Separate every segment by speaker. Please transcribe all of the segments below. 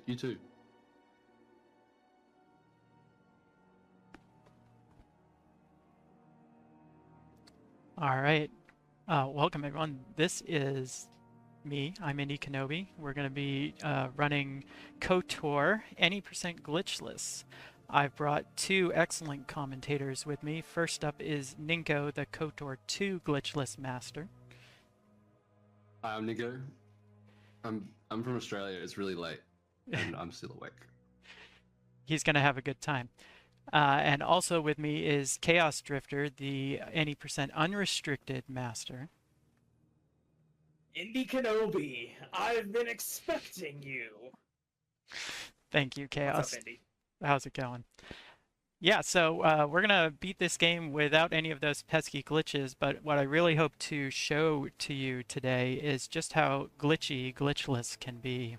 Speaker 1: You too.
Speaker 2: All right. Welcome, everyone. This is me. I'm indykenobi. We're going to be running KOTOR any percent glitchless. I've brought two excellent commentators with me. First up is Ninko, the KOTOR 2 glitchless master.
Speaker 1: Hi, I'm Nico. I'm from Australia. It's really late, and I'm still awake.
Speaker 2: He's going to have a good time. And also with me is Chaos Drifter, the any percent unrestricted master.
Speaker 3: indykenobi, I've been expecting you.
Speaker 2: Thank you, Chaos.
Speaker 3: What's up, Indy?
Speaker 2: How's it going? Yeah, so we're gonna beat this game without any of those pesky glitches, but what I really hope to show to you today is just how glitchless can be.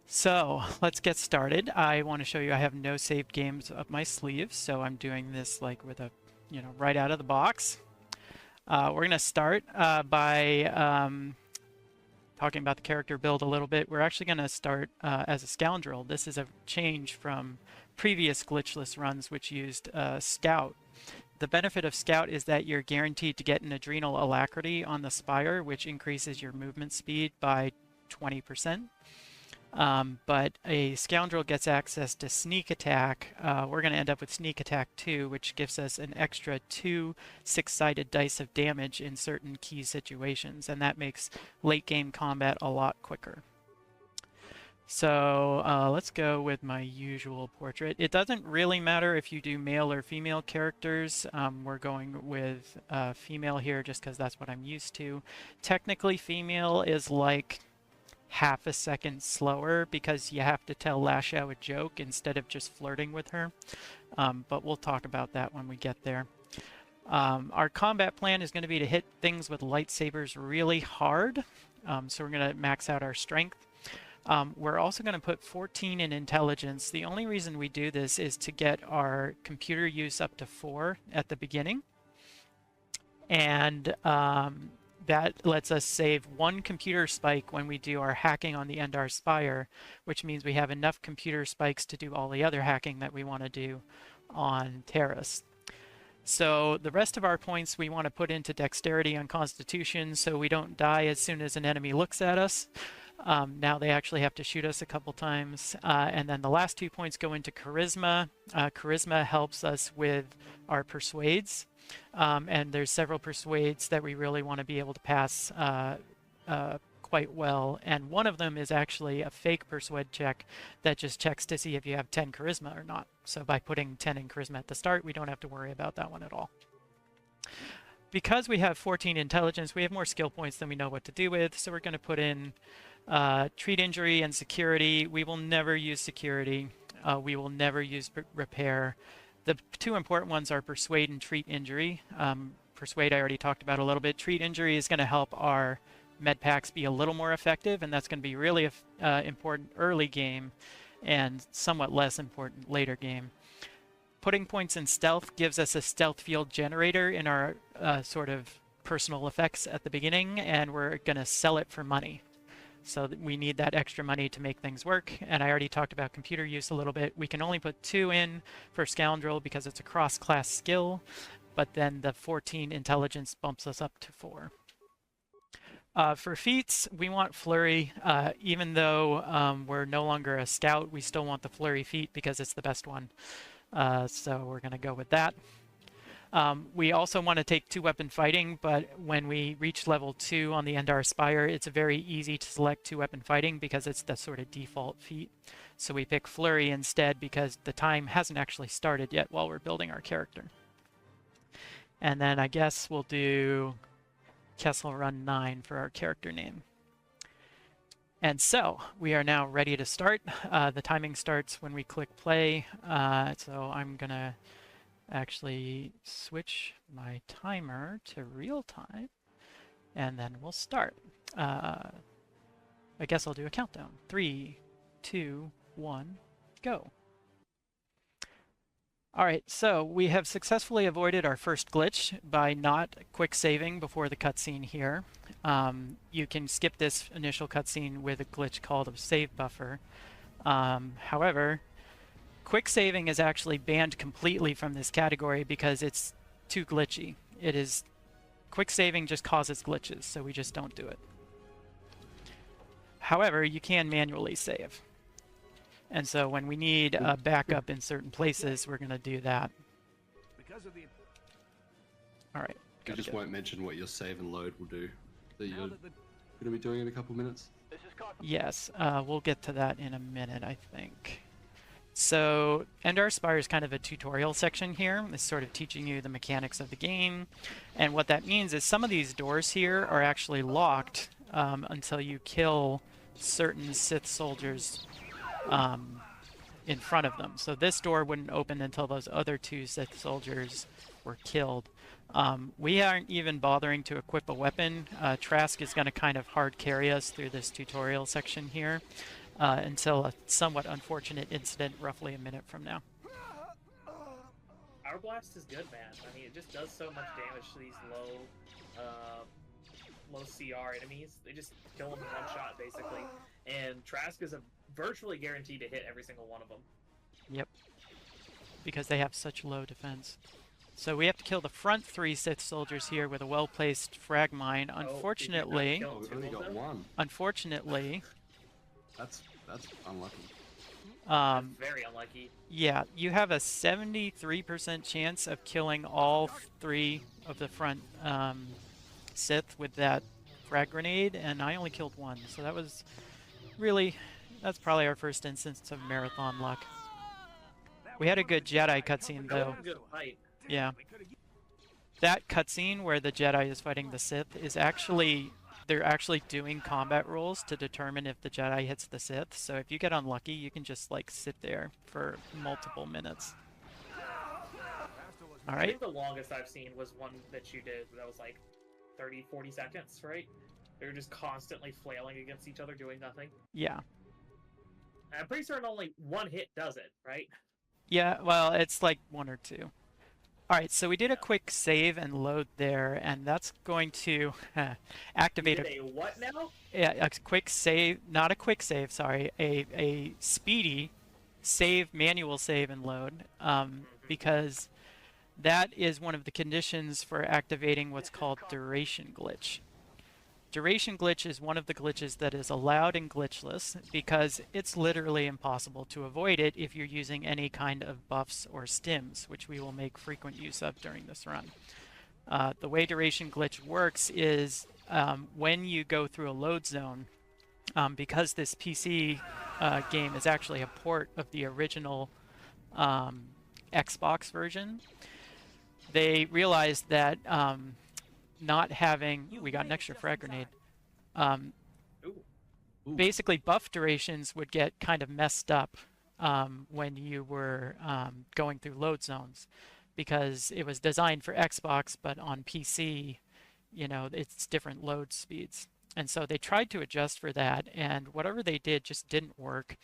Speaker 2: So let's get started. I want to show you I have no saved games up my sleeve, so I'm doing this like with a, right out of the box. We're gonna start by talking about the character build a little bit. We're actually gonna start as a scoundrel. This is a change from previous glitchless runs which used Scout. The benefit of Scout is that you're guaranteed to get an adrenal alacrity on the spire, which increases your movement speed by 20%. But a scoundrel gets access to sneak attack. We're going to end up with sneak attack 2, which gives us an extra 2 six-sided dice of damage in certain key situations, and that makes late game combat a lot quicker. So let's go with my usual portrait. It doesn't really matter if you do male or female characters. We're going with female here just because that's what I'm used to. Technically, female is like half a second slower because you have to tell Lashao a joke instead of just flirting with her. But we'll talk about that when we get there. Our combat plan is going to be to hit things with lightsabers really hard. So we're going to max out our strength. We're also going to put 14 in intelligence. The only reason we do this is to get our computer use up to 4 at the beginning. And that lets us save 1 computer spike when we do our hacking on the Endar Spire, which means we have enough computer spikes to do all the other hacking that we want to do on Terrace. So the rest of our points we want to put into dexterity on Constitution so we don't die as soon as an enemy looks at us. Now they actually have to shoot us a couple times. And then the last 2 points go into Charisma. Charisma helps us with our Persuades. And there's several Persuades that we really want to be able to pass quite well. And one of them is actually a fake Persuade check that just checks to see if you have 10 Charisma or not. So by putting 10 in Charisma at the start, we don't have to worry about that one at all. Because we have 14 intelligence, we have more skill points than we know what to do with. So we're going to put in treat injury and security. We will never use security. We will never use repair. The 2 important ones are persuade and treat injury. Persuade I already talked about a little bit. Treat injury is going to help our med packs be a little more effective, and that's going to be really important early game and somewhat less important later game. Putting points in stealth gives us a stealth field generator in our sort of personal effects at the beginning, and we're going to sell it for money. So we need that extra money to make things work. And I already talked about computer use a little bit. We can only put 2 in for Scoundrel because it's a cross-class skill, but then the 14 intelligence bumps us up to 4. For feats, we want Flurry. Even though we're no longer a scout, we still want the Flurry feat because it's the best one. So we're going to go with that. We also want to take 2-weapon fighting, but when we reach level 2 on the Endar Spire, it's very easy to select 2-weapon fighting because it's the sort of default feat. So we pick Flurry instead because the time hasn't actually started yet while we're building our character. And then I guess we'll do Kessel Run 9 for our character name. And so we are now ready to start. The timing starts when we click play. So I'm going to actually switch my timer to real time, and then we'll start. I guess I'll do a countdown. 3, 2, 1, go. Alright, so we have successfully avoided our first glitch by not quick saving before the cutscene here. You can skip this initial cutscene with a glitch called a save buffer. However, quick saving is actually banned completely from this category because it's too glitchy. Quick saving just causes glitches, so we just don't do it. However, you can manually save. And so when we need a backup in certain places, we're going to do that. All right.
Speaker 1: You just won't mention what your save and load will do that you're going to be doing in a couple minutes?
Speaker 2: Yes, we'll get to that in a minute, I think. So Endar Spire is kind of a tutorial section here. It's sort of teaching you the mechanics of the game. And what that means is some of these doors here are actually locked until you kill certain Sith soldiers in front of them. So this door wouldn't open until those other two Sith soldiers were killed. We aren't even bothering to equip a weapon. Trask is going to kind of hard carry us through this tutorial section here until a somewhat unfortunate incident roughly a minute from now.
Speaker 3: Power Blast is good, man. I mean, it just does so much damage to these low CR enemies. They just kill them in one shot, basically. And Trask is virtually guaranteed to hit every single one of them.
Speaker 2: Yep. Because they have such low defense. So we have to kill the front three Sith soldiers here with a well-placed frag mine. Unfortunately,
Speaker 1: we've only got one.
Speaker 2: Unfortunately,
Speaker 1: that's unlucky.
Speaker 3: Very unlucky.
Speaker 2: Yeah, you have a 73% chance of killing all three of the front Sith with that frag grenade, and I only killed one. So that was that's probably our first instance of marathon luck. We had a good Jedi cutscene though. Yeah. That cutscene where the Jedi is fighting the Sith is they're actually doing combat rules to determine if the Jedi hits the Sith. So if you get unlucky, you can just like sit there for multiple minutes. All right.
Speaker 3: I think the longest I've seen was one that you did that was like 30, 40 seconds, right? They were just constantly flailing against each other, doing nothing.
Speaker 2: Yeah.
Speaker 3: I'm pretty certain only one hit does it, right?
Speaker 2: Yeah, well, it's like one or two. All right, so we did a quick save and load there, and that's going to activate
Speaker 3: a what now?
Speaker 2: Yeah, a quick save, not a quick save, sorry, a speedy save, manual save and load, because that is one of the conditions for activating what's called duration glitch. Duration glitch is one of the glitches that is allowed in glitchless because it's literally impossible to avoid it if you're using any kind of buffs or stims, which we will make frequent use of during this run. The way duration glitch works is when you go through a load zone, because this PC game is actually a port of the original Xbox version, they realized that not having... we got an extra frag grenade. Basically, buff durations would get kind of messed up when you were going through load zones, because it was designed for Xbox, but on PC, you know, it's different load speeds. And so they tried to adjust for that, and whatever they did just didn't work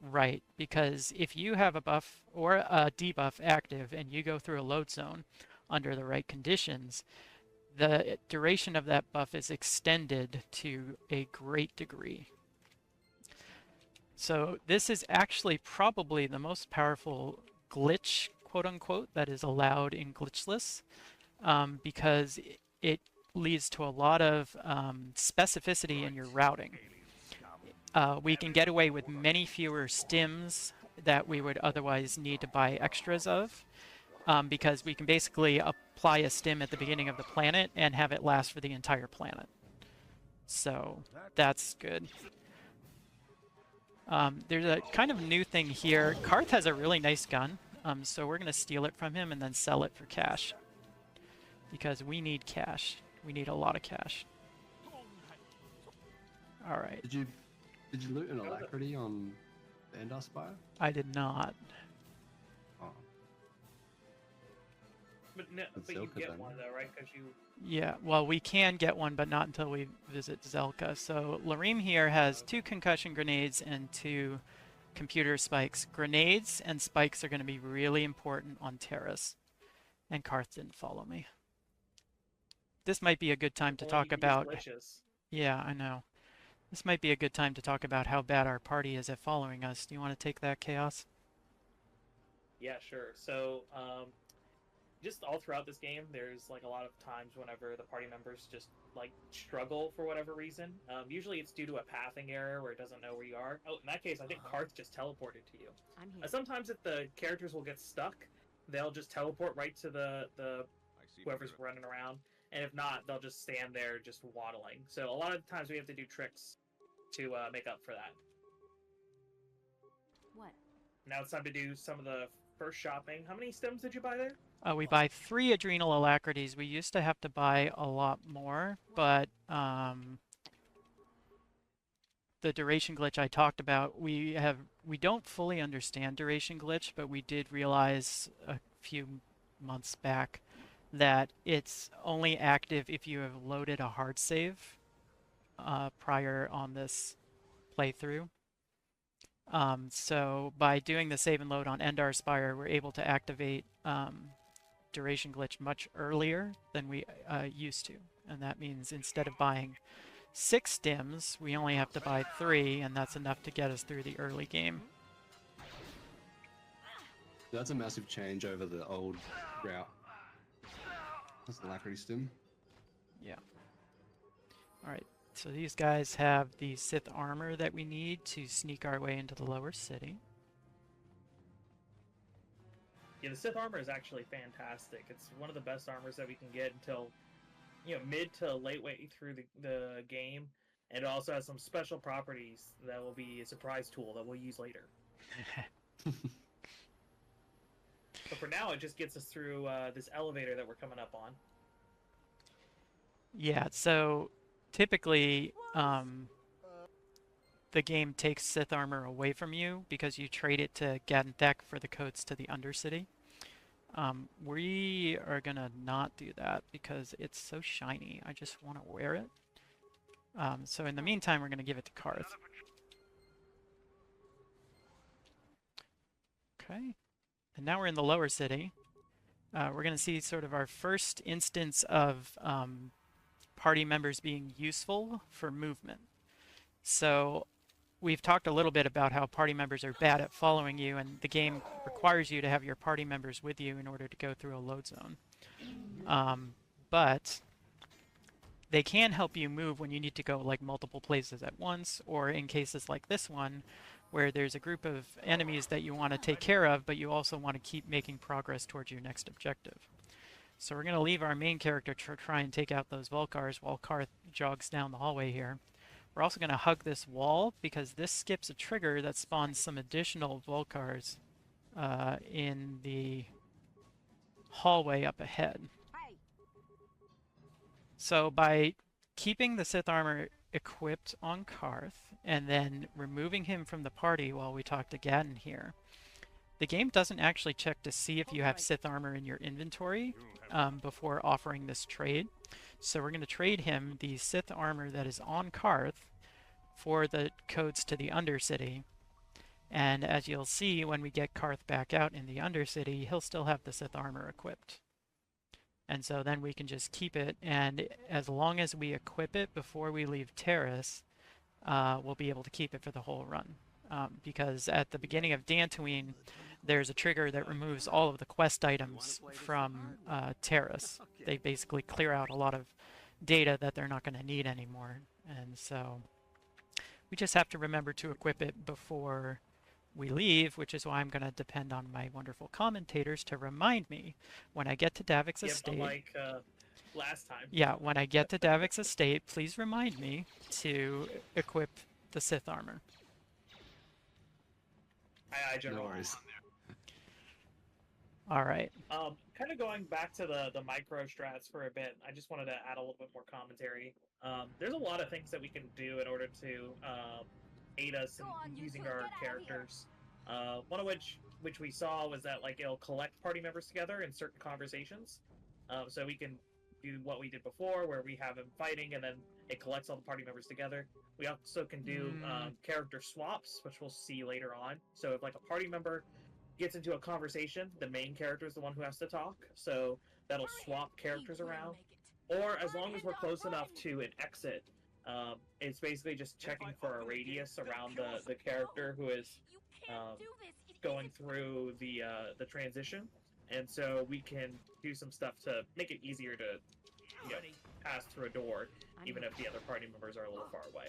Speaker 2: right, because if you have a buff or a debuff active and you go through a load zone under the right conditions, the duration of that buff is extended to a great degree. So this is actually probably the most powerful glitch, quote unquote, that is allowed in glitchless, because it leads to a lot of specificity in your routing. We can get away with many fewer stims that we would otherwise need to buy extras of, because we can basically apply a stim at the beginning of the planet and have it last for the entire planet. So that's good. There's a kind of new thing here. Karth has a really nice gun, so we're going to steal it from him and then sell it for cash, because we need cash. We need a lot of cash. All right.
Speaker 1: Did you loot an alacrity on the Endar Spire?
Speaker 2: I did not.
Speaker 1: Oh.
Speaker 3: But you get one though, right? Because you...
Speaker 2: Yeah, well, we can get one, but not until we visit Zelka. So Lareem here has 2 concussion grenades and 2 computer spikes. Grenades and spikes are going to be really important on Terrace. And Karth didn't follow me. This might be a good time to talk about...
Speaker 3: glitches.
Speaker 2: Yeah, I know. This might be a good time to talk about how bad our party is at following us. Do you want to take that, Chaos?
Speaker 3: Yeah, sure. So, just all throughout this game, there's like a lot of times whenever the party members just like struggle for whatever reason. Usually it's due to a pathing error where it doesn't know where you are. Oh, in that case, I think Karth just teleported to you.
Speaker 4: I'm here.
Speaker 3: Sometimes if the characters will get stuck, they'll just teleport right to the whoever's running around, and if not, they'll just stand there just waddling. So a lot of times we have to do tricks to make up for that.
Speaker 4: What?
Speaker 3: Now it's time to do some of the first shopping. How many stems did you buy there?
Speaker 2: We buy 3 adrenal alacrities. We used to have to buy a lot more, but the duration glitch I talked about, we don't fully understand duration glitch, but we did realize a few months back that it's only active if you have loaded a hard save prior on this playthrough. So by doing the save and load on Endar Spire, we're able to activate duration glitch much earlier than we used to. And that means instead of buying 6 stims, we only have to buy 3, and that's enough to get us through the early game.
Speaker 1: That's a massive change over the old route. That's the alacrity stim.
Speaker 2: Yeah. Alright, so these guys have the Sith armor that we need to sneak our way into the lower city.
Speaker 3: Yeah, the Sith armor is actually fantastic. It's one of the best armors that we can get until, mid to late way through the game. And it also has some special properties that will be a surprise tool that we'll use later. But for now, it just gets us through this elevator that we're coming up on.
Speaker 2: Yeah, so typically the game takes Sith armor away from you because you trade it to Gaddenthek for the codes to the Undercity. We are going to not do that because it's so shiny. I just want to wear it. So in the meantime, we're going to give it to Karth. Okay. And now we're in the lower city. We're going to see sort of our first instance of party members being useful for movement. So we've talked a little bit about how party members are bad at following you, and the game requires you to have your party members with you in order to go through a load zone. But they can help you move when you need to go like multiple places at once, or in cases like this one, where there's a group of enemies that you want to take care of, but you also want to keep making progress towards your next objective. So we're going to leave our main character to try and take out those Vulcars while Karth jogs down the hallway here. We're also going to hug this wall because this skips a trigger that spawns some additional Vulcars in the hallway up ahead. So by keeping the Sith armor equipped on Karth and then removing him from the party while we talk to Gadden here, the game doesn't actually check to see if you have Sith armor in your inventory before offering this trade. So we're going to trade him the Sith armor that is on Karth for the codes to the Undercity. And as you'll see, when we get Karth back out in the Undercity, he'll still have the Sith armor equipped. And so then we can just keep it, and as long as we equip it before we leave Terrace, we'll be able to keep it for the whole run. Because at the beginning of Dantooine, there's a trigger that removes all of the quest items from Terrace. They basically clear out a lot of data that they're not going to need anymore. And so we just have to remember to equip it before we leave, which is why I'm going to depend on my wonderful commentators to remind me when I get to Davik's estate.
Speaker 3: Like last time.
Speaker 2: Yeah, when I get to Davik's estate, please remind me to equip the Sith armor.
Speaker 3: I generally.
Speaker 1: No worries.
Speaker 2: All right.
Speaker 3: Kind of going back to the micro strats for a bit, I just wanted to add a little bit more commentary. There's a lot of things that we can do in order to aid us in using our characters. One of which we saw was that like it'll collect party members together in certain conversations. So we can do what we did before, where we have them fighting and then it collects all the party members together. We also can do character swaps, which we'll see later on. So if like a party member gets into a conversation, the main character is the one who has to talk. So that'll swap characters around. Or as long as we're close enough to an exit, It's basically just checking for a radius around the character who is going through the transition, and so we can do some stuff to make it easier to pass through a door, even if the other party members are a little far away.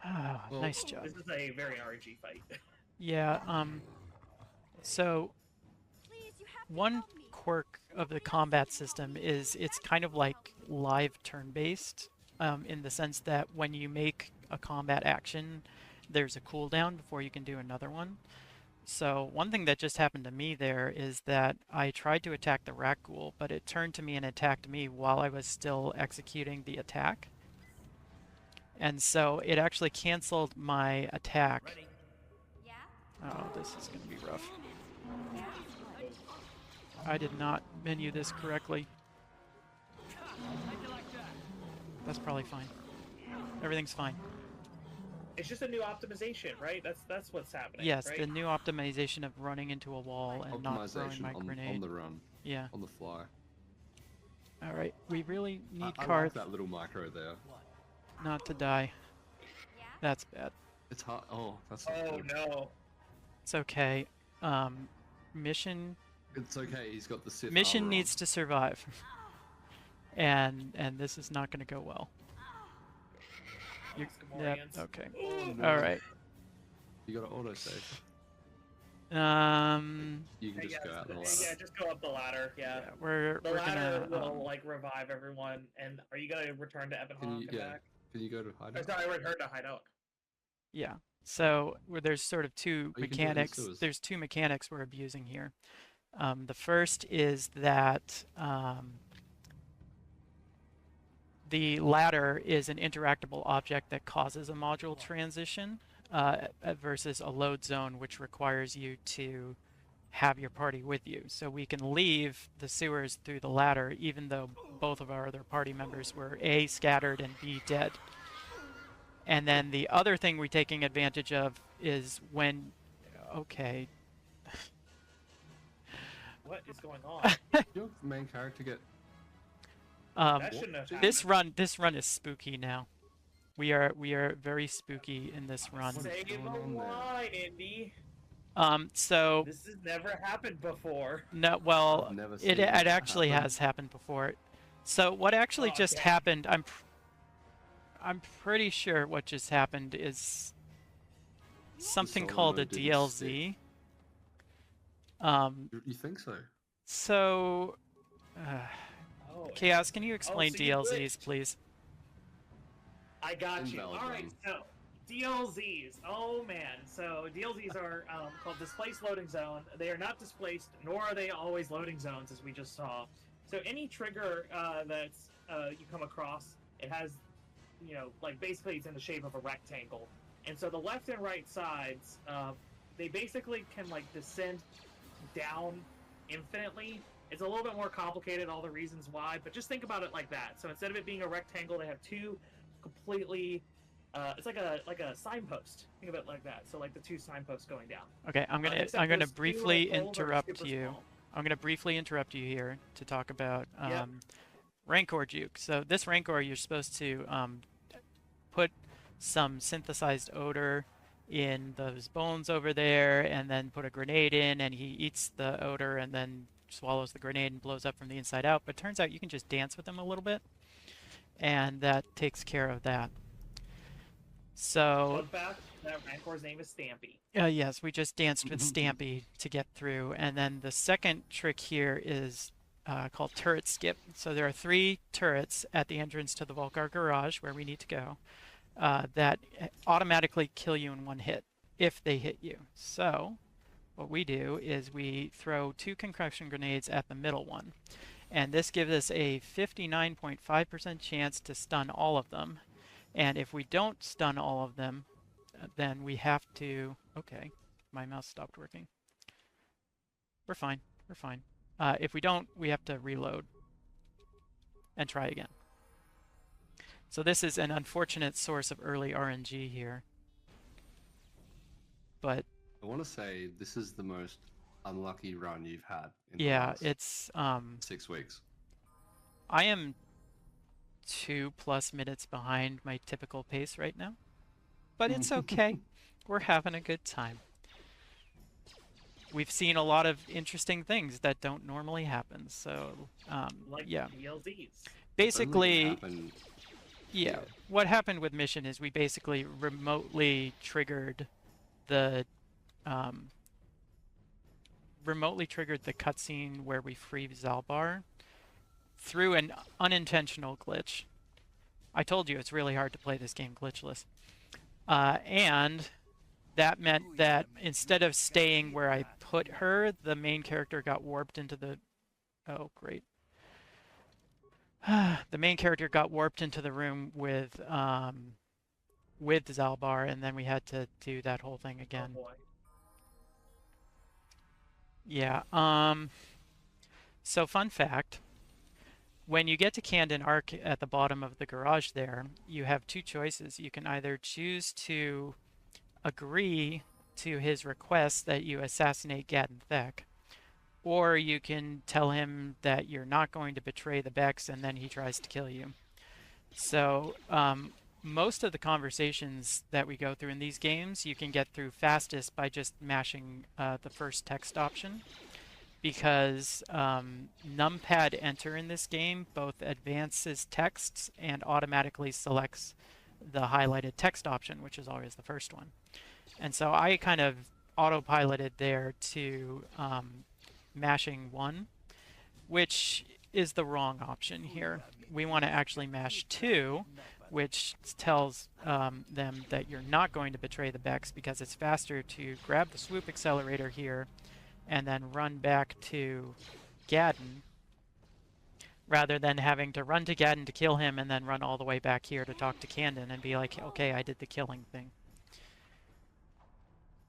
Speaker 2: Ah,
Speaker 1: Well,
Speaker 2: nice job.
Speaker 3: This is a very RNG fight.
Speaker 2: Yeah, so one quirk of the combat system is it's kind of like live turn-based, in the sense that when you make a combat action, there's a cooldown before you can do another one. So one thing that just happened to me there is that I tried to attack the rat ghoul, but it turned to me and attacked me while I was still executing the attack. And so it actually canceled my attack. Oh, this is going to be rough. I did not menu this correctly. That's probably fine. Everything's fine.
Speaker 3: It's just a new optimization, right? That's what's happening.
Speaker 2: Yes,
Speaker 3: right?
Speaker 2: the new optimization of running into a wall and not throwing my grenade.
Speaker 1: on the run.
Speaker 2: Yeah.
Speaker 1: On the fly.
Speaker 2: All right, we really need
Speaker 1: I
Speaker 2: cards
Speaker 1: like that little micro there.
Speaker 2: not to die. That's bad.
Speaker 1: It's hard. Oh, that's not
Speaker 3: Oh
Speaker 1: good.
Speaker 3: no.
Speaker 2: It's okay. Mission
Speaker 1: It's okay. He's got the Sith
Speaker 2: mission
Speaker 1: armor
Speaker 2: needs to survive, and this is not going to go well. Yep. Okay.
Speaker 1: on.
Speaker 2: All right.
Speaker 1: You got an autosave. You can just go out the ladder.
Speaker 3: Yeah, just go up the ladder. Yeah.
Speaker 2: We're
Speaker 3: ladder
Speaker 2: gonna
Speaker 3: will like revive everyone. And are you gonna return to Evan Hawk and back?
Speaker 1: Can you go to hideout?
Speaker 3: Oh, sorry, return to Hideout.
Speaker 2: yeah. So there's sort of two
Speaker 1: Oh, you can do it in
Speaker 2: mechanics.
Speaker 1: sewers.
Speaker 2: There's two mechanics we're abusing here. The first is that the ladder is an interactable object that causes a module transition, versus a load zone, which requires you to have your party with you. So we can leave the sewers through the ladder, even though both of our other party members were A, scattered, and B, dead. And then the other thing we're taking advantage of is when... Okay.
Speaker 3: What is going on?
Speaker 1: Your main character get.
Speaker 3: That shouldn't have
Speaker 2: This run is spooky now. We are very spooky in this run.
Speaker 3: Say the
Speaker 1: going on there?
Speaker 3: line, Indy.
Speaker 2: So
Speaker 3: This has never happened before.
Speaker 2: no, well,
Speaker 1: I've never
Speaker 2: it
Speaker 1: seen that
Speaker 2: actually
Speaker 1: happen.
Speaker 2: has happened before. So what actually
Speaker 3: Oh,
Speaker 2: just
Speaker 3: dang.
Speaker 2: happened? I'm pretty sure what just happened is something
Speaker 1: solo
Speaker 2: called a
Speaker 1: mode didn't
Speaker 2: DLZ.
Speaker 1: You think so?
Speaker 2: So,
Speaker 3: Oh,
Speaker 2: Chaos, can you explain
Speaker 3: so you
Speaker 2: DLZs,
Speaker 3: glitched.
Speaker 2: please?
Speaker 3: I got you.
Speaker 1: Invalid
Speaker 3: All right,
Speaker 1: zone.
Speaker 3: so DLZs. Oh man, so DLZs are called displaced loading zone. They are not displaced, nor are they always loading zones, as we just saw. So any trigger that's you come across, it has, like basically it's in the shape of a rectangle, and so the left and right sides, they basically can like descend down infinitely. It's a little bit more complicated, all the reasons why, but just think about it like that. So instead of it being a rectangle, they have two completely. It's like a signpost. Think of it like that. So like the two signposts going down.
Speaker 2: Okay, I'm gonna
Speaker 3: Except those two
Speaker 2: briefly
Speaker 3: little holes are
Speaker 2: interrupt
Speaker 3: super
Speaker 2: you.
Speaker 3: small.
Speaker 2: I'm gonna briefly interrupt you here to talk about
Speaker 3: Yep.
Speaker 2: Rancor Juke. So this Rancor, you're supposed to put some synthesized odor in those bones over there, and then put a grenade in, and he eats the odor and then swallows the grenade and blows up from the inside out. But turns out you can just dance with him a little bit, and that takes care of that. So
Speaker 3: Fun fact: that Rancor's name is Stampy.
Speaker 2: yes, we just danced with Stampy to get through. And then the second trick here is called turret skip. So there are 3 turrets at the entrance to the Volcar garage where we need to go that automatically kill you in one hit if they hit you. So what we do is we throw 2 concussion grenades at the middle one. And this gives us a 59.5% chance to stun all of them. And if we don't stun all of them, then we have to... Okay, my mouse stopped working. We're fine. We're fine. If we don't, we have to reload and try again. So this is an unfortunate source of early RNG here. But
Speaker 1: I want to say this is the most unlucky run you've had in the
Speaker 2: yeah,
Speaker 1: last
Speaker 2: it's
Speaker 1: 6 weeks.
Speaker 2: I am 2+ minutes behind my typical pace right now. But it's okay. We're having a good time. We've seen a lot of interesting things that don't normally happen, so
Speaker 3: Like
Speaker 2: yeah.
Speaker 3: DLZs.
Speaker 2: Basically, yeah, what happened with Mission is we basically remotely triggered the cutscene where we free Zalbar through an unintentional glitch. I told you it's really hard to play this game glitchless. And that meant that instead of staying where I put her, the main character got warped into the... Oh, great. The main character got warped into the room with Zalbar, and then we had to do that whole thing again.
Speaker 3: Oh boy.
Speaker 2: Yeah, so fun fact, when you get to Camden Arc at the bottom of the garage there, you have two choices. You can either choose to agree to his request that you assassinate Gadden Thek, or you can tell him that you're not going to betray the Becks, and then he tries to kill you. So most of the conversations that we go through in these games you can get through fastest by just mashing the first text option, because numpad enter in this game both advances texts and automatically selects the highlighted text option, which is always the first one. And so I kind of autopiloted there to mashing 1, which is the wrong option here. We want to actually mash 2, which tells them that you're not going to betray the Becks, because it's faster to grab the swoop accelerator here and then run back to Gadden, rather than having to run to Gadden to kill him and then run all the way back here to talk to Camden and be like, okay, I did the killing thing.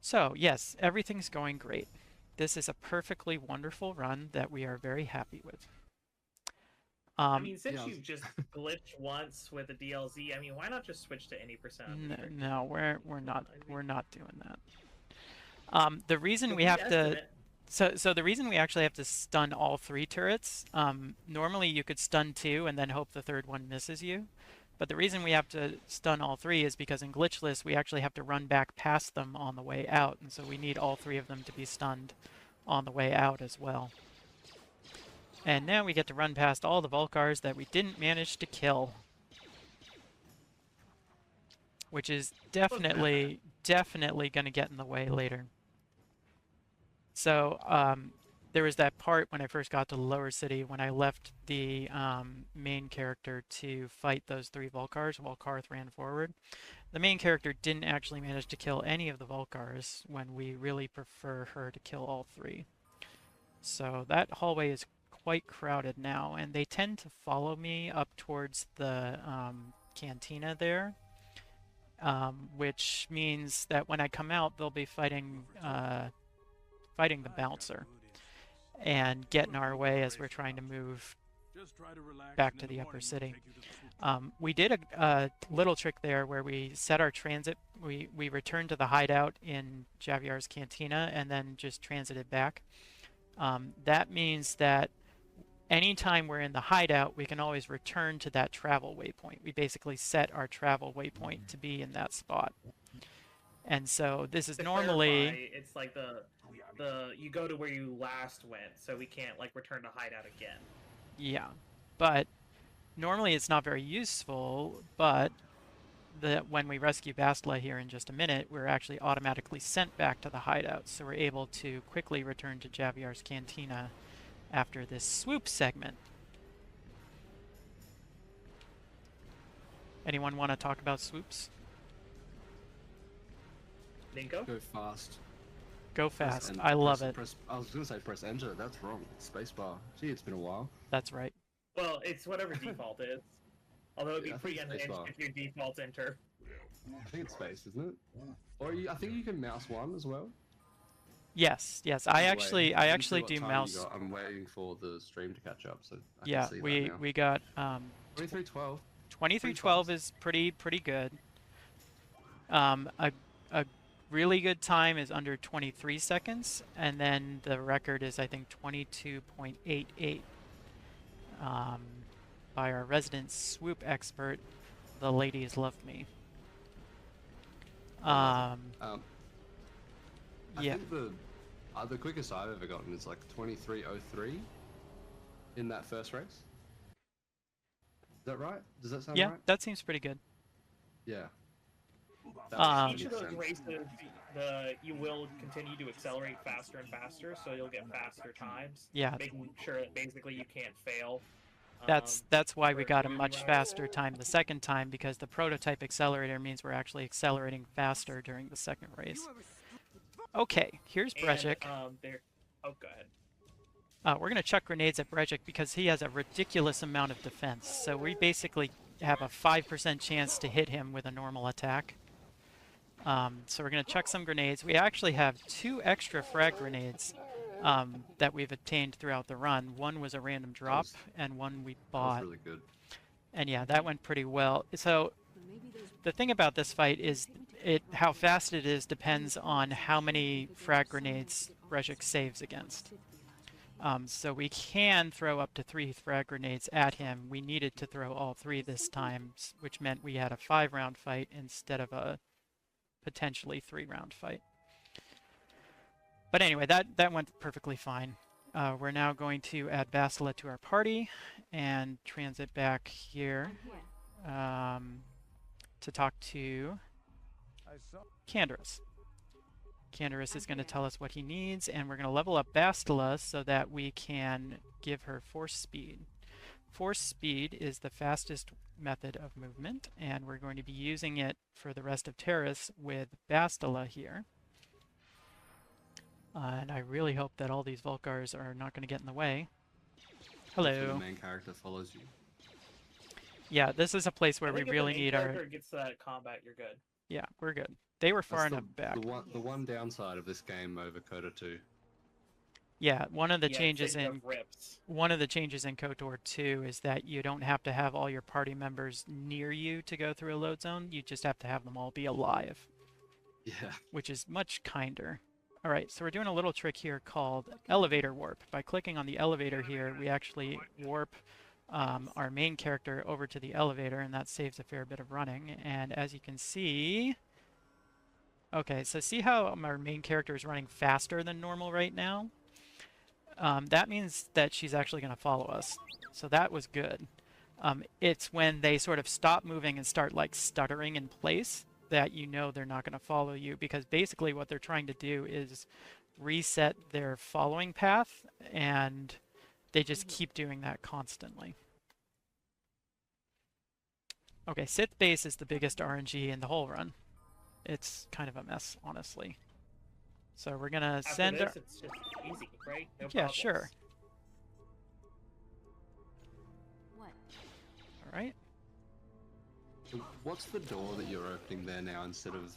Speaker 2: So, yes, everything's going great. This is a perfectly wonderful run that we are very happy with.
Speaker 3: I mean, since you've just glitched once with a DLZ, I mean, why not just switch to any percent?
Speaker 2: No, we're not doing that. The reason we have to... So the reason we actually have to stun all 3 turrets, normally you could stun 2 and then hope the third one misses you. But the reason we have to stun all 3 is because in glitchless we actually have to run back past them on the way out, and so we need all 3 of them to be stunned on the way out as well. And now we get to run past all the Vulcars that we didn't manage to kill, which is definitely going to get in the way later. So there was that part when I first got to the lower city when I left the main character to fight those 3 Vulcars while Karth ran forward. The main character didn't actually manage to kill any of the Vulcars when we really prefer her to kill all 3. So that hallway is quite crowded now, and they tend to follow me up towards the cantina there, which means that when I come out they'll be fighting the bouncer and get in our way as we're trying to move back to the upper city. We did a little trick there where we set our transit. We returned to the hideout in Javier's Cantina and then just transited back. That means that anytime we're in the hideout, we can always return to that travel waypoint. We basically set our travel waypoint to be in that spot. And so this is normally...
Speaker 3: clarify, it's like you go to where you last went, so we can't like return to hideout again.
Speaker 2: Yeah, but normally it's not very useful, but when we rescue Bastila here in just a minute, we're actually automatically sent back to the hideout, so we're able to quickly return to Javier's Cantina after this swoop segment. Anyone want to talk about swoops?
Speaker 3: Ninko?
Speaker 1: Go fast.
Speaker 2: Go fast. I love it.
Speaker 1: I was going to say press enter. That's wrong. Spacebar. Gee, it's been a while.
Speaker 2: That's right.
Speaker 3: Well, it's whatever default is. Although it'd be
Speaker 1: Yeah, I
Speaker 3: pretty
Speaker 1: think it's
Speaker 3: unhinged
Speaker 1: spacebar.
Speaker 3: if your default enter.
Speaker 1: I think it's space, isn't it? Or I think you can mouse 1 as well.
Speaker 2: Yes. I
Speaker 1: Either way,
Speaker 2: actually
Speaker 1: let me see what
Speaker 2: do
Speaker 1: time you
Speaker 2: mouse.
Speaker 1: got. I'm waiting for the stream to catch up, so I
Speaker 2: Yeah,
Speaker 1: can see that now.
Speaker 2: we got
Speaker 1: 23:12.
Speaker 2: 23:12 is pretty good. A really good time is under 23 seconds, and then the record is I think 22.88. by our resident swoop expert. The ladies love me.
Speaker 1: I
Speaker 2: Yeah.
Speaker 1: think the quickest I've ever gotten is like 23:03 in that first race. Is that right? Does that sound
Speaker 2: Yeah,
Speaker 1: right?
Speaker 2: that seems pretty good.
Speaker 1: Yeah.
Speaker 3: Each of those races, you will continue to accelerate faster and faster, so you'll get faster times.
Speaker 2: Yeah.
Speaker 3: Making sure that basically you can't fail.
Speaker 2: That's why we
Speaker 3: for
Speaker 2: got a
Speaker 3: community
Speaker 2: much
Speaker 3: runners.
Speaker 2: faster time the second time, because the prototype accelerator means we're actually accelerating faster during the second race. Okay, here's Brejik.
Speaker 3: Oh, go ahead.
Speaker 2: We're going to chuck grenades at Brejik because he has a ridiculous amount of defense. So we basically have a 5% chance to hit him with a normal attack. So we're going to chuck some grenades. We actually have 2 extra frag grenades that we've obtained throughout the run. One was a random drop, and one we bought.
Speaker 1: That was really good.
Speaker 2: And yeah, that went pretty well. So the thing about this fight is how fast it is depends on how many frag grenades Brejik saves against. So we can throw up to 3 frag grenades at him. We needed to throw all 3 this time, which meant we had a 5-round fight instead of a potentially 3-round fight. But anyway, that went perfectly fine. We're now going to add Bastila to our party and transit back here to talk to Canderous. Canderous is going to tell us what he needs, and we're going to level up Bastila so that we can give her force speed. Force speed is the fastest method of movement, and we're going to be using it for the rest of Terrace with Bastila here. And I really hope that all these Vulkars are not going to get in the way.
Speaker 1: Hopefully
Speaker 2: Hello.
Speaker 1: the main character follows you.
Speaker 2: Yeah, this is a place where we really need our...
Speaker 3: If the main character gets that combat, you're good.
Speaker 2: Yeah, we're good. They were far
Speaker 1: That's
Speaker 2: enough back.
Speaker 1: The one downside of this game over Coda 2.
Speaker 2: Yeah, one of the
Speaker 3: Yeah,
Speaker 2: changes
Speaker 3: things
Speaker 2: in
Speaker 3: have rips.
Speaker 2: KOTOR 2 is that you don't have to have all your party members near you to go through a load zone. You just have to have them all be alive,
Speaker 1: Yeah.
Speaker 2: which is much kinder. All right, so we're doing a little trick here called elevator warp. By clicking on the elevator here, we actually warp our main character over to the elevator, and that saves a fair bit of running. And as you can see... Okay, so see how our main character is running faster than normal right now? That means that she's actually going to follow us. So that was good. It's when they sort of stop moving and start like stuttering in place that you know they're not going to follow you, because basically what they're trying to do is reset their following path, and they just keep doing that constantly. Okay, Sith base is the biggest RNG in the whole run. It's kind of a mess, honestly. So we're gonna send
Speaker 3: After this, it's just easy, right? No
Speaker 2: Yeah,
Speaker 3: problems.
Speaker 2: sure. All right.
Speaker 1: So what's the door that you're opening there now instead of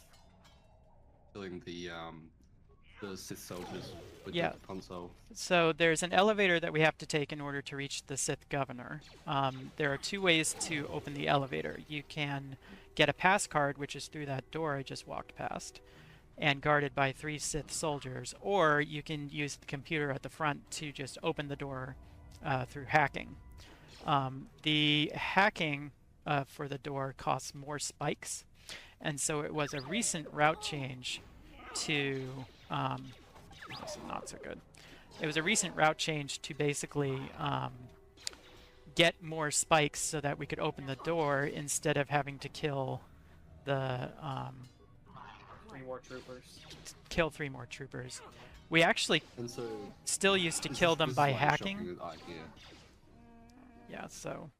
Speaker 1: killing the Sith soldiers with
Speaker 2: Yeah.
Speaker 1: the console?
Speaker 2: So there's an elevator that we have to take in order to reach the Sith governor. There are 2 ways to open the elevator. You can get a pass card, which is through that door I just walked past, and guarded by 3 Sith soldiers, or you can use the computer at the front to just open the door through hacking. The hacking for the door costs more spikes, and so it was a recent route change to... this is not so good. It was a recent route change to basically get more spikes so that we could open the door instead of having to kill the
Speaker 3: 3 more troopers.
Speaker 2: kill 3 more troopers. We actually
Speaker 1: And so
Speaker 2: still used to
Speaker 1: this
Speaker 2: kill
Speaker 1: is-
Speaker 2: them
Speaker 1: this is
Speaker 2: by
Speaker 1: why I'm
Speaker 2: hacking.
Speaker 1: shopping with IKEA.
Speaker 2: Yeah, so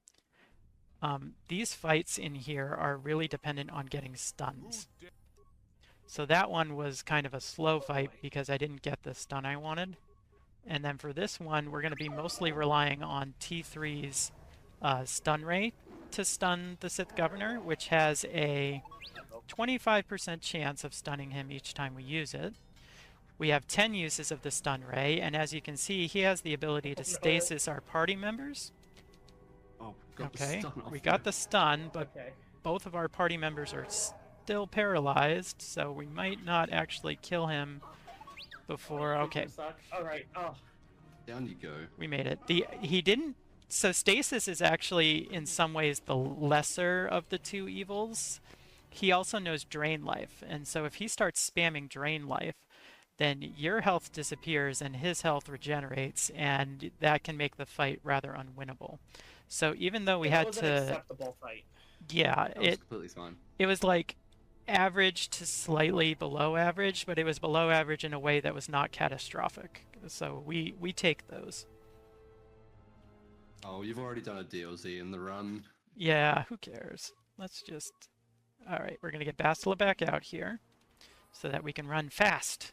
Speaker 2: these fights in here are really dependent on getting stuns. So that one was kind of a slow fight because I didn't get the stun I wanted. And then for this one, we're going to be mostly relying on T3's stun ray to stun the Sith governor, which has a 25% chance of stunning him each time we use it. We have 10 uses of the stun ray, and as you can see, he has the ability to stasis our party members.
Speaker 1: Oh, got the
Speaker 2: Okay,
Speaker 1: stun off
Speaker 2: we
Speaker 1: there.
Speaker 2: got the stun, but
Speaker 3: Okay.
Speaker 2: both of our party members are still paralyzed, so we might not actually kill him before... Okay,
Speaker 3: All right. Oh,
Speaker 1: Down you go.
Speaker 2: we made it. He didn't So Stasis is actually, in some ways, the lesser of the two evils. He also knows Drain Life, and so if he starts spamming Drain Life, then your health disappears and his health regenerates, and that can make the fight rather unwinnable. So even though we
Speaker 3: That
Speaker 2: had
Speaker 3: was
Speaker 2: to,
Speaker 3: an acceptable fight.
Speaker 2: yeah,
Speaker 1: That was completely fine.
Speaker 2: it was like average to slightly below average, but it was below average in a way that was not catastrophic. So we take those.
Speaker 1: Oh, you've already done a DLC in the run.
Speaker 2: Yeah, who cares? Let's just... Alright, we're going to get Bastila back out here so that we can run fast.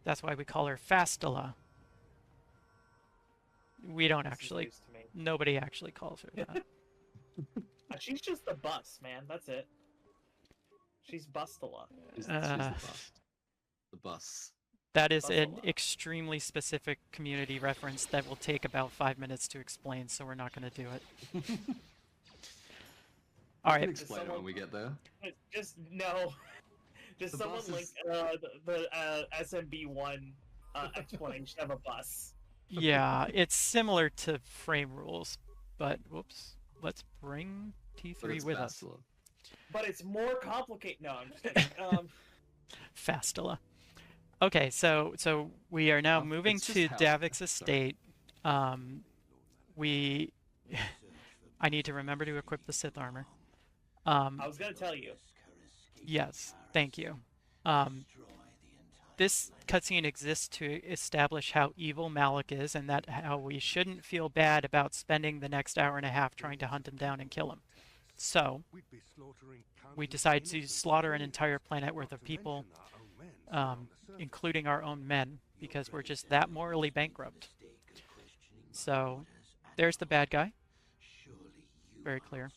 Speaker 2: That's why we call her Fastila. We don't
Speaker 3: This is
Speaker 2: actually...
Speaker 3: news to me.
Speaker 2: Nobody actually calls her that.
Speaker 3: She's just the bus, man. That's it. She's Bustala.
Speaker 1: She's the bus. The bus.
Speaker 2: That is an
Speaker 3: Bustala.
Speaker 2: extremely specific community reference that will take about 5 minutes to explain, so we're not going to do it. All
Speaker 1: We can
Speaker 2: right.
Speaker 1: explain it when we get there.
Speaker 3: Just no. Just
Speaker 1: The
Speaker 3: someone
Speaker 1: bus
Speaker 3: link
Speaker 1: is-
Speaker 3: the SMB1 explanation of a bus.
Speaker 2: Yeah, it's similar to frame rules, but whoops. Let's bring
Speaker 1: But
Speaker 2: T3
Speaker 1: it's
Speaker 2: with us.
Speaker 1: Bastila.
Speaker 3: But it's more complicated. No, I'm just kidding.
Speaker 2: Fastila. Okay, so we are now
Speaker 1: Oh,
Speaker 2: moving
Speaker 1: it's just
Speaker 2: to
Speaker 1: how-
Speaker 2: Davik's
Speaker 1: sorry.
Speaker 2: estate. We I need to remember to equip the Sith armor.
Speaker 3: I was gonna tell you.
Speaker 2: Yes, thank you. This cutscene exists to establish how evil Malik is and that how we shouldn't feel bad about spending the next hour and a half trying to hunt him down and kill him. So, we decide to slaughter an entire planet worth of people, including our own men, because we're just that morally bankrupt. So, there's the bad guy. Very clear.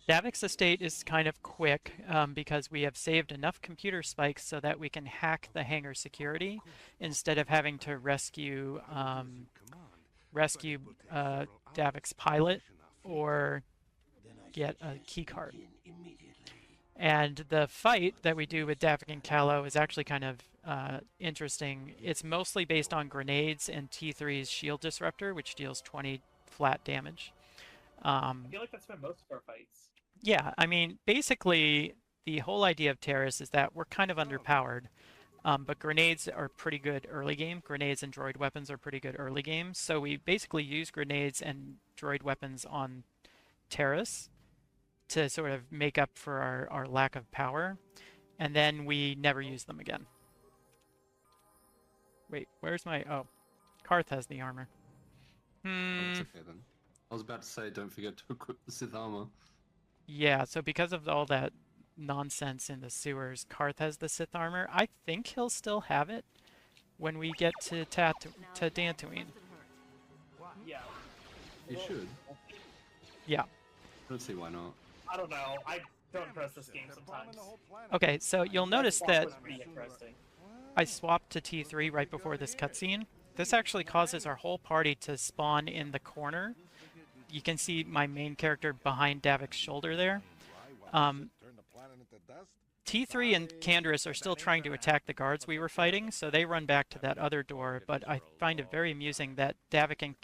Speaker 2: Davik's estate is kind of quick because we have saved enough computer spikes so that we can hack the hangar security instead of having to rescue Davik's pilot or get a keycard. And the fight that we do with Davik and Callow is actually kind of interesting. It's mostly based on grenades and T3's shield disruptor, which deals 20 flat damage.
Speaker 3: I feel like that's been most of our fights.
Speaker 2: Yeah, I mean, basically, the whole idea of Terrace is that we're kind of underpowered, but grenades are pretty good early game. Grenades and droid weapons are pretty good early game, so we basically use grenades and droid weapons on Terrace to sort of make up for our lack of power, and then we never use them again. Wait, where's my... Oh, Karth has the armor.
Speaker 1: Oh, it's okay then. I was about to say, don't forget to equip the Sith armor.
Speaker 2: Yeah, so because of all that nonsense in the sewers, Karth has the Sith armor. I think he'll still have it when we get to Dantooine.
Speaker 3: Yeah.
Speaker 1: You should.
Speaker 2: Yeah.
Speaker 1: I don't see why not.
Speaker 3: I don't know. I don't trust this game sometimes.
Speaker 2: Okay, so you'll notice
Speaker 3: Swap
Speaker 2: that
Speaker 3: was pretty interesting.
Speaker 2: I swapped to T3 right before this cutscene. This actually causes our whole party to spawn in the corner. You can see my main character behind Davik's shoulder there. T3 and Canderous are still trying to attack the guards we were fighting, so they run back to that other door, but I find it very amusing that Davik and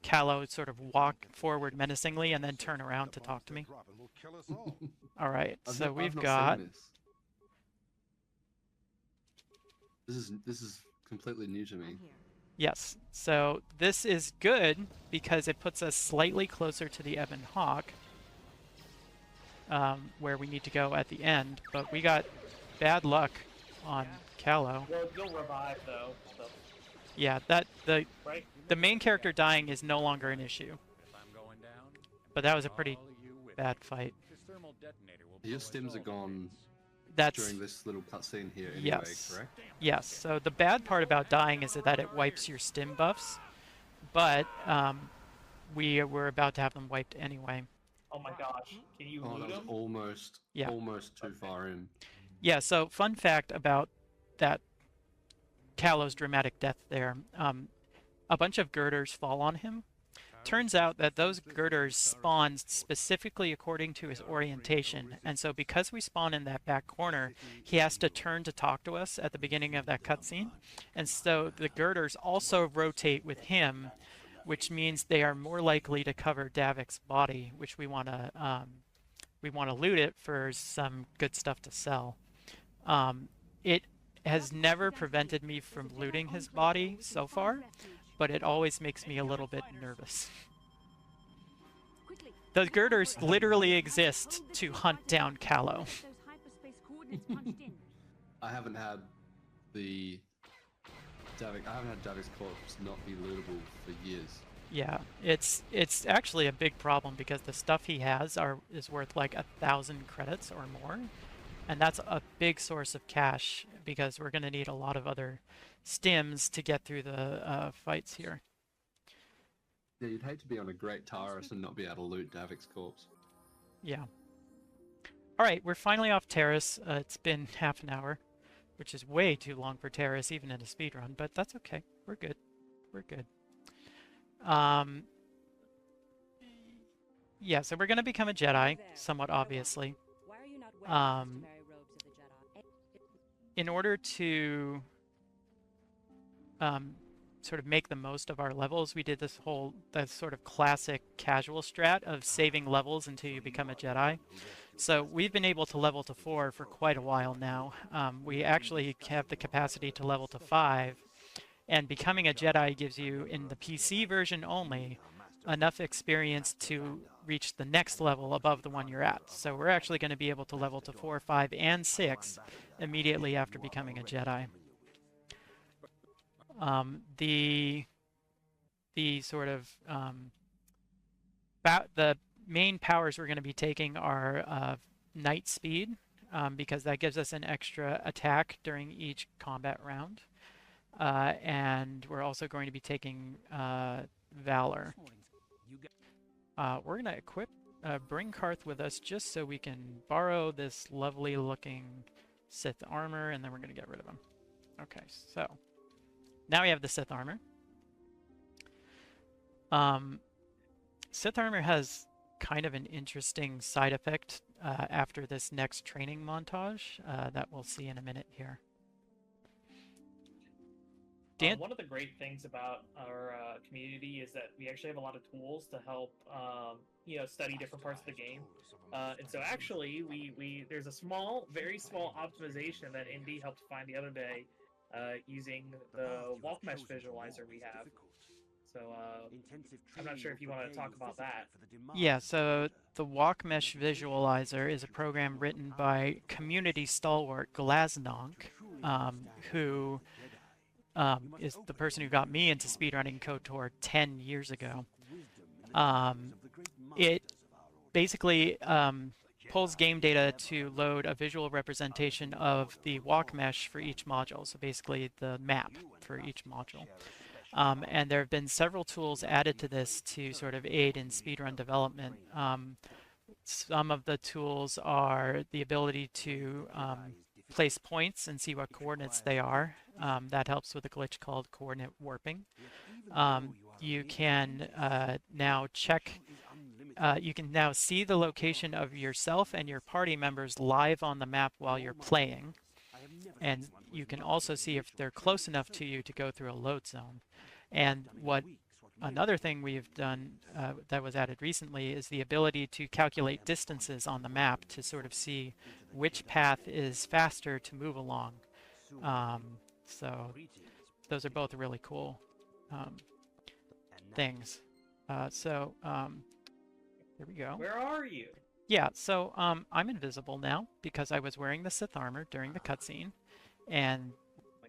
Speaker 2: Callow sort of walk forward menacingly and then turn around to talk to me. Alright, so we've
Speaker 1: not
Speaker 2: got...
Speaker 1: seen This is completely new to me.
Speaker 2: Yes, so this is good because it puts us slightly closer to the Ebon Hawk, where we need to go at the end, but we got bad luck on Callow.
Speaker 3: Well, you'll revive though. So,
Speaker 2: Yeah,
Speaker 3: right?
Speaker 2: the main character dying is no longer an issue, but that was a pretty bad fight.
Speaker 1: Your stims are gone
Speaker 2: That's
Speaker 1: during this little cutscene here anyway,
Speaker 2: yes.
Speaker 1: correct?
Speaker 2: Yes, so the bad part about dying is that it wipes your stim buffs, but we were about to have them wiped anyway.
Speaker 3: Oh my gosh. Can you
Speaker 1: Oh,
Speaker 3: loot
Speaker 1: that was
Speaker 3: them?
Speaker 1: almost too far in.
Speaker 2: Yeah, so fun fact about that Callow's dramatic death there. A bunch of girders fall on him. Turns out that those girders spawn specifically according to his orientation, and so because we spawn in that back corner, he has to turn to talk to us at the beginning of that cutscene, and so the girders also rotate with him, which means they are more likely to cover Davik's body, which we want to loot it for some good stuff to sell. It has never prevented me from looting his body so far, but it always makes me a little bit nervous. The girders literally exist to hunt down Callow.
Speaker 1: I haven't had Davik's corpse not be lootable for years.
Speaker 2: Yeah, it's actually a big problem because the stuff he has is worth like 1,000 credits or more, and that's a big source of cash because we're going to need a lot of other stims to get through the fights here.
Speaker 1: Yeah, you'd hate to be on a great Taurus and not be able to loot Davik's corpse.
Speaker 2: Yeah. Alright, we're finally off Terrace. It's been half an hour, which is way too long for Terrace, even in a speedrun, but that's okay. We're good. We're good. Yeah, so we're going to become a Jedi, somewhat obviously. In order to sort of make the most of our levels, we did this sort of classic casual strat of saving levels until you become a Jedi. So we've been able to level to 4 for quite a while now. We actually have the capacity to level to 5, and becoming a Jedi gives you, in the PC version only, enough experience to reach the next level above the one you're at. So we're actually going to be able to level to 4, 5, and 6 immediately after becoming a Jedi. The sort of the main powers we're going to be taking are night speed, because that gives us an extra attack during each combat round, and we're also going to be taking valor. We're going to bring Karth with us just so we can borrow this lovely looking Sith armor, and then we're going to get rid of him. Okay, so now we have the Sith armor. Sith armor has kind of an interesting side effect after this next training montage that we'll see in a minute here. Dan?
Speaker 3: One of the great things about our community is that we actually have a lot of tools to help study different parts of the game. And so actually, there's a very small optimization that Indy helped find the other day using the walk mesh visualizer we have. So I'm not sure if you want to talk about that.
Speaker 2: Yeah, so the walk mesh visualizer is a program written by community stalwart Glaznonk, who is the person who got me into speedrunning KOTOR 10 years ago. It basically pulls game data to load a visual representation of the walk mesh for each module, so basically the map for each module. And there have been several tools added to this to sort of aid in speedrun development. Some of the tools are the ability to place points and see what coordinates they are. That helps with a glitch called coordinate warping. You can now you can now see the location of yourself and your party members live on the map while you're playing. And you can also see if they're close enough to you to go through a load zone. And another thing we've done that was added recently is the ability to calculate distances on the map to sort of see which path is faster to move along. So those are both really cool things. Here we go.
Speaker 3: Where are you?
Speaker 2: Yeah, so I'm invisible now because I was wearing the Sith armor during the cutscene, and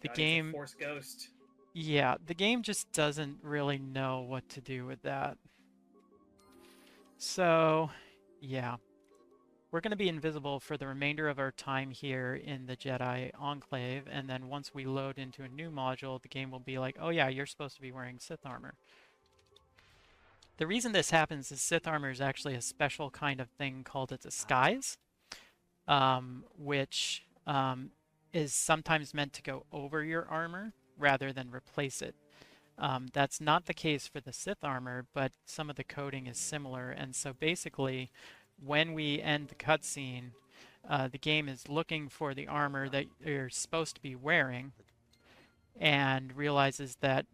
Speaker 2: the game.
Speaker 3: Force Ghost.
Speaker 2: Yeah, the game just doesn't really know what to do with that. So, yeah. We're going to be invisible for the remainder of our time here in the Jedi Enclave, and then once we load into a new module, the game will be like, oh yeah, you're supposed to be wearing Sith armor. The reason this happens is Sith armor is actually a special kind of thing called a disguise, which is sometimes meant to go over your armor rather than replace it. That's not the case for the Sith armor, but some of the coding is similar, and so basically when we end the cutscene, the game is looking for the armor that you're supposed to be wearing and realizes that,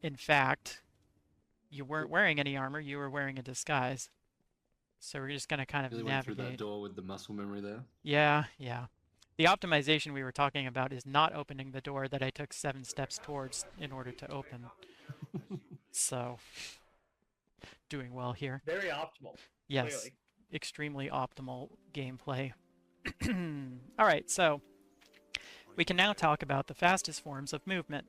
Speaker 2: in fact, you weren't wearing any armor, you were wearing a disguise. So we're just going to kind of
Speaker 1: Really went through that
Speaker 2: navigate.
Speaker 1: door with the muscle memory there.
Speaker 2: Yeah, yeah. The optimization we were talking about is not opening the door that I took 7 steps towards in order to open. So, doing well here.
Speaker 3: Very optimal.
Speaker 2: Yes,
Speaker 3: Clearly.
Speaker 2: extremely optimal gameplay. All right, so we can now talk about the fastest forms of movement.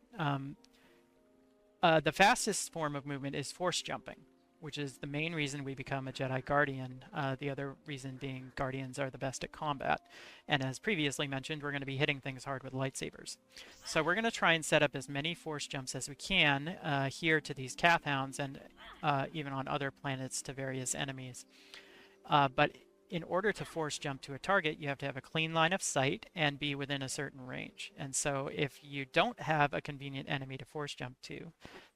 Speaker 2: The fastest form of movement is force jumping, which is the main reason we become a Jedi Guardian. The other reason being Guardians are the best at combat. And as previously mentioned, we're going to be hitting things hard with lightsabers. So we're going to try and set up as many force jumps as we can here to these Kath Hounds and even on other planets to various enemies. But in order to force jump to a target, you have to have a clean line of sight and be within a certain range. And so if you don't have a convenient enemy to force jump to,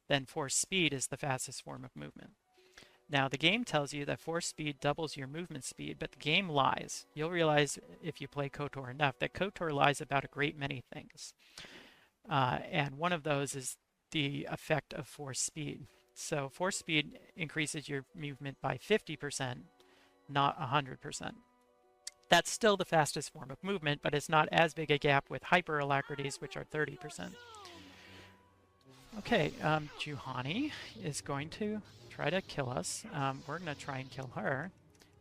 Speaker 2: then force speed is the fastest form of movement. Now, the game tells you that force speed doubles your movement speed, but the game lies. You'll realize if you play KOTOR enough that KOTOR lies about a great many things. And one of those is the effect of force speed. So force speed increases your movement by 50%, not 100%. That's still the fastest form of movement, but it's not as big a gap with hyper alacrities, which are 30%. Okay, Juhani is going to try to kill us. We're going to try and kill her,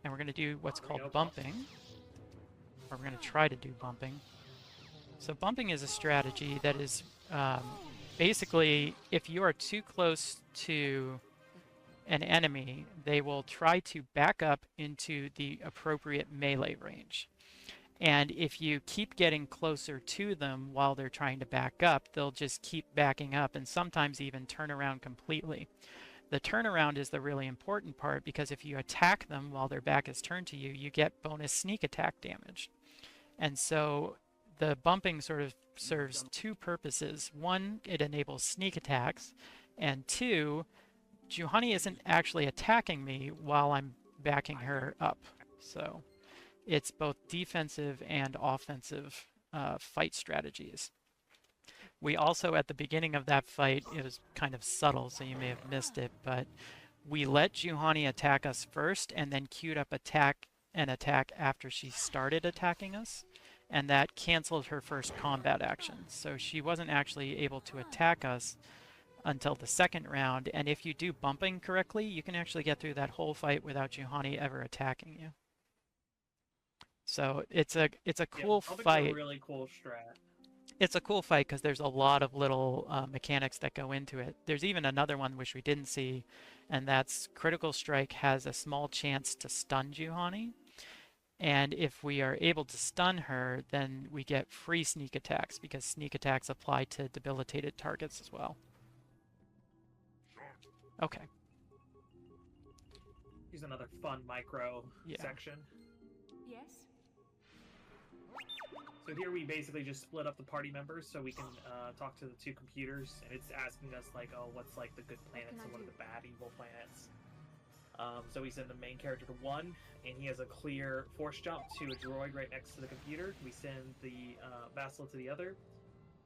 Speaker 2: and we're going to do what's called bumping, or we're going to try to do bumping. So bumping is a strategy that is basically if you are too close to an enemy, they will try to back up into the appropriate melee range. And if you keep getting closer to them while they're trying to back up, they'll just keep backing up and sometimes even turn around completely. The turnaround is the really important part because if you attack them while their back is turned to you, you get bonus sneak attack damage. And so the bumping sort of serves 2 purposes. 1, it enables sneak attacks, and 2, Juhani isn't actually attacking me while I'm backing her up. So it's both defensive and offensive fight strategies. We also, at the beginning of that fight, it was kind of subtle, so you may have missed it, but we let Juhani attack us first and then queued up attack after she started attacking us, and that canceled her first combat action. So she wasn't actually able to attack us until the second round, and if you do bumping correctly, you can actually get through that whole fight without Juhani ever attacking you. So it's a cool fight.
Speaker 3: A really cool strat.
Speaker 2: It's a cool fight because there's a lot of little mechanics that go into it. There's even another one which we didn't see, and that's Critical Strike has a small chance to stun Juhani. And if we are able to stun her, then we get free sneak attacks because sneak attacks apply to debilitated targets as well. Okay.
Speaker 3: Here's another fun micro section.
Speaker 4: Yes.
Speaker 3: So here we basically just split up the party members so we can talk to the 2 computers, and it's asking us like, oh, what's like the good planets and what are the bad evil planets. So we send the main character to 1, and he has a clear force jump to a droid right next to the computer. We send the vassal to the other,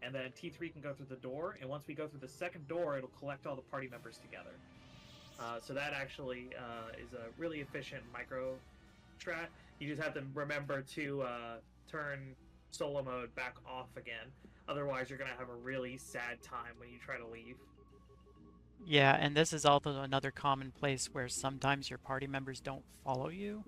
Speaker 3: and then T3 can go through the door, and once we go through the second door, it'll collect all the party members together. So that actually is a really efficient micro strat. You just have to remember to turn solo mode back off again. Otherwise, you're going to have a really sad time when you try to leave.
Speaker 2: Yeah, and this is also another common place where sometimes your party members don't follow you.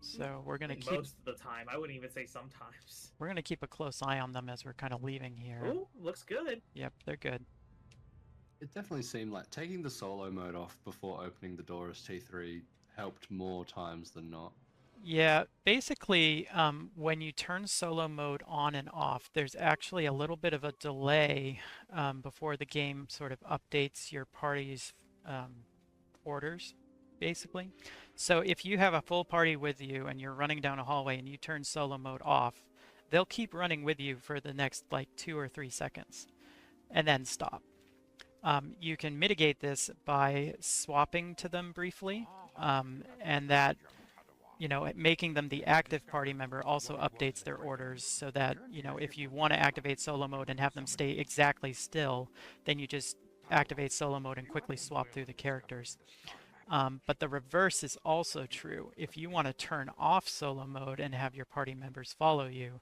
Speaker 2: So we're going to keep...
Speaker 3: Most of the time. I wouldn't even say sometimes.
Speaker 2: We're going to keep a close eye on them as we're kind of leaving here.
Speaker 3: Ooh, looks good.
Speaker 2: Yep, they're good.
Speaker 1: It definitely seemed like taking the solo mode off before opening the door as T3 helped more times than not.
Speaker 2: Yeah, basically, when you turn solo mode on and off, there's actually a little bit of a delay before the game sort of updates your party's orders, basically. So if you have a full party with you and you're running down a hallway and you turn solo mode off, they'll keep running with you for the next like 2 or 3 seconds and then stop. You can mitigate this by swapping to them briefly, and that, you know, making them the active party member also updates their orders so that, you know, if you want to activate solo mode and have them stay exactly still, then you just activate solo mode and quickly swap through the characters. But the reverse is also true. If you want to turn off solo mode and have your party members follow you,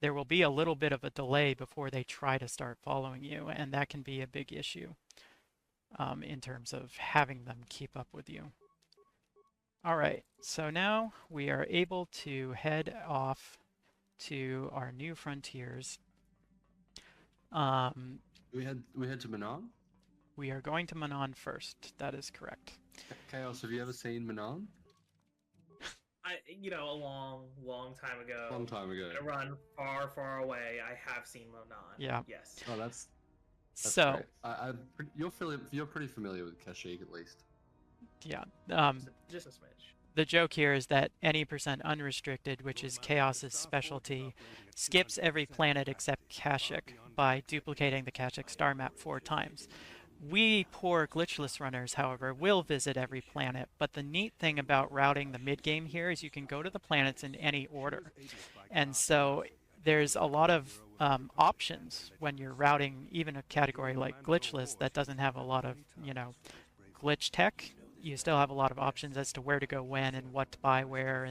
Speaker 2: there will be a little bit of a delay before they try to start following you, and that can be a big issue in terms of having them keep up with you. All right, so now we are able to head off to our new frontiers.
Speaker 1: We head to Manan?
Speaker 2: We are going to Manan first. That is correct.
Speaker 1: Chaos, have you ever seen Manan?
Speaker 3: A long time ago.
Speaker 1: Long time ago.
Speaker 3: I run far, far away. I have seen Manan.
Speaker 2: Yeah.
Speaker 3: Yes.
Speaker 1: Oh, that's
Speaker 2: so
Speaker 1: great. You're pretty familiar with Kashyyyk at least.
Speaker 2: Yeah.
Speaker 3: Just a smidge.
Speaker 2: The joke here is that any % unrestricted, which is Chaos's specialty, skips every planet except Kashyyyk by duplicating the Kashyyyk star map 4 times. We poor glitchless runners, however, will visit every planet, but the neat thing about routing the mid-game here is you can go to the planets in any order. And so there's a lot of options when you're routing even a category like glitchless that doesn't have a lot of, glitch tech. You still have a lot of options as to where to go when and what to buy where,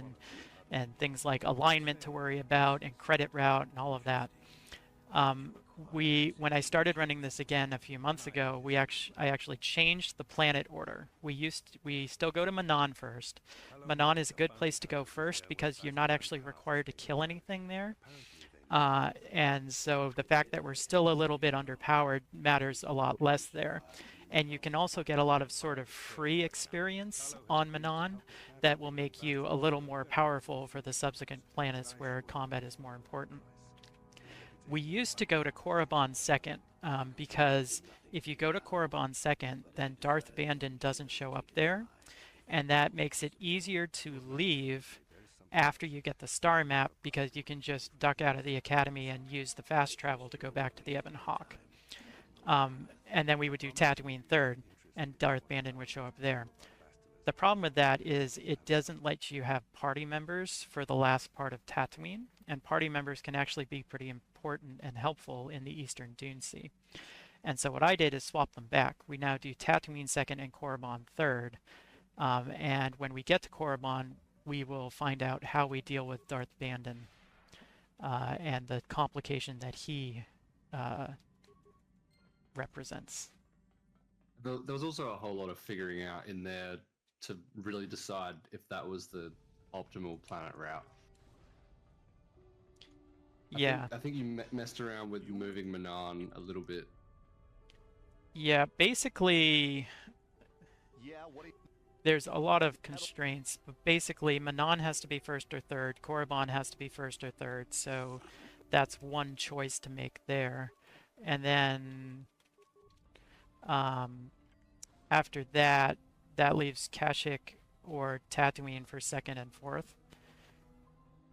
Speaker 2: and things like alignment to worry about and credit route and all of that. When I started running this again a few months ago, I actually changed the planet order. We still go to Manan first. Manan is a good place to go first because you're not actually required to kill anything there. And so the fact that we're still a little bit underpowered matters a lot less there. And you can also get a lot of sort of free experience on Manan that will make you a little more powerful for the subsequent planets where combat is more important. We used to go to Korriban second because if you go to Korriban second, then Darth Bandon doesn't show up there, and that makes it easier to leave after you get the star map because you can just duck out of the academy and use the fast travel to go back to the Ebon Hawk. And then we would do Tatooine third, and Darth Bandon would show up there. The problem with that is it doesn't let you have party members for the last part of Tatooine, and party members can actually be pretty important and helpful in the Eastern Dune Sea. And so what I did is swap them back. We now do Tatooine second and Korriban third, and when we get to Korriban, we will find out how we deal with Darth Bandon and the complication that he represents.
Speaker 1: There was also a whole lot of figuring out in there to really decide if that was the optimal planet route. I think you messed around with moving Manan a little bit.
Speaker 2: Yeah, basically, there's a lot of constraints, but basically Manan has to be first or third, Korriban has to be first or third, so that's one choice to make there. And then after that, that leaves Kashyyyk or Tatooine for second and fourth.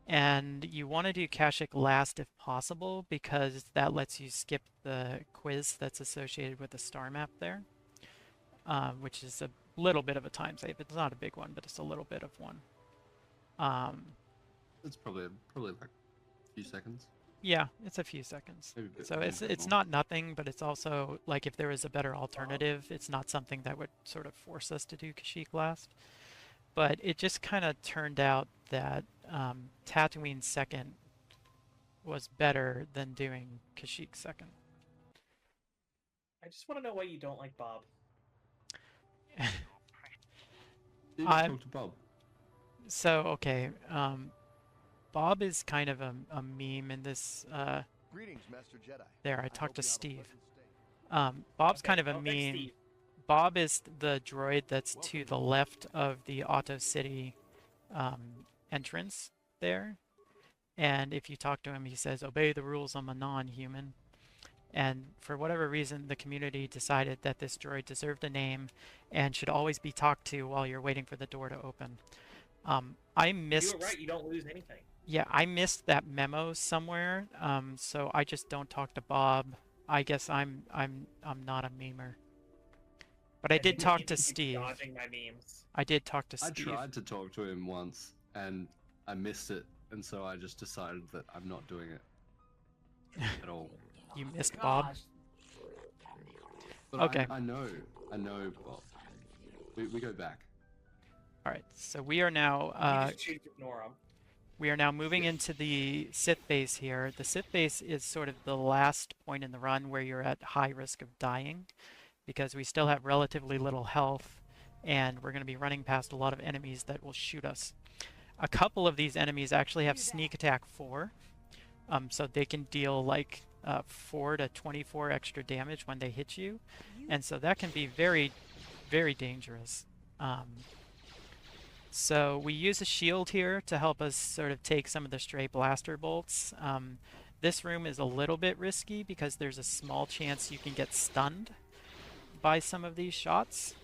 Speaker 2: And you want to do Kashyyyk last if possible because that lets you skip the quiz that's associated with the star map there, which is a little bit of a time save. It's not a big one, but it's a little bit of one.
Speaker 1: It's probably like a few seconds.
Speaker 2: Yeah, it's a few seconds. So it's not nothing, but it's also like if there was a better alternative, it's not something that would sort of force us to do Kashyyyk last. But it just kind of turned out that Tatooine second was better than doing Kashyyyk second.
Speaker 3: I just want to know why you don't like Bob.
Speaker 1: You talk to Bob.
Speaker 2: So, okay, Bob is kind of a meme in this.
Speaker 4: Greetings, Master Jedi.
Speaker 2: There, I talked to Steve. Bob's kind of a meme. Bob is the droid that's to the left of the Auto City entrance there. And if you talk to him, he says, "Obey the rules, I'm a non-human." And for whatever reason, the community decided that this droid deserved a name and should always be talked to while you're waiting for the door to open. I missed...
Speaker 3: You were right, you don't lose anything.
Speaker 2: Yeah, I missed that memo somewhere, so I just don't talk to Bob. I guess I'm not a memer. But I did talk to Steve.
Speaker 3: Dodging my memes.
Speaker 2: I did talk to Steve.
Speaker 1: I tried to talk to him once, and I missed it, and so I just decided that I'm not doing it at all.
Speaker 2: You missed Bob?
Speaker 1: But
Speaker 2: Okay.
Speaker 1: I know. Well, we go back.
Speaker 2: All right. So we are now
Speaker 3: You just choose to ignore them.
Speaker 2: we are now moving into the Sith base here. The Sith base is sort of the last point in the run where you're at high risk of dying, because we still have relatively little health, and we're going to be running past a lot of enemies that will shoot us. A couple of these enemies actually have sneak attack 4, so they can deal like 4 to 24 extra damage when they hit you, and so that can be very, very dangerous. So we use a shield here to help us sort of take some of the stray blaster bolts. This room is a little bit risky because there's a small chance you can get stunned by some of these shots.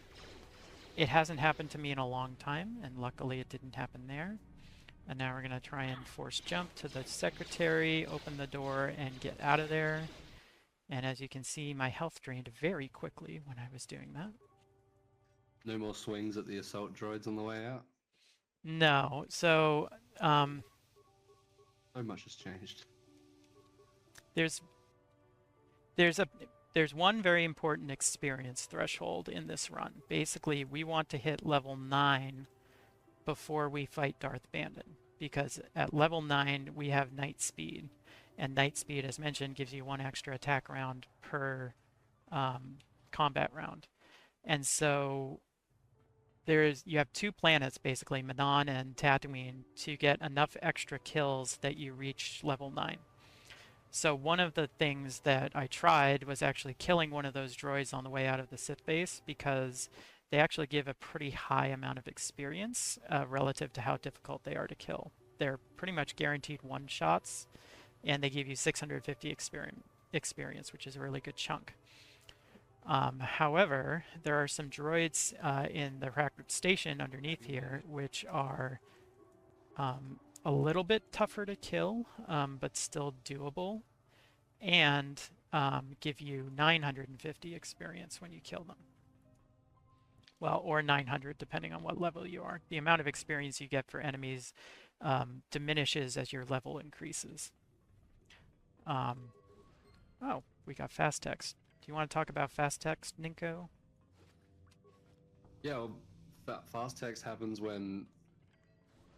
Speaker 2: It hasn't happened to me in a long time, and luckily it didn't happen there. And now we're going to try and force jump to the secretary, open the door, and get out of there. And as you can see, my health drained very quickly when I was doing that.
Speaker 1: No more swings at the assault droids on the way out.
Speaker 2: No, so
Speaker 1: So much has changed.
Speaker 2: there's one very important experience threshold in this run. Basically, we want to hit level 9 before we fight Darth Bandon, because at level 9 we have Night Speed, and Night Speed, as mentioned, gives you 1 extra attack round per combat round. And so you have 2 planets, basically, Manon and Tatooine, to get enough extra kills that you reach level 9. So one of the things that I tried was actually killing one of those droids on the way out of the Sith base, because they actually give a pretty high amount of experience relative to how difficult they are to kill. They're pretty much guaranteed one-shots, and they give you 650 experience, which is a really good chunk. However, there are some droids in the Hackard station underneath here, which are a little bit tougher to kill, but still doable, and give you 950 experience when you kill them. Well, or 900, depending on what level you are. The amount of experience you get for enemies diminishes as your level increases. Oh, we got fast text. Do you want to talk about fast text, Ninko?
Speaker 1: Yeah, well, fast text happens when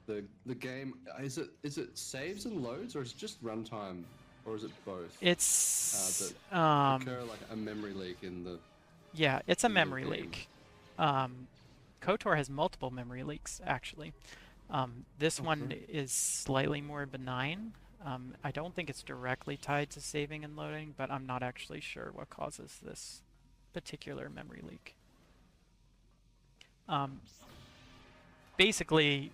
Speaker 1: the game is it saves and loads, or is it just runtime, or is it both?
Speaker 2: It's
Speaker 1: that occur like a memory leak in the.
Speaker 2: Yeah, it's a
Speaker 1: in the
Speaker 2: memory
Speaker 1: game.
Speaker 2: leak. KOTOR has multiple memory leaks, actually. This one is slightly more benign. I don't think it's directly tied to saving and loading, but I'm not actually sure what causes this particular memory leak. Basically,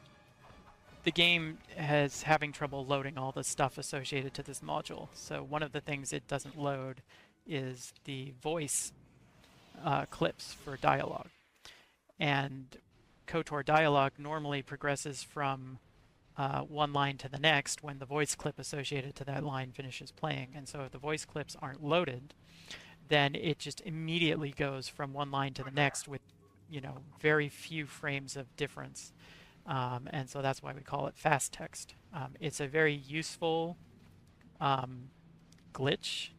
Speaker 2: the game is having trouble loading all the stuff associated to this module. So one of the things it doesn't load is the voice clips for dialogue. And KOTOR dialogue normally progresses from one line to the next when the voice clip associated to that line finishes playing. And so if the voice clips aren't loaded, then it just immediately goes from one line to the next with, you know, very few frames of difference. And so that's why we call it fast text. It's a very useful glitch.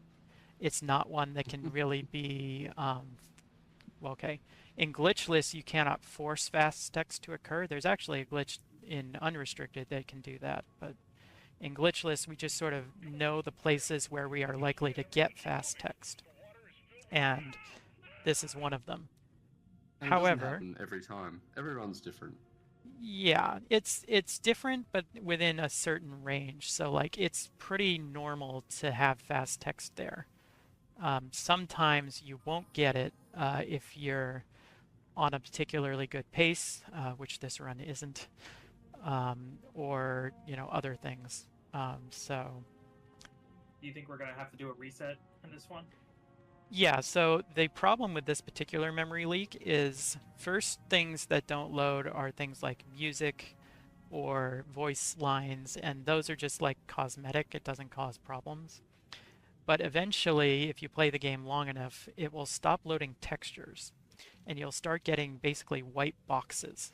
Speaker 2: It's not one that can really be, well, okay. In glitchless, you cannot force fast text to occur. There's actually a glitch in unrestricted that can do that, but in glitchless, we just sort of know the places where we are likely to get fast text, and this is one of them.
Speaker 1: And
Speaker 2: However,
Speaker 1: it doesn't happen every time. Everyone's different.
Speaker 2: Yeah, it's different, but within a certain range. So like, it's pretty normal to have fast text there. Sometimes you won't get it if you're on a particularly good pace, which this run isn't, or, you know, other things. So
Speaker 3: Do you think we're gonna have to do a reset in this one?
Speaker 2: yeah, so the problem with this particular memory leak is, first, things that don't load are things like music or voice lines, and those are just like cosmetic. It doesn't cause problems. But eventually, if you play the game long enough, it will stop loading textures, and you'll start getting basically white boxes.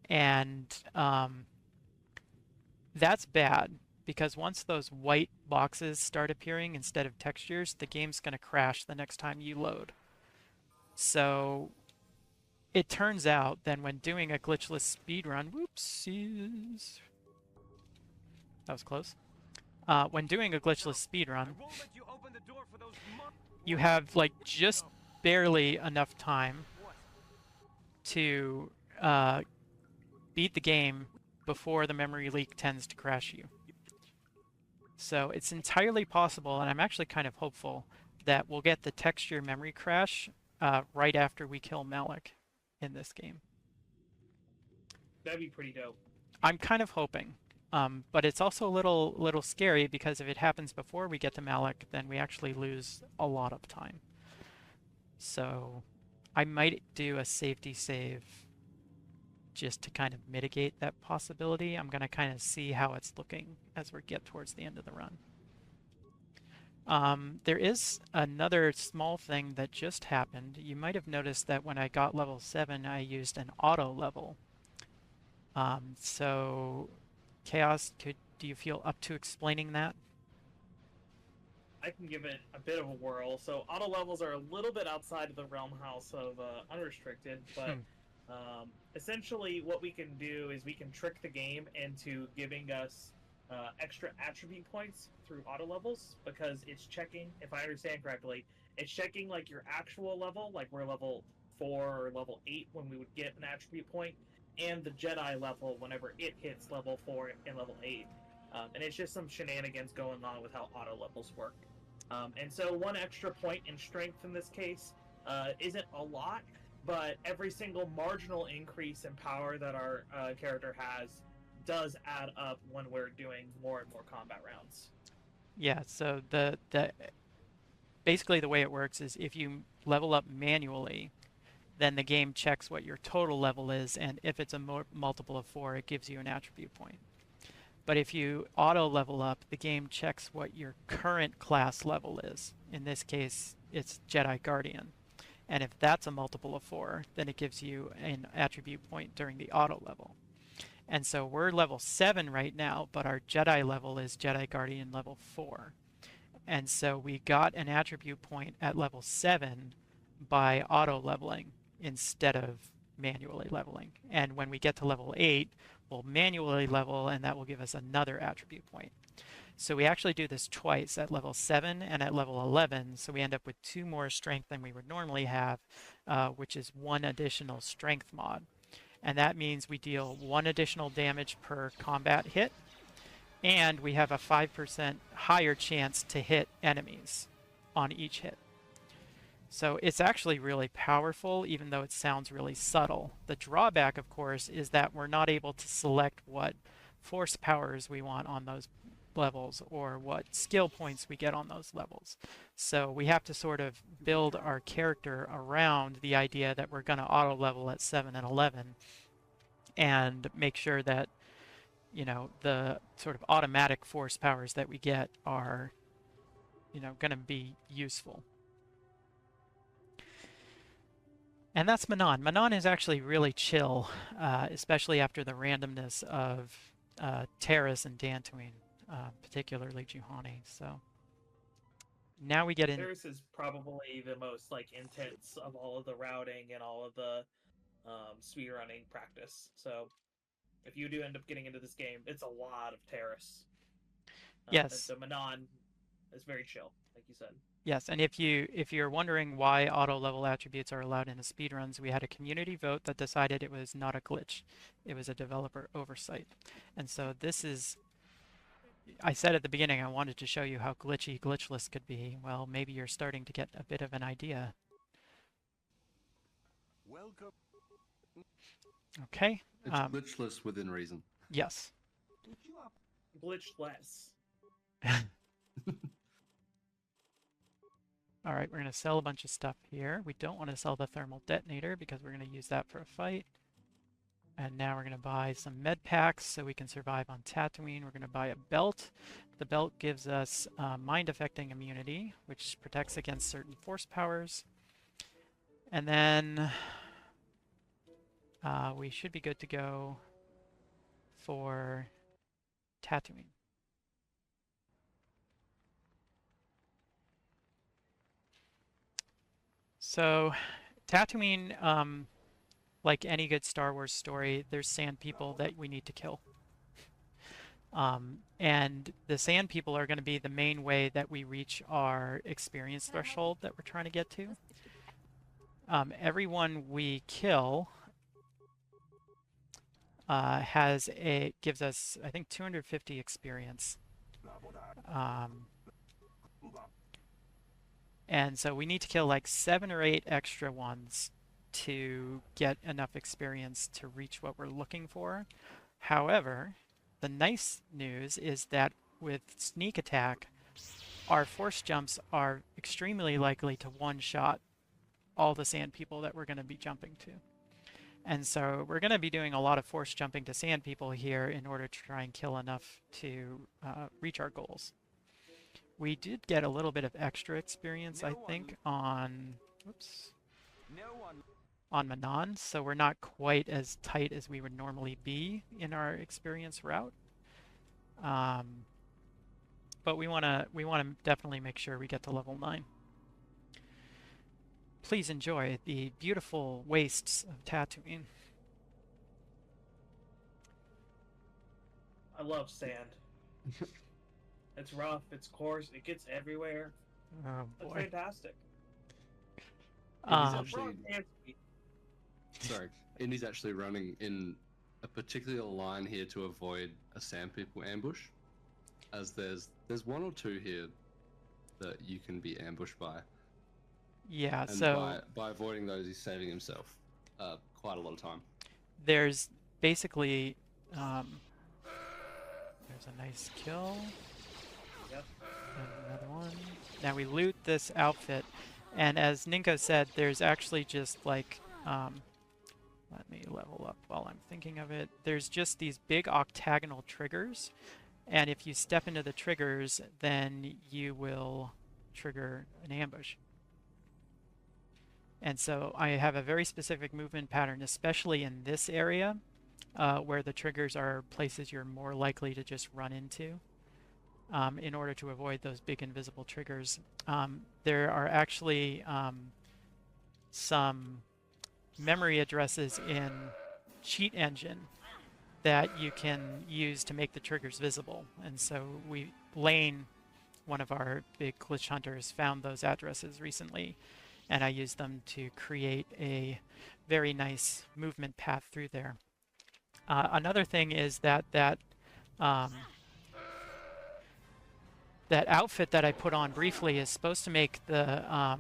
Speaker 2: And that's bad, because once those white boxes start appearing instead of textures, the game's going to crash the next time you load. So it turns out then when doing a glitchless speedrun, whoopsies, that was close. When doing a glitchless speedrun, you have like just barely enough time to beat the game before the memory leak tends to crash you. So it's entirely possible, and I'm actually kind of hopeful, that we'll get the texture memory crash right after we kill Malik in this game.
Speaker 3: That'd be pretty dope.
Speaker 2: I'm kind of hoping. But it's also a little scary because if it happens before we get to Malik, then we actually lose a lot of time. So I might do a safety save just to kind of mitigate that possibility. I'm going to kind of see how it's looking as we get towards the end of the run. There is another small thing that just happened. You might have noticed that when I got level 7, I used an auto level. So Chaos, do you feel up to explaining that?
Speaker 3: I can give it a bit of a whirl. So auto levels are a little bit outside of the realm house of unrestricted, but essentially what we can do is we can trick the game into giving us extra attribute points through auto levels, because it's checking, if I understand correctly, it's checking like your actual level, like we're level 4 or level 8 when we would get an attribute point, and the Jedi level whenever it hits level 4 and level 8. And it's just some shenanigans going on with how auto levels work. And so one extra point in strength in this case isn't a lot, but every single marginal increase in power that our character has does add up when we're doing more and more combat rounds.
Speaker 2: Yeah, so basically the way it works is if you level up manually, then the game checks what your total level is, and if it's a multiple of 4, it gives you an attribute point. But if you auto level up, the game checks what your current class level is. In this case, it's Jedi Guardian. And if that's a multiple of 4, then it gives you an attribute point during the auto level. And so we're level 7 right now, but our Jedi level is Jedi Guardian level 4. And so we got an attribute point at level 7 by auto leveling instead of manually leveling. And when we get to level 8, we'll manually level, and that will give us another attribute point. So we actually do this twice, at level 7 and at level 11, so we end up with 2 more strength than we would normally have, which is 1 additional strength mod. And that means we deal 1 additional damage per combat hit, and we have a 5% higher chance to hit enemies on each hit. So it's actually really powerful, even though it sounds really subtle. The drawback, of course, is that we're not able to select what force powers we want on those levels or what skill points we get on those levels. So we have to sort of build our character around the idea that we're going to auto level at 7 and 11 and make sure that, you know, the sort of automatic force powers that we get are, you know, going to be useful. And that's Manon. Manon is actually really chill, especially after the randomness of Terrace and Dantooine, particularly Juhani. So now we get in.
Speaker 3: Terrace is probably the most like intense of all of the routing and all of the speedrunning practice. So if you do end up getting into this game, it's a lot of Terrace.
Speaker 2: Yes.
Speaker 3: And so Manon is very chill, like you said.
Speaker 2: Yes, and if you're wondering why auto level attributes are allowed in the speedruns, we had a community vote that decided it was not a glitch. It was a developer oversight. And so this is, I said at the beginning I wanted to show you how glitchy glitchless could be. Well, maybe you're starting to get a bit of an idea.
Speaker 4: Welcome.
Speaker 2: Okay.
Speaker 1: It's glitchless within reason.
Speaker 2: Yes.
Speaker 3: Glitchless.
Speaker 2: All right, we're going to sell a bunch of stuff here. We don't want to sell the thermal detonator because we're going to use that for a fight. And now we're going to buy some med packs so we can survive on Tatooine. We're going to buy a belt. The belt gives us mind-affecting immunity, which protects against certain force powers. And then we should be good to go for Tatooine. So Tatooine, like any good Star Wars story, there's sand people that we need to kill. And the sand people are going to be the main way that we reach our experience threshold that we're trying to get to. Everyone we kill gives us, I think, 250 experience. And so we need to kill like 7 or 8 extra ones to get enough experience to reach what we're looking for. However, the nice news is that with sneak attack, our force jumps are extremely likely to one-shot all the sand people that we're going to be jumping to. And so we're going to be doing a lot of force jumping to sand people here in order to try and kill enough to reach our goals. We did get a little bit of extra experience, I think, on Manon, so we're not quite as tight as we would normally be in our experience route. But we want to definitely make sure we get to level 9. Please enjoy the beautiful wastes of Tatooine.
Speaker 3: I love sand. It's rough, it's coarse, it gets everywhere.
Speaker 2: Oh
Speaker 3: It's
Speaker 2: boy.
Speaker 3: fantastic.
Speaker 1: Indy's actually running in a particular line here to avoid a sand people ambush, as there's 1 or 2 here that you can be ambushed by.
Speaker 2: Yeah,
Speaker 1: And
Speaker 2: so
Speaker 1: by avoiding those, he's saving himself quite a lot of time.
Speaker 2: there's basically there's a nice kill.
Speaker 3: Yep.
Speaker 2: And another one. Now we loot this outfit, and as Ninko said, there's actually just like let me level up while I'm thinking of it. There's just these big octagonal triggers, and if you step into the triggers, then you will trigger an ambush. And so I have a very specific movement pattern, especially in this area, where the triggers are places you're more likely to just run into in order to avoid those big invisible triggers. There are actually some memory addresses in Cheat Engine that you can use to make the triggers visible. And so Lane, one of our big glitch hunters, found those addresses recently, and I used them to create a very nice movement path through there. Another thing is that outfit that I put on briefly is supposed to make the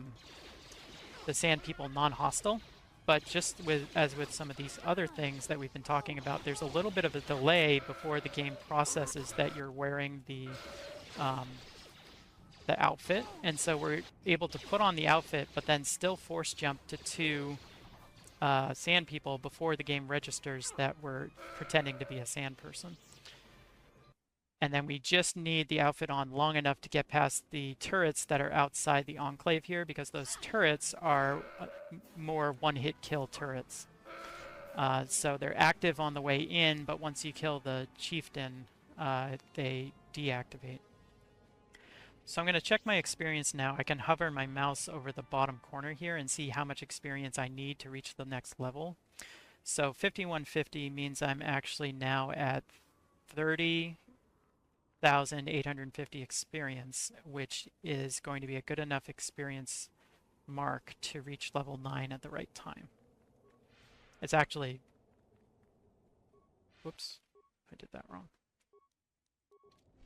Speaker 2: sand people non-hostile, but just as with some of these other things that we've been talking about, there's a little bit of a delay before the game processes that you're wearing the outfit, and so we're able to put on the outfit but then still force jump to 2 sand people before the game registers that we're pretending to be a sand person. And then we just need the outfit on long enough to get past the turrets that are outside the enclave here, because those turrets are more one-hit kill turrets. So they're active on the way in, but once you kill the chieftain, they deactivate. So I'm going to check my experience now. I can hover my mouse over the bottom corner here and see how much experience I need to reach the next level. So 5150 means I'm actually now at 30,850 experience, which is going to be a good enough experience mark to reach level 9 at the right time. It's actually... Whoops, I did that wrong.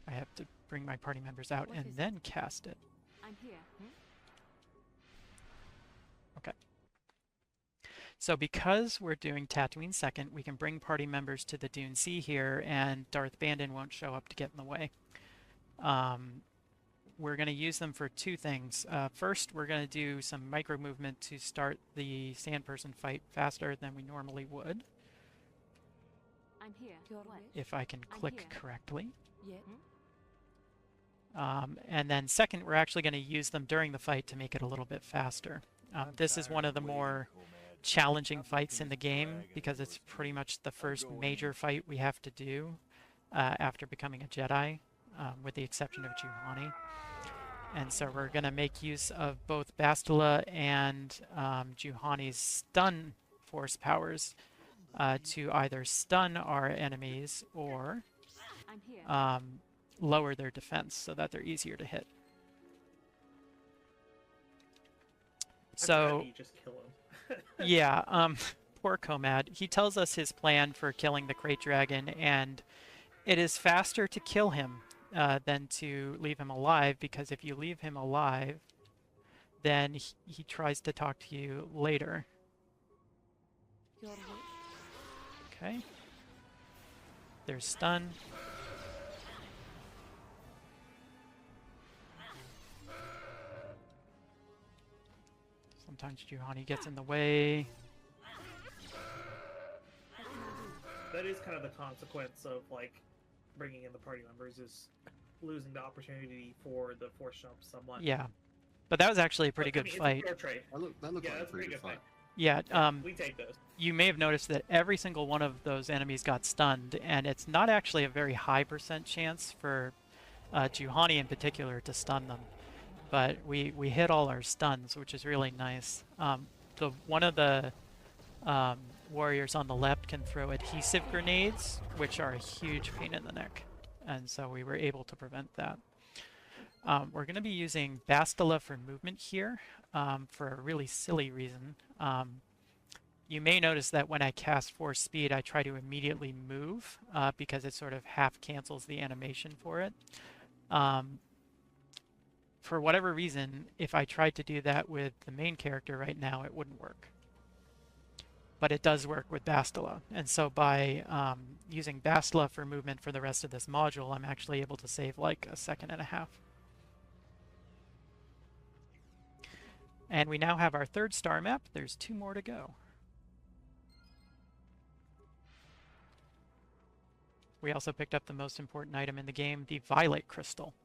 Speaker 2: I have to bring my party members out and then cast it.
Speaker 5: I'm here.
Speaker 2: Okay. So because we're doing Tatooine second, we can bring party members to the Dune Sea here, and Darth Bandon won't show up to get in the way. We're going to use them for 2 things. First, we're going to do some micro movement to start the sand person fight faster than we normally would.
Speaker 5: I'm here.
Speaker 2: If I can click correctly.
Speaker 5: Yeah.
Speaker 2: And then second, we're actually going to use them during the fight to make it a little bit faster. This is one of the more challenging fights in the game, because it's pretty much the first major fight we have to do after becoming a Jedi, with the exception of Juhani. And so we're going to make use of both Bastila and Juhani's stun force powers to either stun our enemies or
Speaker 5: I'm here.
Speaker 2: lower their defense so that they're easier to hit.
Speaker 3: I'd rather
Speaker 2: So
Speaker 3: you just kill him.
Speaker 2: yeah, poor Komad. He tells us his plan for killing the Crate Dragon, and it is faster to kill him than to leave him alive, because if you leave him alive, then he tries to talk to you later.
Speaker 5: Your wish.
Speaker 2: Okay. There's stun. Sometimes Juhani gets in the way.
Speaker 5: What can I do?
Speaker 3: That is kind of the consequence of like bringing in the party members, is losing the opportunity for the force jump somewhat.
Speaker 2: Yeah. But that was actually a pretty
Speaker 3: But, I
Speaker 2: good
Speaker 3: mean,
Speaker 2: fight.
Speaker 3: It's a fair trade.
Speaker 1: That looked
Speaker 3: Yeah,
Speaker 1: like a
Speaker 3: that's
Speaker 1: pretty good fight.
Speaker 2: Yeah,
Speaker 3: We take those.
Speaker 2: you may have noticed that every single one of those enemies got stunned, and it's not actually a very high % chance for Juhani in particular to stun them. But we hit all our stuns, which is really nice. One of the warriors on the left can throw adhesive grenades, which are a huge pain in the neck, and so we were able to prevent that. We're going to be using Bastila for movement here for a really silly reason. You may notice that when I cast Force Speed, I try to immediately move because it sort of half cancels the animation for it. For whatever reason, if I tried to do that with the main character right now, it wouldn't work. But it does work with Bastila. And so by using Bastila for movement for the rest of this module, I'm actually able to save like a second and a half. And we now have our third star map. There's 2 more to go. We also picked up the most important item in the game, the Violet Crystal.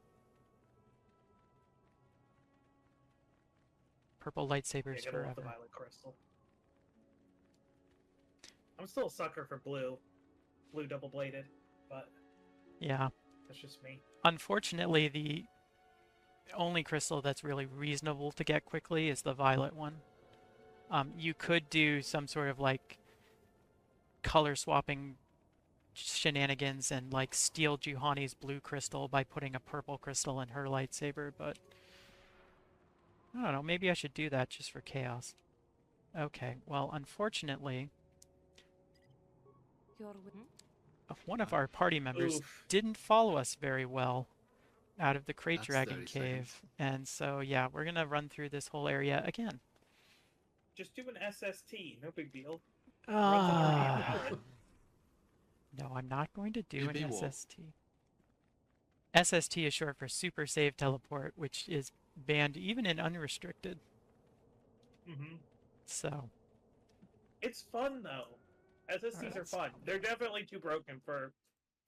Speaker 2: Purple lightsabers
Speaker 3: Yeah, gotta love the
Speaker 2: forever.
Speaker 3: violet crystal. I'm still a sucker for blue double-bladed, but
Speaker 2: Yeah.
Speaker 3: that's just me.
Speaker 2: Unfortunately, the only crystal that's really reasonable to get quickly is the violet one. You could do some sort of like color swapping shenanigans and like steal Juhani's blue crystal by putting a purple crystal in her lightsaber, but I don't know, maybe I should do that just for chaos. Okay, well, unfortunately,
Speaker 5: Your wish.
Speaker 2: one of our party members
Speaker 3: Oof.
Speaker 2: didn't follow us very well out of the Crate
Speaker 1: That's
Speaker 2: Dragon
Speaker 1: 30
Speaker 2: cave.
Speaker 1: seconds.
Speaker 2: And so, yeah, we're going to run through this whole area again.
Speaker 3: Just do an SST, no big deal.
Speaker 2: No, I'm not going to do an
Speaker 1: BB wall.
Speaker 2: SST. SST is short for Super Save Teleport, which is banned even in unrestricted.
Speaker 3: Mm-hmm.
Speaker 2: So,
Speaker 3: It's fun though. SSTs are
Speaker 2: that's
Speaker 3: fun. They're definitely too broken for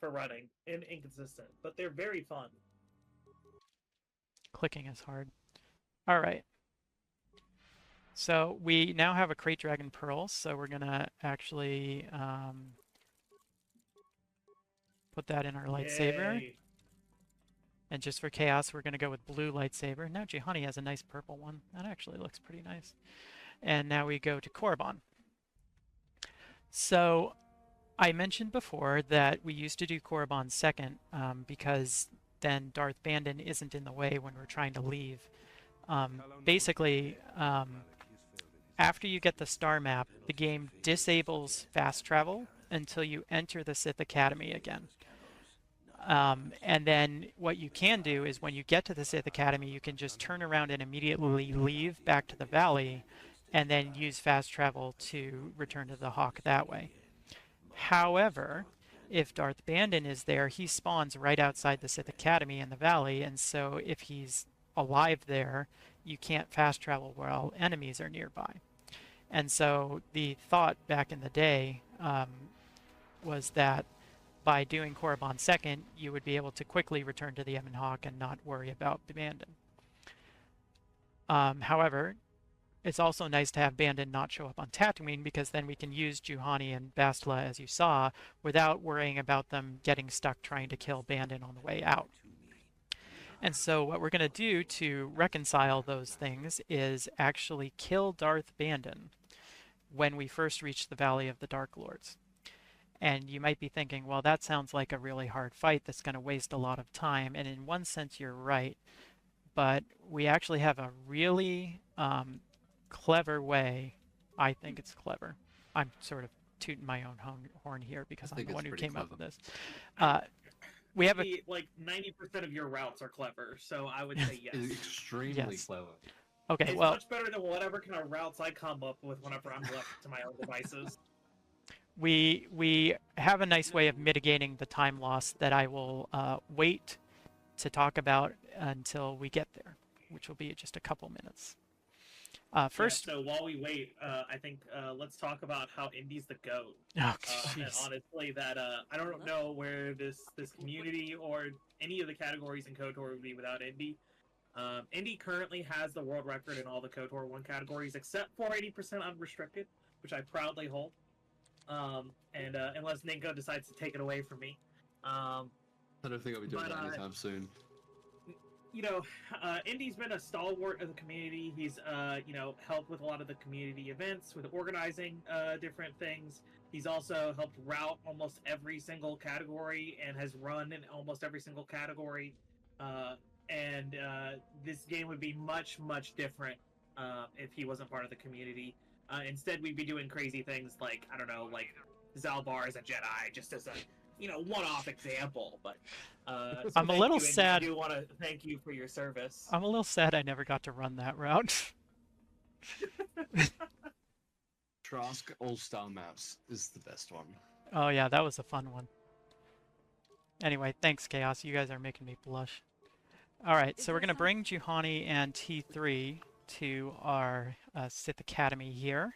Speaker 3: running and inconsistent, but they're very fun.
Speaker 2: clicking is hard. All right. So we now have a Crate Dragon Pearl, so we're going to actually put that in our lightsaber.
Speaker 3: Yay.
Speaker 2: And just for chaos, we're going to go with blue lightsaber. Now Juhani has a nice purple one. That actually looks pretty nice. And now we go to Korriban. So I mentioned before that we used to do Korriban second because then Darth Bandon isn't in the way when we're trying to leave. Basically, after you get the star map, the game disables fast travel until you enter the Sith Academy again. And then what you can do is when you get to the Sith Academy, you can just turn around and immediately leave back to the valley and then use fast travel to return to the Hawk that way. However, if Darth Bandon is there, he spawns right outside the Sith Academy in the valley, and so if he's alive there, you can't fast travel while enemies are nearby. And so the thought back in the day was that by doing Korriban second, you would be able to quickly return to the Ebon Hawk and not worry about Bandon. However, it's also nice to have Bandon not show up on Tatooine, because then we can use Juhani and Bastila, as you saw, without worrying about them getting stuck trying to kill Bandon on the way out. And so what we're going to do to reconcile those things is actually kill Darth Bandon when we first reach the Valley of the Dark Lords. And you might be thinking, well, that sounds like a really hard fight that's going to waste a lot of time. And in one sense, you're right. But we actually have a really clever way. I think it's clever. I'm sort of tooting my own horn here because I'm the one who came up with this. We have
Speaker 3: like 90% of your routes are clever, so I would say yes.
Speaker 1: It's extremely clever.
Speaker 2: Okay,
Speaker 3: it's
Speaker 2: well,
Speaker 3: much better than whatever kind of routes I come up with whenever I'm left to my own devices.
Speaker 2: We have a nice way of mitigating the time loss that I will wait to talk about until we get there, which will be just a couple minutes. First,
Speaker 3: so while we wait, I think let's talk about how Indy's the GOAT.
Speaker 2: Oh,
Speaker 3: and honestly, that I don't know where this community or any of the categories in KOTOR would be without Indy. Indy currently has the world record in all the KOTOR 1 categories except for 80% unrestricted, which I proudly hold. And unless Ninko decides to take it away from me. I
Speaker 1: don't think I'll be doing that anytime soon.
Speaker 3: You know, Indy's been a stalwart of the community. He's, you know, helped with a lot of the community events, with organizing different things. He's also helped route almost every single category and has run in almost every single category. And this game would be much, much different if he wasn't part of the community. Instead, we'd be doing crazy things like, I don't know, like Zalbar as a Jedi, just as a, you know, one-off example. But so
Speaker 2: I'm a little sad.
Speaker 3: I do want to thank you for your service.
Speaker 2: I'm a little sad I never got to run that route.
Speaker 1: Trask All-Star Maps is the best one.
Speaker 2: Oh yeah, that was a fun one. Anyway, thanks, Chaos. You guys are making me blush. Alright, so we're going to bring Juhani and T3 to our Sith Academy here.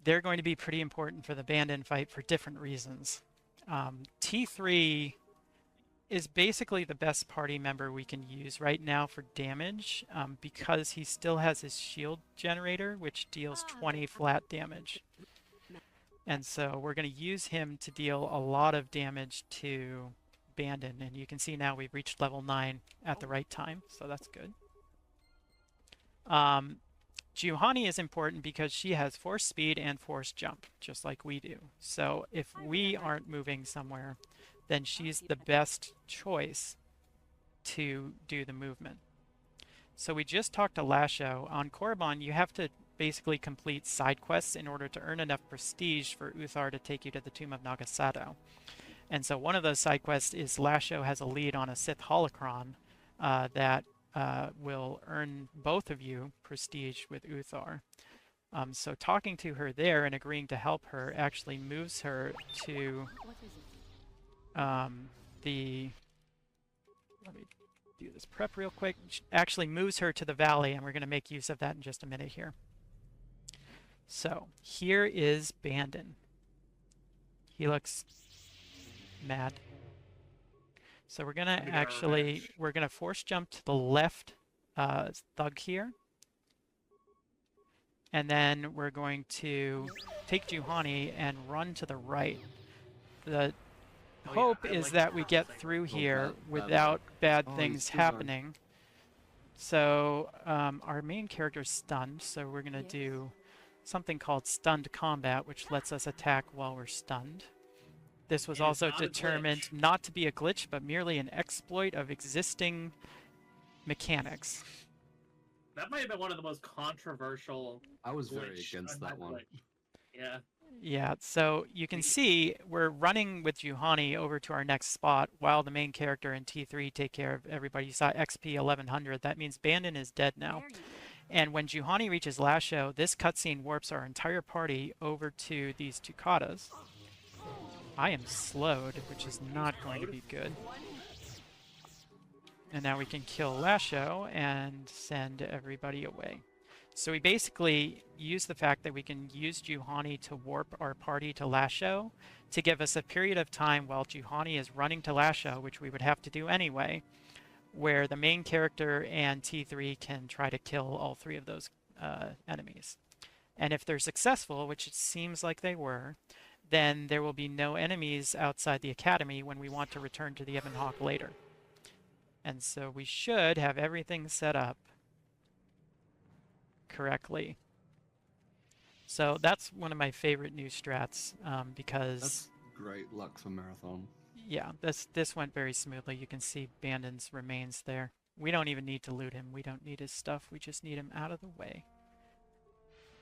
Speaker 2: They're going to be pretty important for the Bandon fight for different reasons. T3 is basically the best party member we can use right now for damage because he still has his shield generator, which deals 20 flat damage. And so we're going to use him to deal a lot of damage to Bandon. And you can see now we've reached level 9 at the right time, so that's good. Juhani is important because she has force speed and force jump, just like we do. So if we aren't moving somewhere, then she's the best choice to do the movement. So we just talked to Lasho. On Korriban, you have to basically complete side quests in order to earn enough prestige for Uthar to take you to the Tomb of Nagasato. And so one of those side quests is Lasho has a lead on a Sith holocron that will earn both of you prestige with Uthar. So talking to her there and agreeing to help her actually moves her to let me do this prep real quick. Actually moves her to the valley, and we're going to make use of that in just a minute here. So here is Bandon. He looks mad. So we're gonna we're gonna force jump to the left thug here, and then we're going to take Juhani and run to the right. The hope is that we get through here without bad things happening. So our main character is stunned, so we're gonna do something called stunned combat, which lets us attack while we're stunned. This was also determined not to be a glitch, but merely an exploit of existing mechanics.
Speaker 3: That might have been one of the most controversial.
Speaker 1: I was very against that one.
Speaker 3: Yeah.
Speaker 2: Yeah, so you can see we're running with Juhani over to our next spot while the main character and T3 take care of everybody. You saw XP 1100. That means Bandon is dead now. And when Juhani reaches Lasho, this cutscene warps our entire party over to these Tukatas. I am slowed, which is not going to be good. And now we can kill Lasho and send everybody away. So we basically use the fact that we can use Juhani to warp our party to Lasho to give us a period of time while Juhani is running to Lasho, which we would have to do anyway, where the main character and T3 can try to kill all three of those enemies. And if they're successful, which it seems like they were, then there will be no enemies outside the academy when we want to return to the Ebon Hawk later. And so we should have everything set up correctly. So that's one of my favorite new strats because
Speaker 1: That's great luck for marathon.
Speaker 2: yeah, this went very smoothly. You can see Bandon's remains there. We don't even need to loot him. We don't need his stuff. We just need him out of the way.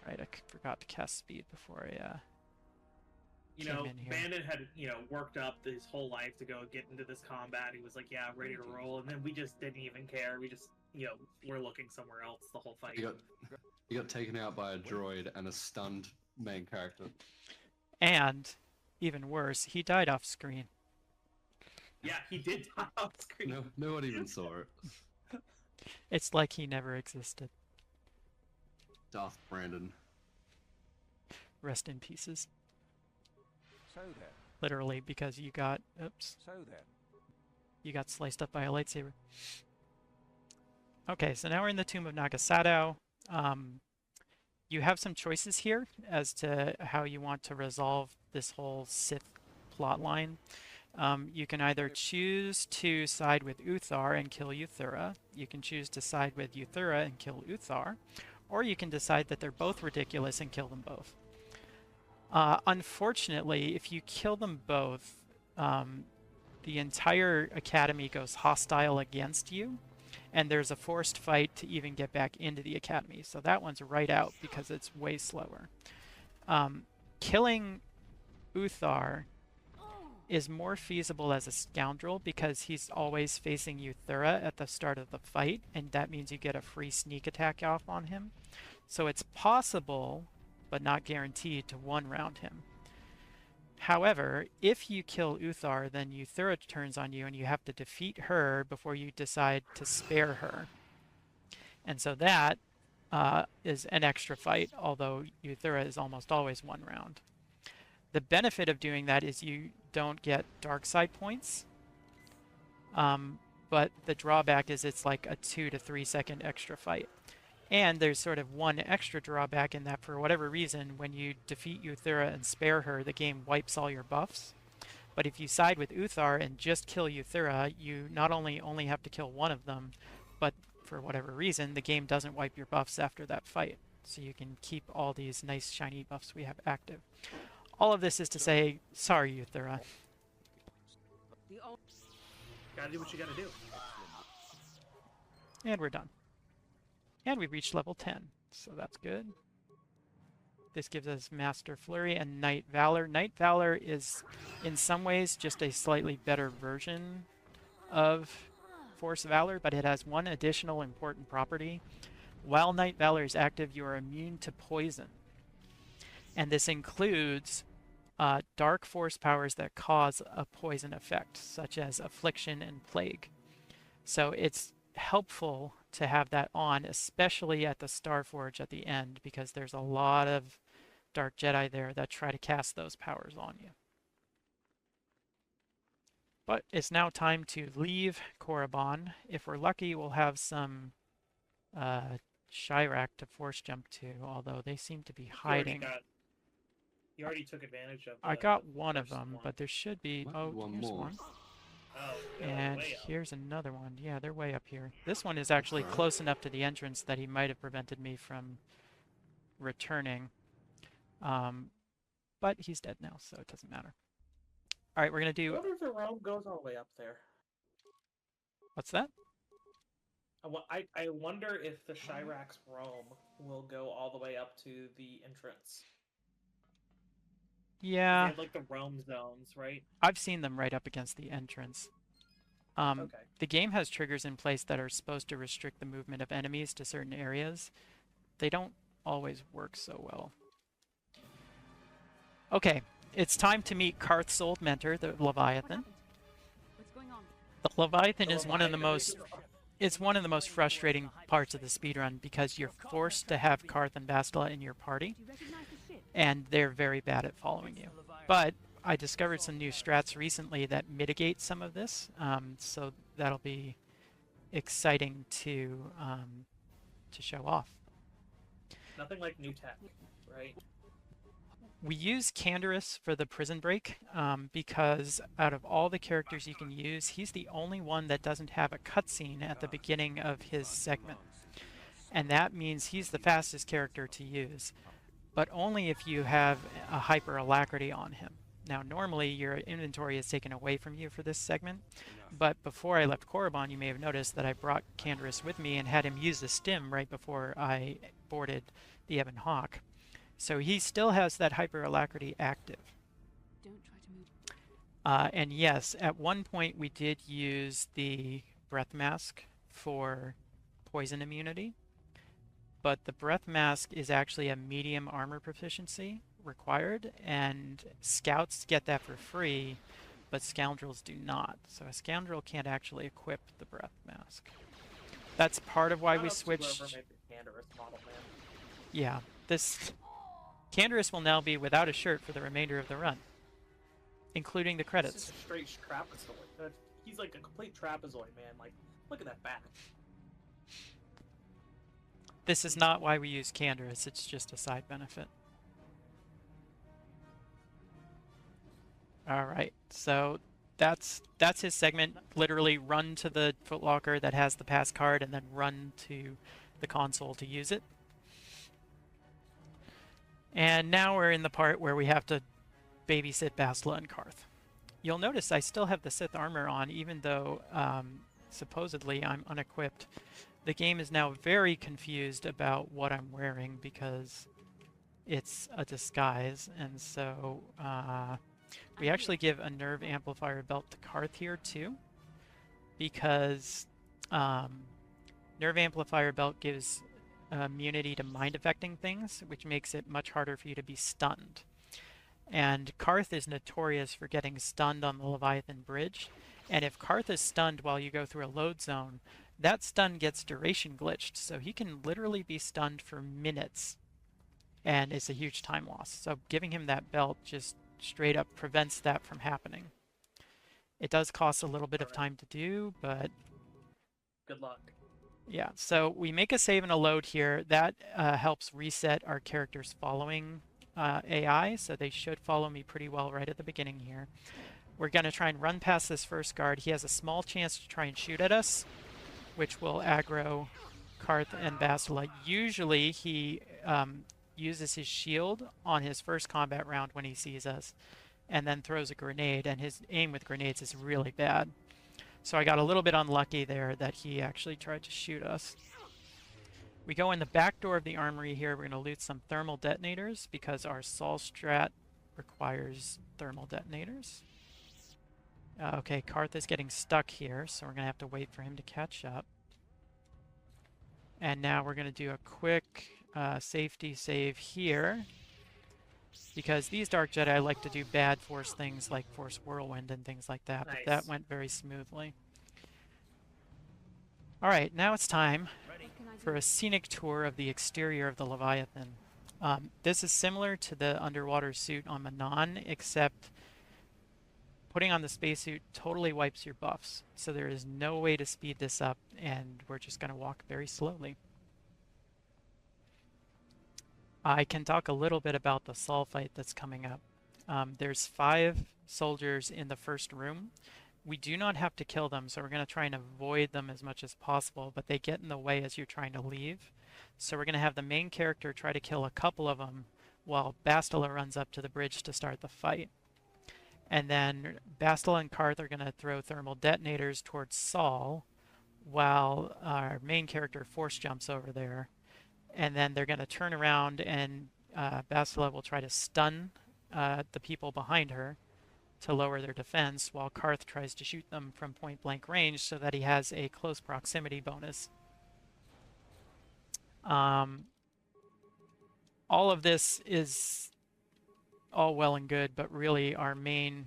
Speaker 2: Right, I forgot to cast speed before I
Speaker 3: You
Speaker 2: came
Speaker 3: know,
Speaker 2: in here.
Speaker 3: Bandit had, you know, worked up his whole life to go get into this combat. He was like, yeah, ready to roll. And then we just didn't even care. We just, you know, we're looking somewhere else the whole fight.
Speaker 1: He got taken out by a droid and a stunned main character.
Speaker 2: And even worse, he died off screen.
Speaker 3: Yeah, he did die off screen.
Speaker 1: No one even saw it.
Speaker 2: It's like he never existed.
Speaker 1: Darth Brandon.
Speaker 2: Rest in pieces.
Speaker 6: So then.
Speaker 2: Literally, because you got, oops,
Speaker 6: So then.
Speaker 2: you got sliced up by a lightsaber. Okay, so now we're in the Tomb of Nagasadao. You have some choices here as to how you want to resolve this whole Sith plotline. You can either choose to side with Uthar and kill Euthura. You can choose to side with Euthura and kill Uthar. Or you can decide that they're both ridiculous and kill them both. Unfortunately, if you kill them both, the entire academy goes hostile against you, and there's a forced fight to even get back into the academy. So that one's right out because it's way slower. Killing Uthar is more feasible as a scoundrel because he's always facing Euthura at the start of the fight, and that means you get a free sneak attack off on him. So it's possible, but not guaranteed, to one-round him. However, if you kill Uthar, then Euthura turns on you and you have to defeat her before you decide to spare her. And so that is an extra fight, although Euthura is almost always one round. The benefit of doing that is you don't get dark side points, but the drawback is it's like a 2 to 3 second extra fight. And there's sort of one extra drawback in that for whatever reason, when you defeat Euthura and spare her, the game wipes all your buffs. But if you side with Uthar and just kill Euthura, you not only have to kill one of them, but for whatever reason, the game doesn't wipe your buffs after that fight. So you can keep all these nice shiny buffs we have active. All of this is to say, sorry, Euthura.
Speaker 3: Gotta do what you gotta do.
Speaker 2: And we're done. And we reached level 10, so that's good. This gives us Master Flurry and Knight Valor. Knight Valor is, in some ways, just a slightly better version of Force Valor, but it has one additional important property. While Knight Valor is active, you are immune to poison. And this includes dark force powers that cause a poison effect, such as Affliction and Plague. So it's helpful to have that on, especially at the Starforge at the end, because there's a lot of Dark Jedi there that try to cast those powers on you. But it's now time to leave Korriban. If we're lucky, we'll have some Chirac to force jump to, although they seem to be hiding.
Speaker 3: You already took advantage of
Speaker 2: I got one of them, but there should be...
Speaker 1: Might
Speaker 2: Oh,
Speaker 1: be one
Speaker 2: here's
Speaker 1: more.
Speaker 2: one.
Speaker 3: Oh,
Speaker 2: And
Speaker 3: way up.
Speaker 2: here's another one. Yeah, they're way up here. This one is actually close enough to the entrance that he might have prevented me from returning. But he's dead now, so it doesn't matter. All right, we're going to
Speaker 3: I
Speaker 2: do...
Speaker 3: wonder if the realm goes all the way up there.
Speaker 2: What's that?
Speaker 3: I wonder if the Chirac's realm will go all the way up to the entrance. They
Speaker 2: Yeah,
Speaker 3: have like the realm zones, right?
Speaker 2: I've seen them right up against the entrance.
Speaker 3: Okay.
Speaker 2: The game has triggers in place that are supposed to restrict the movement of enemies to certain areas. They don't always work so well. Okay, it's time to meet Karth's old mentor, the Leviathan.
Speaker 5: What's going on?
Speaker 2: The Leviathan is one of the most... It's one of the most frustrating parts of the speedrun because you're forced to have Karth and Bastila in your party,
Speaker 5: Do you recognize the ship?
Speaker 2: and they're very bad at following you. But I discovered some new strats recently that mitigate some of this, so that'll be exciting to show off.
Speaker 3: Nothing like new tech, right?
Speaker 2: We use Canderous for the prison break because out of all the characters you can use, he's the only one that doesn't have a cutscene at the beginning of his segment. And that means he's the fastest character to use, but only if you have a hyper alacrity on him. Now, normally your inventory is taken away from you for this segment, but before I left Korriban, you may have noticed that I brought Canderous with me and had him use the stim right before I boarded the Ebon Hawk. So he still has that hyper alacrity active.
Speaker 5: Don't try to move.
Speaker 2: And yes, at one point we did use the breath mask for poison immunity, but the breath mask is actually a medium armor proficiency required, and scouts get that for free, but scoundrels do not. So a scoundrel can't actually equip the breath mask. That's part of why we switched.
Speaker 3: Model, man.
Speaker 2: Yeah, this Canderous will now be without a shirt for the remainder of the run, including the
Speaker 3: It's
Speaker 2: credits.
Speaker 3: just a straight trapezoid. He's like a complete trapezoid, man. Like, look at that back.
Speaker 2: This is not why we use Canderous, it's just a side benefit. Alright, so that's his segment. Literally run to the footlocker that has the pass card and then run to the console to use it. And now we're in the part where we have to babysit Bastila and Karth. You'll notice I still have the Sith armor on, even though supposedly I'm unequipped. The game is now very confused about what I'm wearing because it's a disguise, and so we actually give a nerve amplifier belt to Karth here too, because nerve amplifier belt gives immunity to mind affecting things, which makes it much harder for you to be stunned. And Karth is notorious for getting stunned on the Leviathan Bridge, and if Karth is stunned while you go through a load zone, that stun gets duration glitched, so he can literally be stunned for minutes, and it's a huge time loss. So giving him that belt just straight up prevents that from happening. It does cost a little bit of time to do, but
Speaker 3: Good luck.
Speaker 2: yeah, so we make a save and a load here. That helps reset our character's following AI, so they should follow me pretty well right at the beginning here. We're going to try and run past this first guard. He has a small chance to try and shoot at us, which will aggro Karth and Bastila. Usually he uses his shield on his first combat round when he sees us, and then throws a grenade, and his aim with grenades is really bad. So I got a little bit unlucky there that he actually tried to shoot us. We go in the back door of the armory here. We're going to loot some thermal detonators because our Sol strat requires thermal detonators. Okay, Karth is getting stuck here, so we're going to have to wait for him to catch up. And now we're going to do a quick safety save here, because these Dark Jedi like to do bad Force things like Force Whirlwind and things like that, but that went very smoothly. Alright, now it's time for a scenic tour of the exterior of the Leviathan. This is similar to the underwater suit on Manon, except putting on the spacesuit totally wipes your buffs, so there is no way to speed this up, and we're just going to walk very slowly. I can talk a little bit about the Sol fight that's coming up. There's 5 soldiers in the first room. We do not have to kill them, so we're going to try and avoid them as much as possible, but they get in the way as you're trying to leave. So we're going to have the main character try to kill a couple of them while Bastila runs up to the bridge to start the fight. And then Bastila and Karth are going to throw thermal detonators towards Sol while our main character force jumps over there. And then they're going to turn around and Bastila will try to stun the people behind her to lower their defense, while Karth tries to shoot them from point blank range so that he has a close proximity bonus. All of this is all well and good, but really our main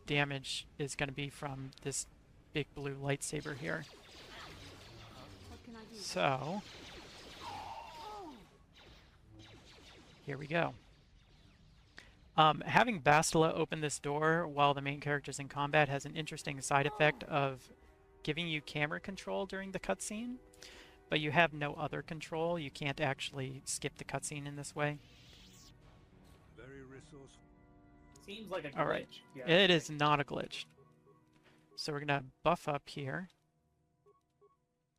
Speaker 2: damage is going to be from this big blue lightsaber here.
Speaker 5: What can I do?
Speaker 2: So here we go. Having Bastila open this door while the main character's in combat has an interesting side effect of giving you camera control during the cutscene, but you have no other control. You can't actually skip the cutscene in this way.
Speaker 6: Very resource.
Speaker 3: Seems like a glitch.
Speaker 2: All right.
Speaker 3: Yeah.
Speaker 2: It is not a glitch. So we're going to buff up here.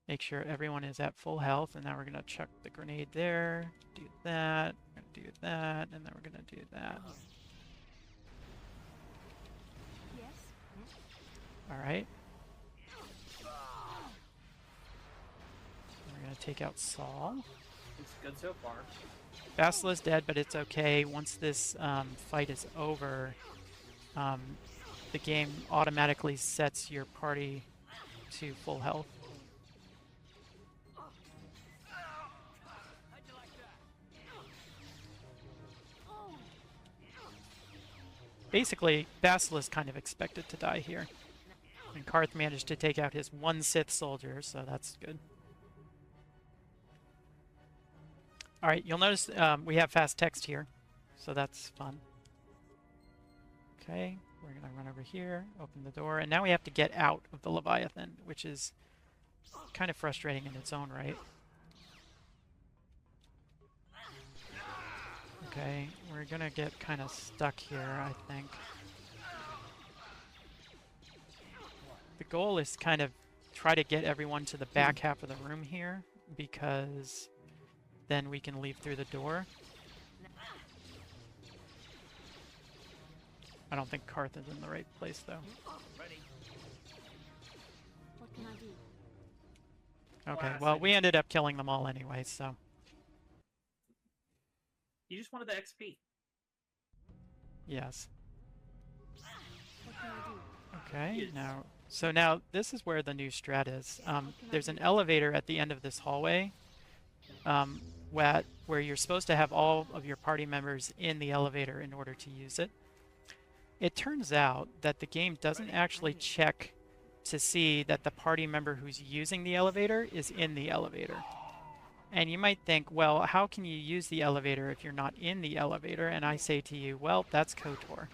Speaker 2: Make sure everyone is at full health, and now we're going to chuck the grenade there, do that, we're going to do that, and then we're going to do that.
Speaker 5: Yes.
Speaker 2: All right. We're going to take out Saul.
Speaker 3: It's good so far.
Speaker 2: Basila's dead, but it's okay. Once this fight is over, the game automatically sets your party to full health. Basically, Basila's kind of expected to die here. And Karth managed to take out his one Sith soldier, so that's good. Alright, you'll notice we have fast text here, so that's fun. Okay, we're going to run over here, open the door, and now we have to get out of the Leviathan, which is kind of frustrating in its own right. Okay, we're going to get kind of stuck here, I think. The goal is kind of try to get everyone to the back half of the room here, because then we can leave through the door. I don't think Karth is in the right place, though.
Speaker 5: What can I do?
Speaker 2: Okay, well, we ended up killing them all anyway, so...
Speaker 3: You just wanted the XP.
Speaker 2: Yes.
Speaker 5: What can I do?
Speaker 2: Okay,
Speaker 3: Yes.
Speaker 2: now... So now, this is where the new strat is. There's an elevator at the end of this hallway, where you're supposed to have all of your party members in the elevator in order to use it. It turns out that the game doesn't actually check to see that the party member who's using the elevator is in the elevator. And you might think, well, how can you use the elevator if you're not in the elevator? And I say to you, well, that's KOTOR.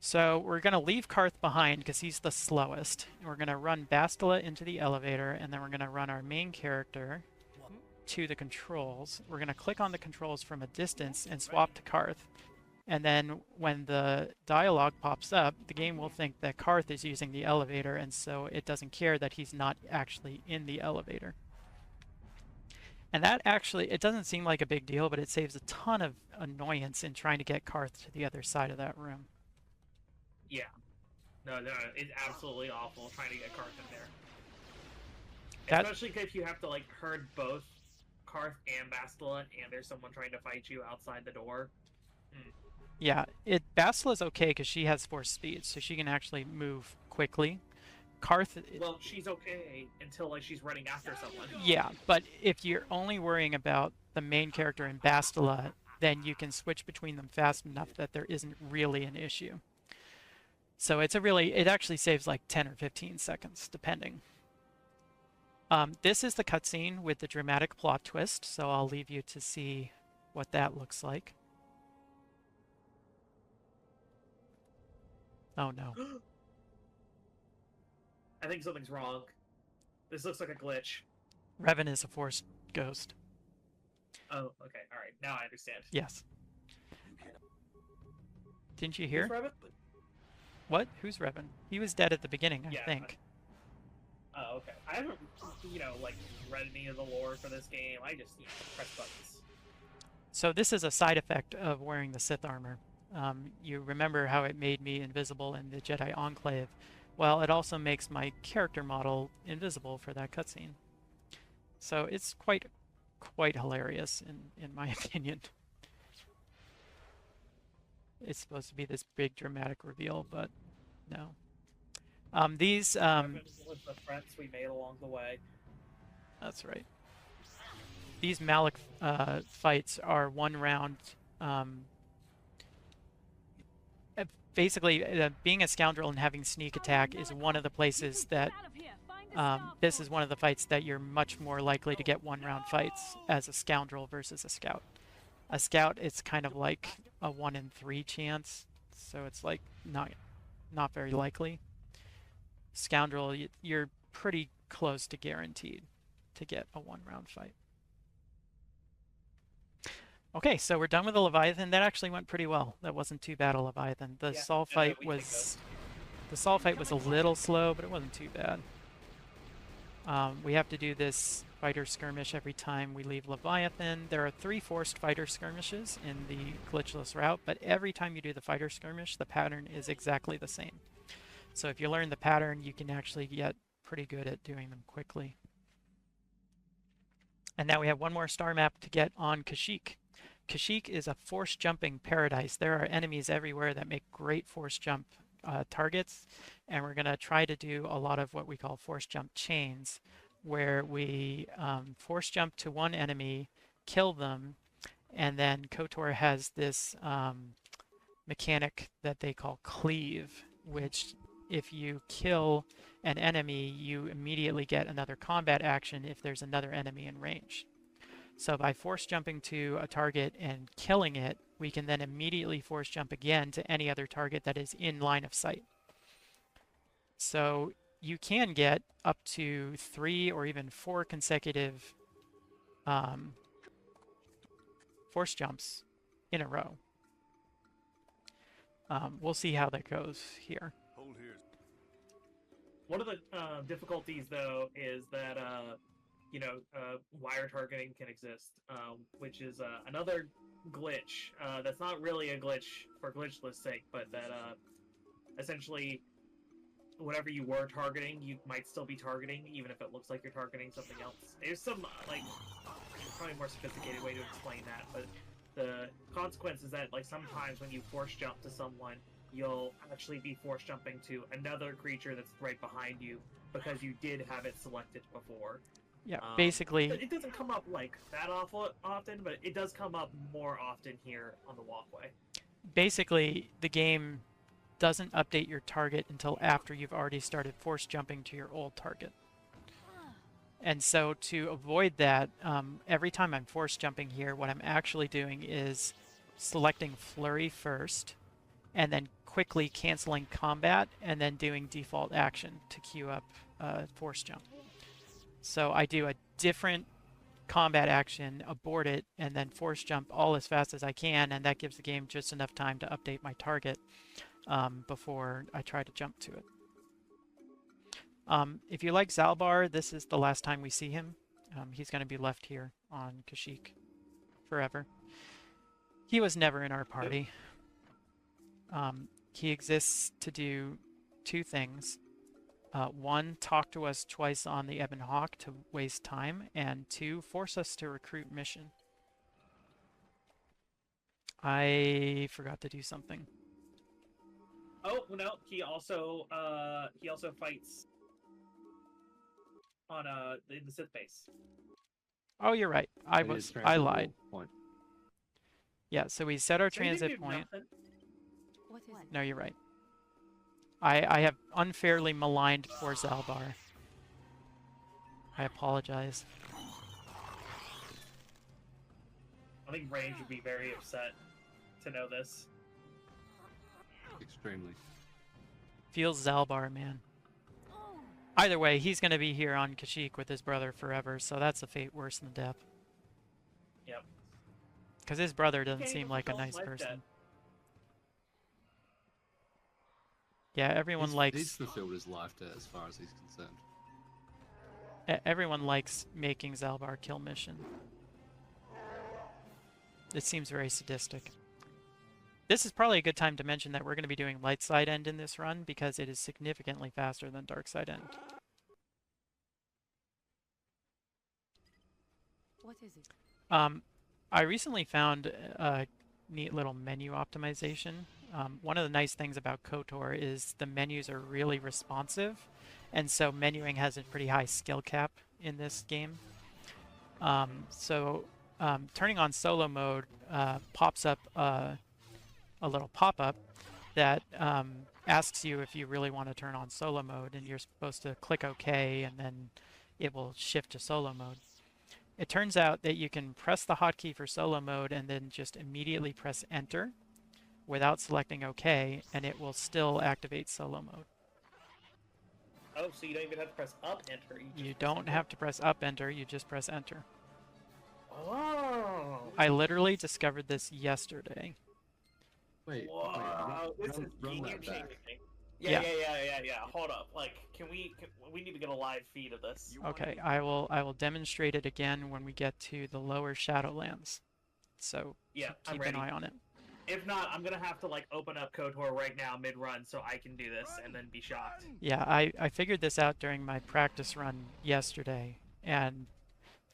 Speaker 2: So we're going to leave Karth behind because he's the slowest. We're going to run Bastila into the elevator, and then we're going to run our main character to the controls. We're going to click on the controls from a distance and swap to Karth. And then when the dialogue pops up, the game will think that Karth is using the elevator, and so it doesn't care that he's not actually in the elevator. And that actually, it doesn't seem like a big deal, but it saves a ton of annoyance in trying to get Karth to the other side of that room.
Speaker 3: Yeah. No, it's absolutely awful trying to get Karth in there.
Speaker 2: That-
Speaker 3: Especially if you have to, like, herd both Karth and Bastila, and there's someone trying to fight you outside the door.
Speaker 2: Yeah, Basila's okay because she has force speed, so she can actually move quickly. Karth...
Speaker 3: Well, she's okay until, like, she's running after someone.
Speaker 2: Yeah, but if you're only worrying about the main character and Bastila, then you can switch between them fast enough that there isn't really an issue. So it actually saves like 10 or 15 seconds, depending. This is the cutscene with the dramatic plot twist, so I'll leave you to see what that looks like. Oh no.
Speaker 3: I think something's wrong. This looks like a glitch.
Speaker 2: Revan is a force ghost.
Speaker 3: Oh, okay, alright. Now I understand.
Speaker 2: Yes. Didn't you hear?
Speaker 3: Who's Revan?
Speaker 2: What? Who's Revan? He was dead at the beginning, I
Speaker 3: Yeah,
Speaker 2: think.
Speaker 3: Oh, okay. I haven't, like, read any of the lore for this game. I just, press buttons.
Speaker 2: So this is a side effect of wearing the Sith armor. You remember how it made me invisible in the Jedi Enclave? Well, it also makes my character model invisible for that cutscene. So it's quite hilarious in my opinion. It's supposed to be this big dramatic reveal, but no. These
Speaker 3: Revan was the friends we made along the way.
Speaker 2: That's right. These Malak fights are one round. Basically, being a scoundrel and having sneak attack is one of the places that this is one of the fights that you're much more likely to get one-round fights as a scoundrel versus a scout. A scout, it's kind of like a 1 in 3 chance, so it's like not very likely. Scoundrel, you're pretty close to guaranteed to get a one-round fight. Okay, so we're done with the Leviathan. That actually went pretty well. That wasn't too bad a Leviathan. The
Speaker 3: Yeah,
Speaker 2: Saul
Speaker 3: no,
Speaker 2: fight
Speaker 3: we take
Speaker 2: was a little slow, but it wasn't too bad. We have to do this fighter skirmish every time we leave Leviathan. There are 3 forced fighter skirmishes in the glitchless route, but every time you do the fighter skirmish, the pattern is exactly the same. So if you learn the pattern, you can actually get pretty good at doing them quickly. And now we have one more star map to get on Kashyyyk. Kashyyyk is a force jumping paradise. There are enemies everywhere that make great force jump targets, and we're going to try to do a lot of what we call force jump chains, where we force jump to one enemy, kill them, and then KOTOR has this mechanic that they call cleave, which if you kill an enemy, you immediately get another combat action if there's another enemy in range. So by force jumping to a target and killing it, we can then immediately force jump again to any other target that is in line of sight. So you can get up to 3 or even 4 consecutive force jumps in a row. We'll see how that goes here.
Speaker 6: Hold here.
Speaker 3: One of the difficulties, though, is that wire targeting can exist, which is another glitch that's not really a glitch for glitchless sake, but that essentially whatever you were targeting, you might still be targeting, even if it looks like you're targeting something else. There's some probably more sophisticated way to explain that, but the consequence is that sometimes when you force jump to someone, you'll actually be force jumping to another creature that's right behind you because you did have it selected before.
Speaker 2: Yeah, basically...
Speaker 3: It doesn't come up that often, but it does come up more often here on the walkway.
Speaker 2: Basically, the game doesn't update your target until after you've already started force jumping to your old target. And so to avoid that, every time I'm force jumping here, what I'm actually doing is selecting Flurry first, and then quickly canceling combat, and then doing default action to queue up force jump. So I do a different combat action, abort it, and then force jump all as fast as I can, and that gives the game just enough time to update my target before I try to jump to it. If you like Zalbar, this is the last time we see him. He's going to be left here on Kashyyyk forever. He was never in our party. He exists to do 2 things. 1, talk to us twice on the Ebon Hawk to waste time, and 2, force us to recruit mission. I forgot to do something.
Speaker 3: Oh no, he also fights on in the Sith base.
Speaker 2: Oh, you're right. I lied.
Speaker 1: Point.
Speaker 2: Yeah, so we set our
Speaker 3: So you didn't
Speaker 2: transit
Speaker 3: do
Speaker 2: point.
Speaker 3: nothing.
Speaker 5: What is it?
Speaker 2: No, you're right. I have unfairly maligned poor Zalbar. I apologize.
Speaker 3: I think Range would be very upset to know this.
Speaker 1: Extremely.
Speaker 2: Feels Zalbar, man. Either way, he's going to be here on Kashyyyk with his brother forever, so that's a fate worse than death.
Speaker 3: Yep.
Speaker 2: Because his brother doesn't
Speaker 3: Can't
Speaker 2: seem
Speaker 3: even
Speaker 2: like a
Speaker 3: call him
Speaker 2: nice
Speaker 3: life
Speaker 2: person.
Speaker 3: debt.
Speaker 2: Yeah, everyone
Speaker 1: He's
Speaker 2: likes
Speaker 1: fulfilled his life debt as far as he's concerned.
Speaker 2: everyone likes making Zalbar kill mission. It seems very sadistic. This is probably a good time to mention that we're going to be doing light side end in this run because it is significantly faster than dark side end.
Speaker 5: What is it?
Speaker 2: I recently found a neat little menu optimization. One of the nice things about KOTOR is the menus are really responsive, and so menuing has a pretty high skill cap in this game. Turning on solo mode pops up a little pop-up that asks you if you really want to turn on solo mode, and you're supposed to click OK, and then it will shift to solo mode. It turns out that you can press the hotkey for solo mode and then just immediately press enter without selecting OK, and it will still activate solo mode.
Speaker 3: Oh, so you don't even have to press up enter.
Speaker 2: You don't have to press up enter, you just press enter.
Speaker 3: Oh.
Speaker 2: I literally discovered this yesterday.
Speaker 1: Wait,
Speaker 3: Whoa, this is
Speaker 1: run that
Speaker 3: game-changing.
Speaker 1: back.
Speaker 3: Yeah. Hold up. Like, we need to get a live feed of this.
Speaker 2: Okay, I will demonstrate it again when we get to the lower Shadowlands. So
Speaker 3: Yeah, I'm
Speaker 2: keep
Speaker 3: ready.
Speaker 2: an eye on it.
Speaker 3: If not, I'm gonna have to like open up KOTOR right now mid-run so I can do this and then be shocked.
Speaker 2: Yeah, I figured this out during my practice run yesterday and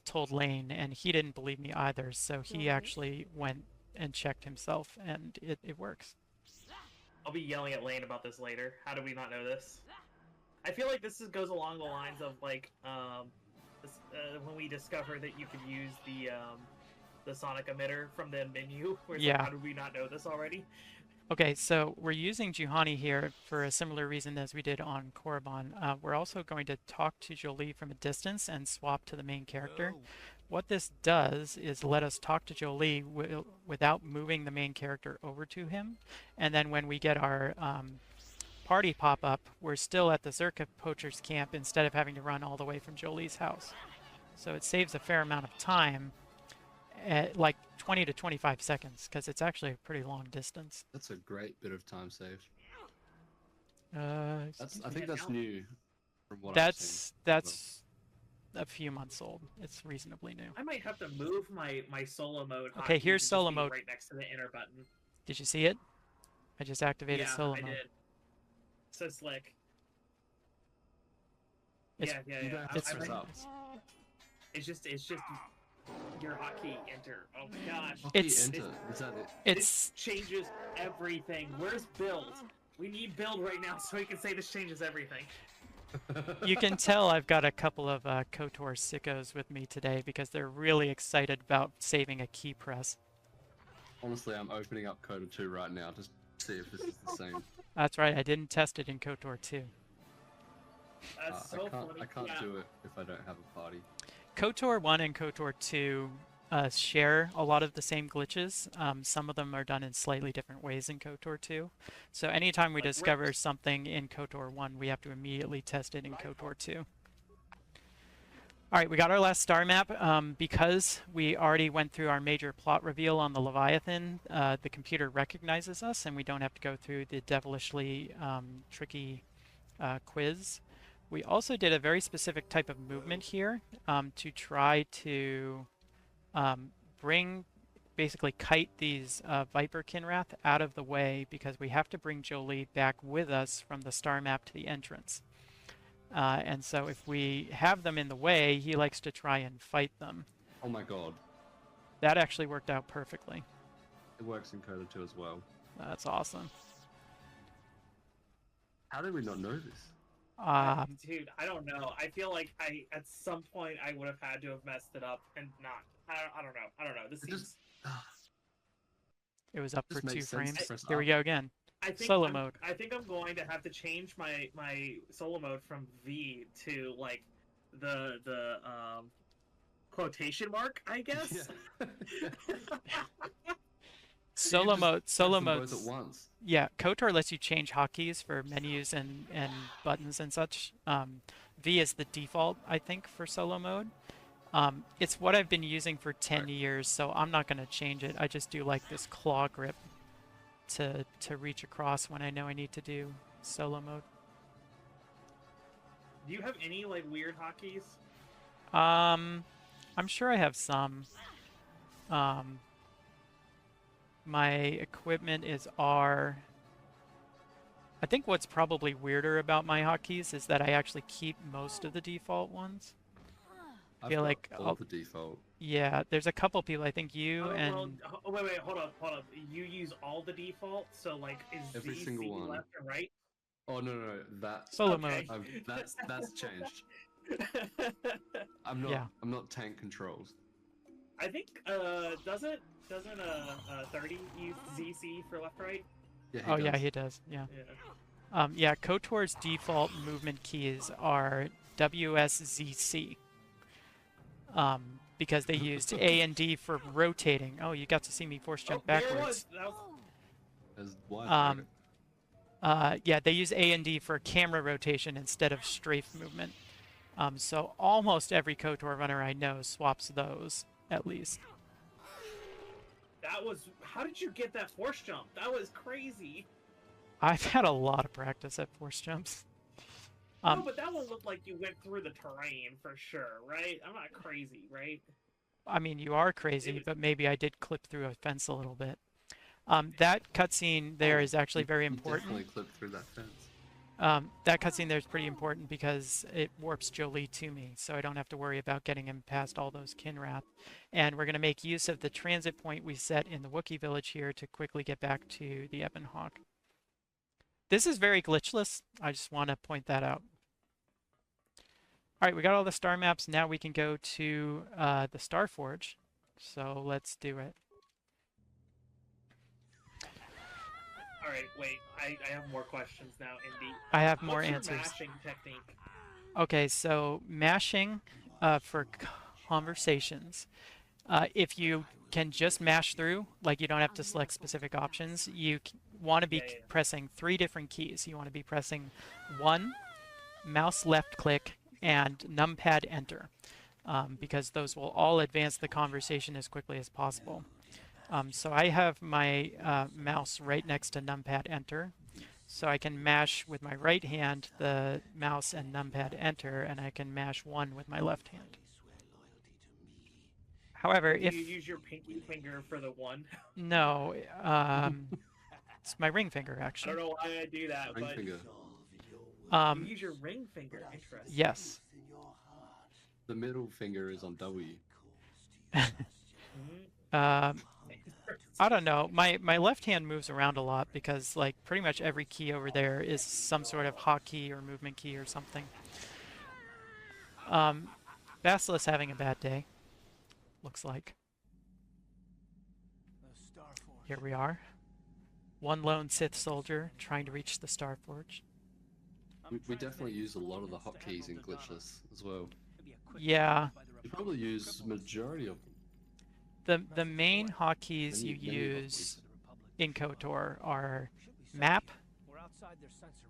Speaker 2: told Lane, and he didn't believe me either, so he actually went and checked himself, and it works.
Speaker 3: I'll be yelling at Lane about this later. How do we not know this? I feel like this goes along the lines of like when we discovered that you could use the sonic emitter from the menu. Where it's
Speaker 2: Yeah.
Speaker 3: like, how did we not know this already?
Speaker 2: Okay, so we're using Juhani here for a similar reason as we did on Korriban. We're also going to talk to Jolie from a distance and swap to the main character. What this does is let us talk to Jolie without moving the main character over to him. And then when we get our party pop-up, we're still at the Zerka Poacher's camp instead of having to run all the way from Jolie's house. So it saves a fair amount of time, at like 20 to 25 seconds, because it's actually a pretty long distance.
Speaker 1: That's a great bit of time saved.
Speaker 2: Uh,
Speaker 1: I think that's new from what I've seen.
Speaker 2: that's a few months old. It's reasonably new.
Speaker 3: I might have to move my solo mode.
Speaker 2: Okay,
Speaker 3: hotkey
Speaker 2: here's
Speaker 3: to just
Speaker 2: solo
Speaker 3: be
Speaker 2: mode.
Speaker 3: right next to the enter button.
Speaker 2: Did you see it? I just activated
Speaker 3: Yeah,
Speaker 2: solo
Speaker 3: I
Speaker 2: mode.
Speaker 3: did. So slick.
Speaker 2: It's-
Speaker 3: Yeah.
Speaker 1: You don't have to
Speaker 2: It's
Speaker 3: I
Speaker 1: press
Speaker 3: read-
Speaker 1: up.
Speaker 3: It's just your hotkey enter. Oh my gosh.
Speaker 1: Hotkey
Speaker 2: It's-
Speaker 1: enter. Is that it?
Speaker 2: It's
Speaker 3: This changes everything. Where's build? We need build right now so we can say this changes everything.
Speaker 2: you can tell I've got a couple of KOTOR sickos with me today because they're really excited about saving a key press.
Speaker 1: Honestly, I'm opening up Coda 2 right now to see if this is the same.
Speaker 2: That's right, I didn't test it in KOTOR 2.
Speaker 3: That's so funny.
Speaker 1: I can't
Speaker 3: Yeah.
Speaker 1: do it if I don't have a party.
Speaker 2: KOTOR 1 and KOTOR 2 share a lot of the same glitches. Some of them are done in slightly different ways in KOTOR 2. So anytime we
Speaker 3: Like
Speaker 2: discover
Speaker 3: rips.
Speaker 2: something in KOTOR 1, we have to immediately test it in KOTOR 2. Alright, we got our last star map. Because we already went through our major plot reveal on the Leviathan, the computer recognizes us and we don't have to go through the devilishly tricky quiz. We also did a very specific type of movement here to try to basically kite these Viper Kinrath out of the way because we have to bring Jolie back with us from the star map to the entrance. And so if we have them in the way, he likes to try and fight them.
Speaker 1: Oh my god.
Speaker 2: That actually worked out perfectly.
Speaker 1: It works in Coda 2 as well.
Speaker 2: That's awesome.
Speaker 1: How did we not know this?
Speaker 3: Dude, I don't know. I feel like at some point I would have had to have messed it up and not. I don't know. This
Speaker 1: It
Speaker 3: seems.
Speaker 1: just...
Speaker 2: It was up for
Speaker 1: Just
Speaker 2: 2
Speaker 1: makes sense to
Speaker 2: frames.
Speaker 1: press
Speaker 2: Here we
Speaker 1: up.
Speaker 2: go again.
Speaker 3: I think
Speaker 2: Solo mode.
Speaker 3: I think I'm going to have to change my solo mode from V to like the quotation mark, I guess.
Speaker 2: Solo mode. Solo mode.
Speaker 1: Both at once.
Speaker 2: Yeah, KOTOR lets you change hotkeys for menus and buttons and such. V is the default, I think, for solo mode. It's what I've been using for 10 years, so I'm not going to change it. I just do like this claw grip to reach across when I know I need to do solo mode.
Speaker 3: Do you have any like weird hotkeys?
Speaker 2: I'm sure I have some. My equipment is R. I think what's probably weirder about my hotkeys is that I actually keep most of the default ones.
Speaker 1: I've
Speaker 2: feel
Speaker 1: got
Speaker 2: like
Speaker 1: all
Speaker 2: I'll-
Speaker 1: the default.
Speaker 2: Yeah, there's a couple people, I think you
Speaker 3: Oh,
Speaker 2: and...
Speaker 3: well, wait, hold up. You use all the default, so like is
Speaker 1: Every
Speaker 3: Z,
Speaker 1: single
Speaker 3: C
Speaker 1: one.
Speaker 3: left and right?
Speaker 1: Oh no, that
Speaker 2: Solo
Speaker 3: Okay.
Speaker 2: mode.
Speaker 1: that's changed.
Speaker 2: Yeah.
Speaker 1: I'm not tank controls.
Speaker 3: I think doesn't 30 use ZC for left right?
Speaker 1: Yeah,
Speaker 2: Oh yeah,
Speaker 1: does.
Speaker 2: he does, yeah.
Speaker 3: Yeah.
Speaker 2: Yeah, KOTOR's default movement keys are WSZC. Because they used A and D for rotating. Oh, you got to see me force jump
Speaker 3: There it
Speaker 2: backwards.
Speaker 3: was. That was.
Speaker 1: As wide.
Speaker 2: Yeah, they use A and D for camera rotation instead of strafe movement. So almost every KOTOR runner I know swaps those, at least.
Speaker 3: that was... How did you get that force jump? That was crazy.
Speaker 2: I've had a lot of practice at force jumps.
Speaker 3: No, but that one looked like you went through the terrain for sure, right? I'm not crazy, right?
Speaker 2: I mean, you are crazy, but maybe I did clip through a fence a little bit. That cutscene there is actually very important.
Speaker 1: Definitely clipped through that fence.
Speaker 2: That cutscene there is pretty important because it warps Jolie to me, so I don't have to worry about getting him past all those Kinrath. And we're going to make use of the transit point we set in the Wookiee village here to quickly get back to the Ebon Hawk. This is very glitchless. I just want to point that out. All right, we got all the star maps. Now we can go to the Star Forge. So let's do it.
Speaker 3: All right, wait. I have more questions now, Indy.
Speaker 2: I have more
Speaker 3: What's your
Speaker 2: answers.
Speaker 3: mashing technique?
Speaker 2: Okay, so mashing for conversations. If you can just mash through, like you don't have to select specific options, you want to be pressing 3 different keys. You want to be pressing 1, mouse left click, and numpad enter, because those will all advance the conversation as quickly as possible. So I have my mouse right next to numpad enter, so I can mash with my right hand the mouse and numpad enter, and I can mash 1 with my left hand. However, if
Speaker 3: you use your pinky finger for the 1?
Speaker 2: No, it's my ring finger
Speaker 3: I
Speaker 2: actually.
Speaker 3: don't know why I do that,
Speaker 1: Ring
Speaker 3: but
Speaker 1: finger.
Speaker 3: you use your ring finger. Interesting.
Speaker 2: Yes.
Speaker 1: The middle finger is on W.
Speaker 2: I don't know. My left hand moves around a lot because like pretty much every key over there is some sort of hotkey or movement key or something. Basilisk's having a bad day. Looks like. Here we are. One lone Sith soldier trying to reach the Star Forge.
Speaker 1: We definitely use a lot of the hotkeys in glitchless as well.
Speaker 2: Yeah.
Speaker 1: You probably use majority of them.
Speaker 2: The main hotkeys you use in KOTOR are map,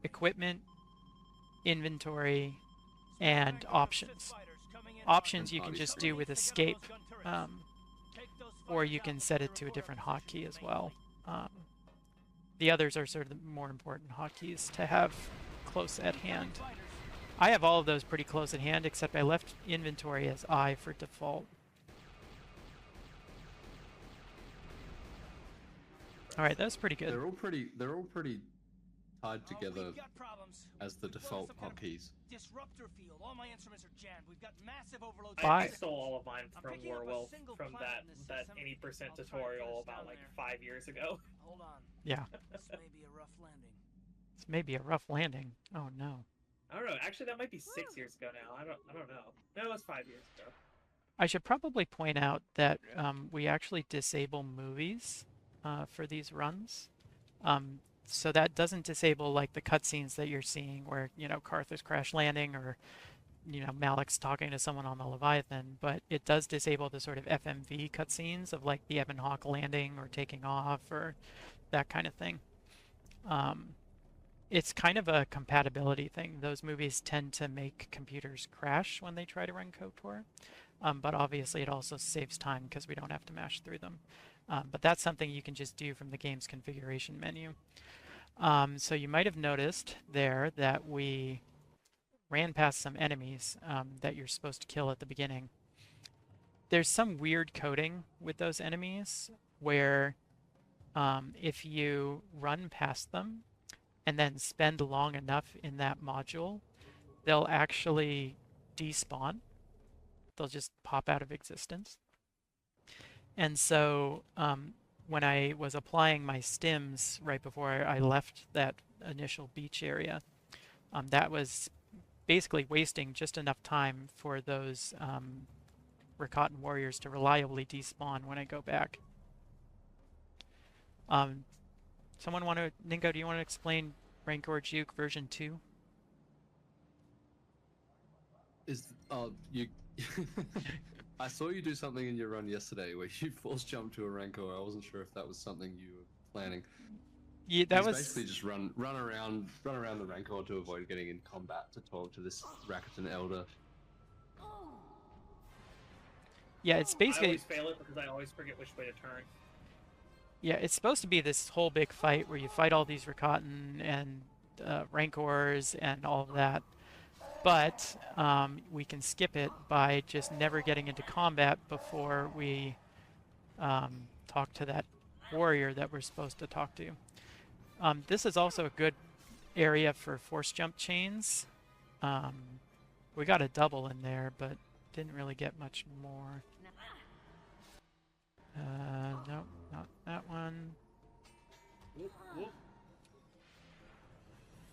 Speaker 2: equipment, inventory, and options. Options you can just do with escape, or you can set it to a different hotkey as well. The others are sort of the more important hotkeys to have close at hand. I have all of those pretty close at hand, except I left inventory as I for default. All right, that's pretty good.
Speaker 1: They're all pretty tied together as the default hotkeys.
Speaker 7: Disruptor field. All my instruments are jammed. We've got massive overload.
Speaker 3: I stole all of mine from Warwolf from that 80% tutorial about like 5 years ago.
Speaker 7: Hold on.
Speaker 2: Yeah.
Speaker 7: This may be a rough landing.
Speaker 2: This may be a rough landing. Oh no.
Speaker 3: I don't know. Actually, that might be 6 years ago now. I don't know. No, it was 5 years ago.
Speaker 2: I should probably point out that we actually disable movies for these runs. So that doesn't disable like the cutscenes that you're seeing where, you know, Karth is crash landing or, you know, Malik's talking to someone on the Leviathan, but it does disable the sort of FMV cutscenes of like the Ebon Hawk landing or taking off or that kind of thing. It's kind of a compatibility thing. Those movies tend to make computers crash when they try to run KOTOR, but obviously it also saves time because we don't have to mash through them. But that's something you can just do from the game's configuration menu. So you might have noticed there that we ran past some enemies that you're supposed to kill at the beginning. There's some weird coding with those enemies where if you run past them and then spend long enough in that module, they'll actually despawn. They'll just pop out of existence. And so when I was applying my stims right before I left that initial beach area, that was basically wasting just enough time for those Rakatan warriors to reliably despawn when I go back. Someone want to, Ningo, do you want to explain Rancor Juke version 2?
Speaker 1: You I saw you do something in your run yesterday where you force jumped to a Rancor. I wasn't sure if that was something you were planning.
Speaker 2: Yeah, that was
Speaker 1: basically just run around the Rancor to avoid getting in combat to talk to this Rakatan elder.
Speaker 2: Yeah, it's basically.
Speaker 3: I always fail it because I always forget which way to turn.
Speaker 2: Yeah, it's supposed to be this whole big fight where you fight all these Rakatan and Rancors and all of that. But we can skip it by just never getting into combat before we talk to that warrior that we're supposed to talk to. This is also a good area for force jump chains. We got a double in there, but didn't really get much more. No, not that one.
Speaker 3: Whoop, whoop.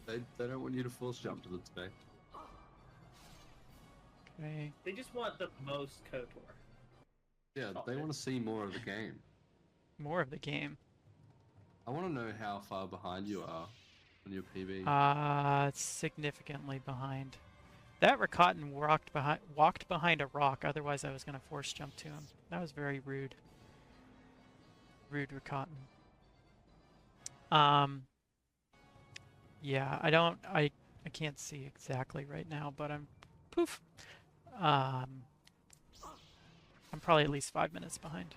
Speaker 1: They don't want you to force jump to the space.
Speaker 2: Okay.
Speaker 3: They just want the most KOTOR.
Speaker 1: Yeah, they want to see more of the game.
Speaker 2: More of the game.
Speaker 1: I want to know how far behind you are on your PB.
Speaker 2: It's significantly behind. That Rakatan walked behind a rock, otherwise I was going to force jump to him. That was very rude. Rude Rakatan. Yeah, I can't see exactly right now, but I'm poof. I'm probably at least 5 minutes behind.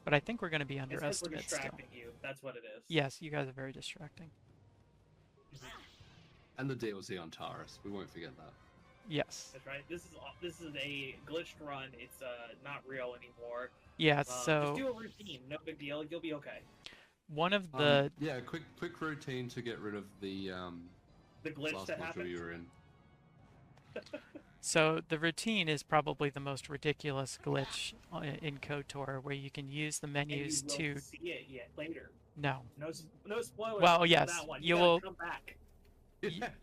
Speaker 2: But I think we're going to be
Speaker 3: It's 'cause we're
Speaker 2: underestimated still.
Speaker 3: distracting you. That's what it is.
Speaker 2: Yes, you guys are very distracting.
Speaker 1: And the DLC on Taurus, we won't forget that.
Speaker 2: Yes.
Speaker 3: That's right. This is a glitched run. It's not real anymore.
Speaker 2: Yeah,
Speaker 3: Just
Speaker 2: so
Speaker 3: do a routine. No big deal. You'll be okay.
Speaker 2: one of the
Speaker 1: Yeah, quick routine to get rid of the
Speaker 3: The glitch
Speaker 1: last
Speaker 3: that
Speaker 1: module
Speaker 3: happened.
Speaker 1: you were in.
Speaker 2: so the routine is probably the most ridiculous glitch in KOTOR, where you can use the
Speaker 3: And you
Speaker 2: menus
Speaker 3: will
Speaker 2: to
Speaker 3: see it yet later.
Speaker 2: no.
Speaker 3: No spoilers.
Speaker 2: Well,
Speaker 3: on
Speaker 2: yes,
Speaker 3: that one.
Speaker 2: you
Speaker 3: gotta
Speaker 2: will-
Speaker 3: come back.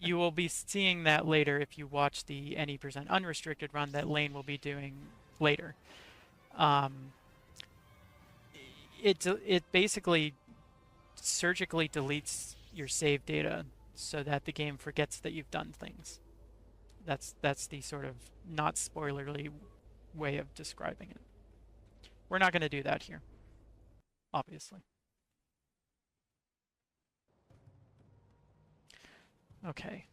Speaker 2: You will be seeing that later if you watch the any% unrestricted run that Lane will be doing later. It basically surgically deletes your save data so that the game forgets that you've done things. That's the sort of not spoilerly way of describing it. We're not going to do that here, obviously. Okay.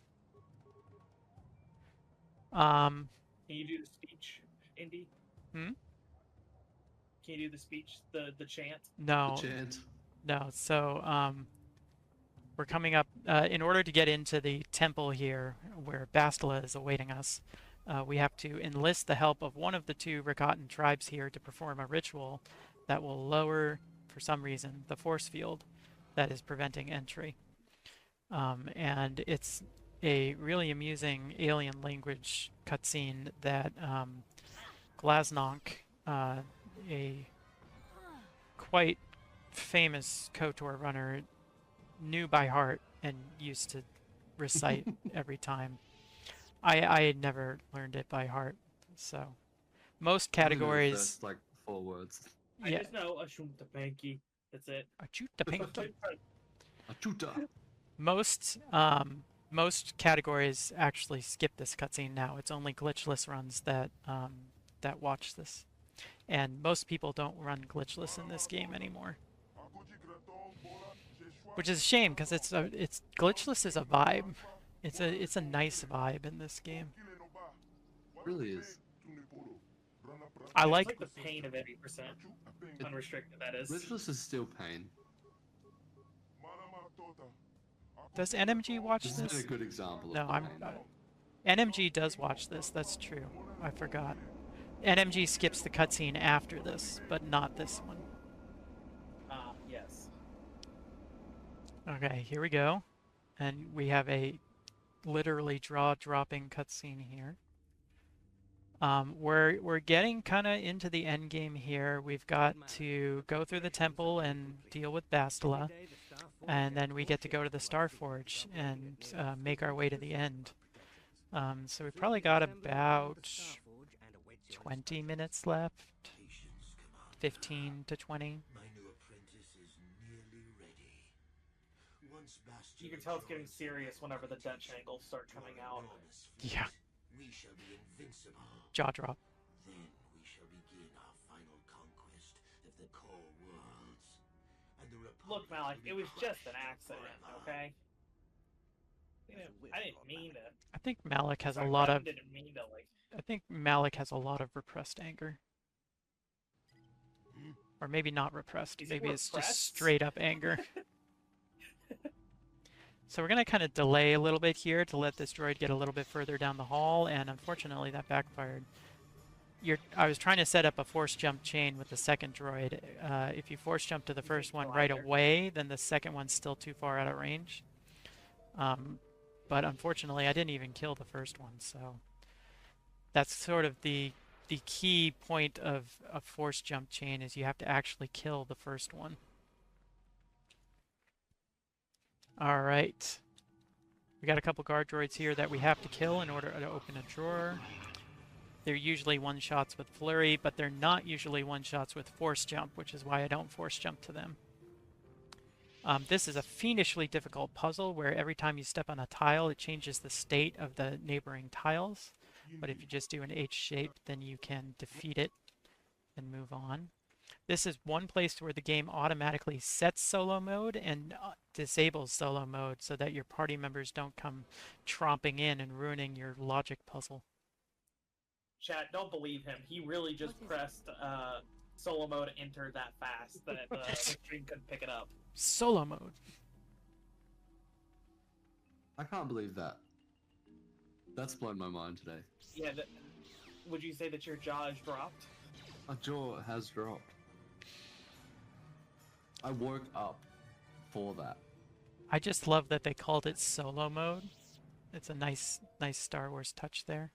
Speaker 3: Can you do the speech, Indy?
Speaker 2: Hmm?
Speaker 3: Can you do the speech, the chant?
Speaker 2: No.
Speaker 1: The chant.
Speaker 2: No, so we're coming up in order to get into the temple here where Bastila is awaiting us. We have to enlist the help of one of the two Rakatan tribes here to perform a ritual that will lower, for some reason, the force field that is preventing entry. And it's a really amusing alien language cutscene that Glaznonk, a quite famous KOTOR runner, knew by heart and used to recite every time. I had never learned it by heart, so most
Speaker 1: I only know the
Speaker 2: categories.
Speaker 1: first, like 4 words.
Speaker 3: I
Speaker 2: Yeah,
Speaker 3: just know Ashunta Panky. That's it.
Speaker 2: Achuta Pinky.
Speaker 1: Achuta.
Speaker 2: Most categories actually skip this cutscene now. It's only glitchless runs that that watch this, and most people don't run glitchless in this game anymore, which is a shame because it's glitchless is a vibe. It's a nice vibe in this game.
Speaker 1: Really is.
Speaker 2: I
Speaker 3: It's
Speaker 2: like.
Speaker 3: like the pain of 80%. Unrestricted, that is.
Speaker 1: Glitchless is still pain.
Speaker 2: Does NMG watch
Speaker 1: This is
Speaker 2: this?
Speaker 1: a good example of
Speaker 2: No,
Speaker 1: the
Speaker 2: I'm.
Speaker 1: pain.
Speaker 2: NMG does watch this. That's true. I forgot. NMG skips the cutscene after this, but not this one.
Speaker 3: Yes.
Speaker 2: Okay, here we go, and we have a literally jaw-dropping cutscene here. We're getting kind of into the end game here. We've got to go through the temple and deal with Bastila, and then we get to go to the Starforge and make our way to the end. So we've probably got about 20 minutes left, 15 to 20.
Speaker 3: You can tell it's getting serious whenever the Dutch angles start coming out.
Speaker 2: Yeah,
Speaker 8: We shall be invincible.
Speaker 2: jaw drop.
Speaker 8: Then we shall begin our final conquest of the core worlds. And the Republic
Speaker 3: Look, Malik,
Speaker 8: will
Speaker 3: it
Speaker 8: be
Speaker 3: was just an
Speaker 8: crushed
Speaker 3: accident,
Speaker 8: forever.
Speaker 3: okay? I didn't mean to.
Speaker 2: I think Malik has a
Speaker 3: Sorry,
Speaker 2: lot
Speaker 3: I
Speaker 2: of.
Speaker 3: didn't mean to, like.
Speaker 2: I think Malik has a lot of repressed anger. Or maybe not repressed.
Speaker 3: Is he
Speaker 2: Maybe it's just
Speaker 3: repressed?
Speaker 2: straight up anger. So we're going to kind of delay a little bit here to let this droid get a little bit further down the hall, and unfortunately that backfired. I was trying to set up a force jump chain with the second droid. If you force jump to the first one right away, then the second one's still too far out of range. But unfortunately, I didn't even kill the first one, so that's sort of the key point of a force jump chain is you have to actually kill the first one. All right. We got a couple guard droids here that we have to kill in order to open a drawer. They're usually one-shots with flurry, but they're not usually one-shots with force jump, which is why I don't force jump to them. This is a fiendishly difficult puzzle where every time you step on a tile, it changes the state of the neighboring tiles. But if you just do an H shape, then you can defeat it and move on. This is one place where the game automatically sets solo mode and disables solo mode so that your party members don't come tromping in and ruining your logic puzzle.
Speaker 3: Chat, don't believe him. He really just pressed solo mode enter that fast that the stream couldn't pick it up.
Speaker 2: Solo mode.
Speaker 1: I can't believe that. That's blown my mind today.
Speaker 3: Yeah, would you say that your jaw is dropped?
Speaker 1: My jaw has dropped. I woke up for that.
Speaker 2: I just love that they called it solo mode. It's a nice Star Wars touch there.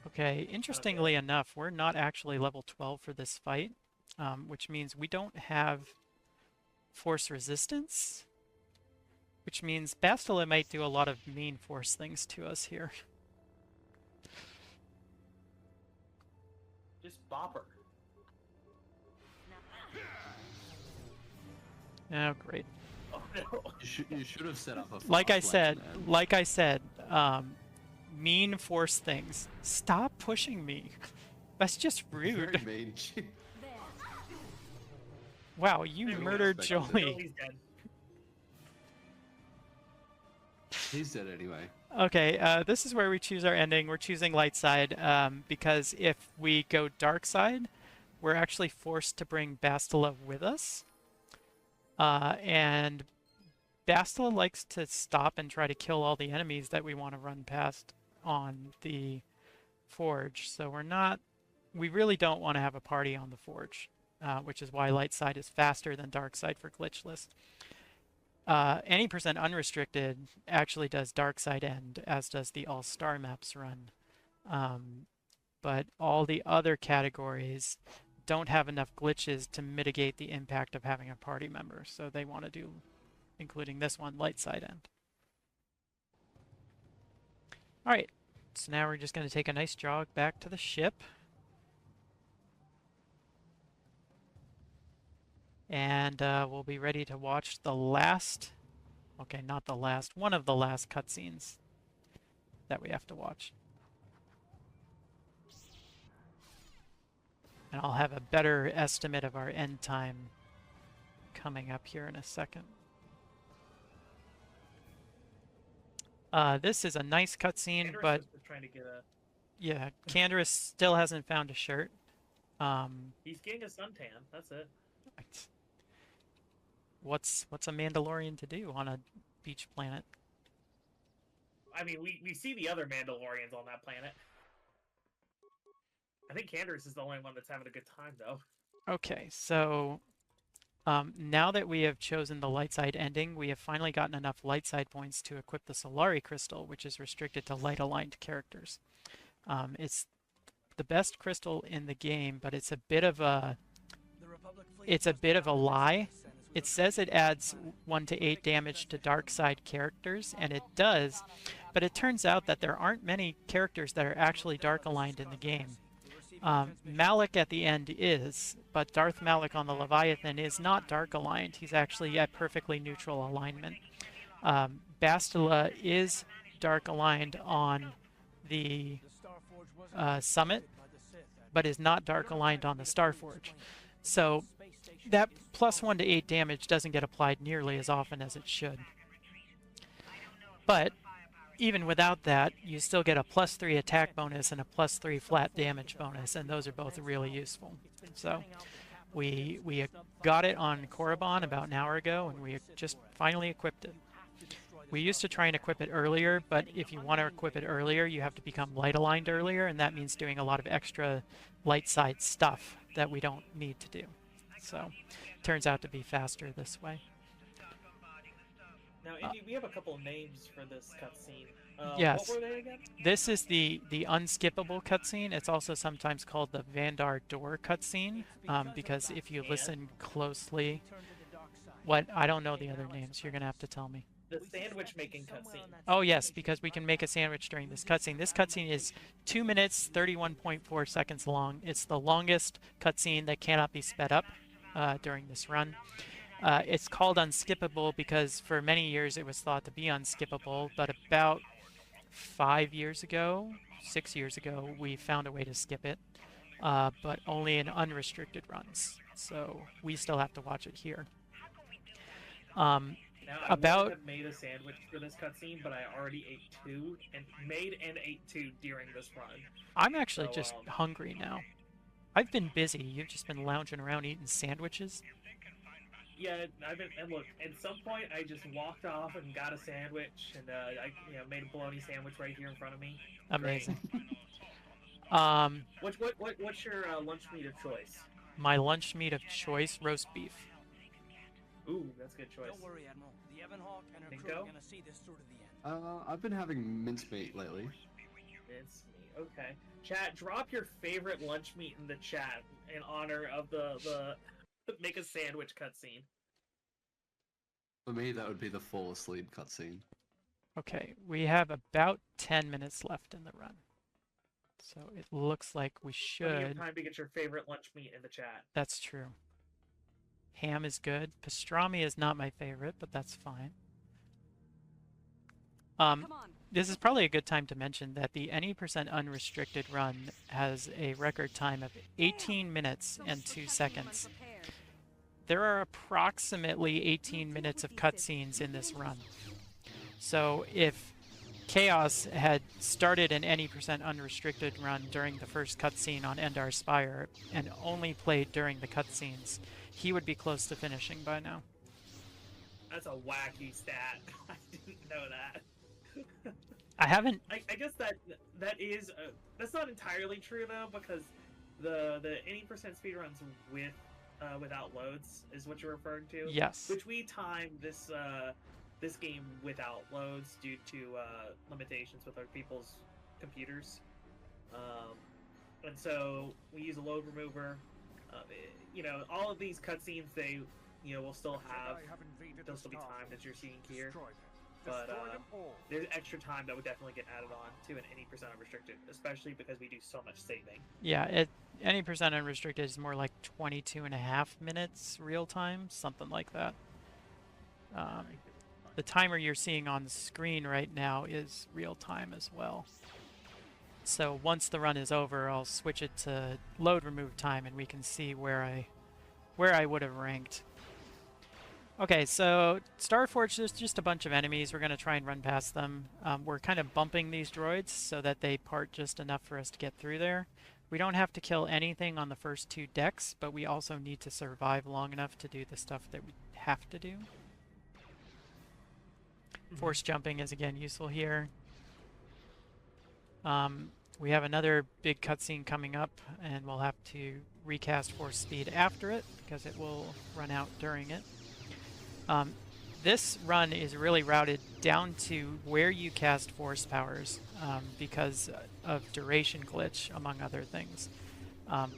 Speaker 2: Okay, interestingly enough, we're not actually level 12 for this fight, which means we don't have force resistance, which means Bastila might do a lot of mean force things to us here.
Speaker 3: Just bop her.
Speaker 2: Oh, great.
Speaker 3: Oh no.
Speaker 1: You should have set up a
Speaker 2: Like I said, mean force things. Stop pushing me. That's just rude.
Speaker 1: Very mean.
Speaker 2: Wow, you murdered Jolie.
Speaker 3: He's dead.
Speaker 1: He's dead anyway.
Speaker 2: Okay, this is where we choose our ending. We're choosing light side because if we go dark side, we're actually forced to bring Bastila with us. And Bastila likes to stop and try to kill all the enemies that we want to run past on the forge. So we really don't want to have a party on the forge, which is why light side is faster than dark side for glitchless. Any percent unrestricted actually does dark side end, as does the all-star maps run. But all the other categories don't have enough glitches to mitigate the impact of having a party member, so they want to do, including this one, light side end. Alright, so now we're just going to take a nice jog back to the ship. And we'll be ready to watch the last, okay, not the last, one of the last cutscenes that we have to watch. And I'll have a better estimate of our end time coming up here in a second. This is a nice cutscene, but
Speaker 3: trying to get a...
Speaker 2: yeah, Canderous still hasn't found a shirt.
Speaker 3: He's getting a suntan. That's it.
Speaker 2: Right. What's a Mandalorian to do on a beach planet?
Speaker 3: I mean, we see the other Mandalorians on that planet. I think Canderous is the only one that's having a good time, though.
Speaker 2: Okay, so now that we have chosen the light side ending, we have finally gotten enough light side points to equip the Solari crystal, which is restricted to light-aligned characters. It's the best crystal in the game, but it's a bit of a lie. It says it adds 1 to 8 damage to dark side characters, and it does, but it turns out that there aren't many characters that are actually dark aligned in the game. Malak at the end is, but Darth Malak on the Leviathan is not dark aligned. He's actually at perfectly neutral alignment. Bastila is dark aligned on the Summit, but is not dark aligned on the Starforge. So that plus 1 to 8 damage doesn't get applied nearly as often as it should. But even without that, you still get a +3 attack bonus and a +3 flat damage bonus, and those are both really useful. So we got it on Korriban about an hour ago, and we just finally equipped it. We used to try and equip it earlier, but if you want to equip it earlier, you have to become light aligned earlier, and that means doing a lot of extra light side stuff that we don't need to do. So it turns out to be faster this way.
Speaker 3: Now, Indy, we have a couple of names for this cutscene.
Speaker 2: Yes.
Speaker 3: What were they again?
Speaker 2: This is the unskippable cutscene. It's also sometimes called the Vandar Door cutscene, because if you listen closely, I don't know the other names. You're gonna have to tell me.
Speaker 3: The sandwich making cutscene.
Speaker 2: Oh yes, because we can make a sandwich during this cutscene. This cutscene is 2 minutes 31.4 seconds long. It's the longest cutscene that cannot be sped up during this run. It's called unskippable because for many years it was thought to be unskippable, but about 6 years ago, we found a way to skip it, but only in unrestricted runs. So we still have to watch it here.
Speaker 3: Now, I would have made a sandwich for this cutscene, but I already ate two, and ate two during this run.
Speaker 2: I'm actually just hungry now. I've been busy. You've just been lounging around eating sandwiches.
Speaker 3: Yeah, and look, at some point I just walked off and got a sandwich, and I made a bologna sandwich right here in front of me.
Speaker 2: Amazing.
Speaker 3: What's your lunch meat of choice?
Speaker 2: My lunch meat of choice, roast beef.
Speaker 3: Ooh, that's a good choice.
Speaker 7: Don't worry, Admiral. The Evan-Hawk and her
Speaker 3: Nico?
Speaker 7: crew are gonna see this through to the end.
Speaker 1: I've been having mincemeat lately.
Speaker 3: Mincemeat, okay. Chat, drop your favorite lunch meat in the chat in honor of the make a sandwich cutscene.
Speaker 1: For me, that would be the fall asleep cutscene.
Speaker 2: Okay, we have about 10 minutes left in the run. So it looks like we should...
Speaker 3: Plenty of time to get your favorite lunch meat in the chat.
Speaker 2: That's true. Ham is good. Pastrami is not my favorite, but that's fine. This is probably a good time to mention that the any % unrestricted run has a record time of 18 minutes and 2 seconds. There are approximately 18 minutes of cutscenes in this run. So if Chaos had started an any % unrestricted run during the first cutscene on Endar Spire and only played during the cutscenes, he would be close to finishing by now.
Speaker 3: That's a wacky stat. I didn't know that.
Speaker 2: I haven't...
Speaker 3: I guess that is... that's not entirely true, though, because the any % speedruns without loads is what you're referring to.
Speaker 2: Yes.
Speaker 3: Which we timed this this game without loads due to limitations with other people's computers. And so we use a load remover. All of these cutscenes, they will still have... There'll still be time that you're seeing here. But there's extra time that would definitely get added on to an any % unrestricted, especially because we do so much saving.
Speaker 2: Yeah, any % unrestricted is more like 22.5 minutes real time, something like that. The timer you're seeing on the screen right now is real time as well. So once the run is over, I'll switch it to load remove time, and we can see where I would have ranked. Okay, so Starforge, there's just a bunch of enemies. We're going to try and run past them. We're kind of bumping these droids so that they part just enough for us to get through there. We don't have to kill anything on the first 2 decks, but we also need to survive long enough to do the stuff that we have to do. Force jumping is again useful here. We have another big cutscene coming up, and we'll have to recast force speed after it because it will run out during it. This run is really routed down to where you cast force powers because of duration glitch, among other things.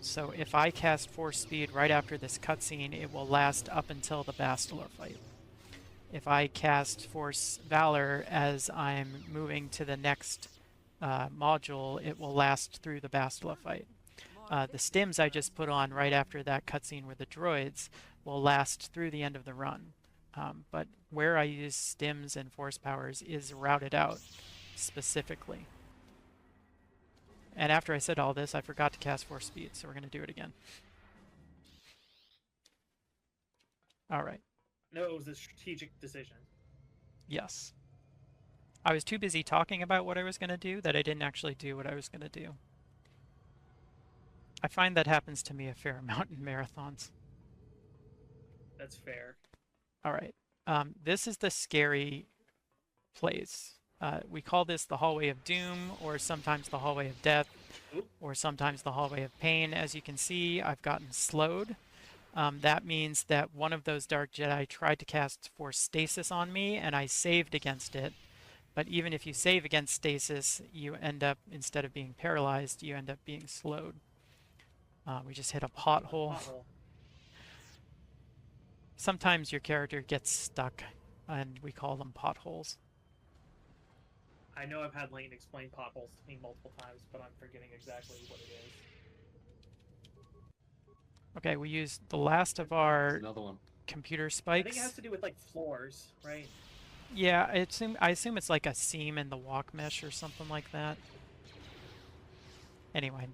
Speaker 2: So if I cast force speed right after this cutscene, it will last up until the Bastila fight. If I cast force valor as I'm moving to the next module, it will last through the Bastila fight. The stims I just put on right after that cutscene with the droids will last through the end of the run. But where I use stims and force powers is routed out specifically. And after I said all this, I forgot to cast force speed, so we're going to do it again. All right.
Speaker 3: No, it was a strategic decision.
Speaker 2: Yes. I was too busy talking about what I was going to do that I didn't actually do what I was going to do. I find that happens to me a fair amount in marathons.
Speaker 3: That's fair.
Speaker 2: All right. This is the scary place. We call this the Hallway of Doom, or sometimes the Hallway of Death, or sometimes the Hallway of Pain. As you can see, I've gotten slowed. That means that one of those Dark Jedi tried to cast Force Stasis on me, and I saved against it. But even if you save against stasis, you end up, instead of being paralyzed, you end up being slowed. We just hit a pothole. Sometimes your character gets stuck, and we call them potholes.
Speaker 3: I know I've had Lane explain potholes to me multiple times, but I'm forgetting exactly what it is.
Speaker 2: Okay, we used the last of our
Speaker 1: Another one.
Speaker 2: computer
Speaker 3: I
Speaker 2: spikes.
Speaker 3: think it has to do with like floors, right?
Speaker 2: Yeah, I assume it's like a seam in the walk mesh or something like that. Anyway,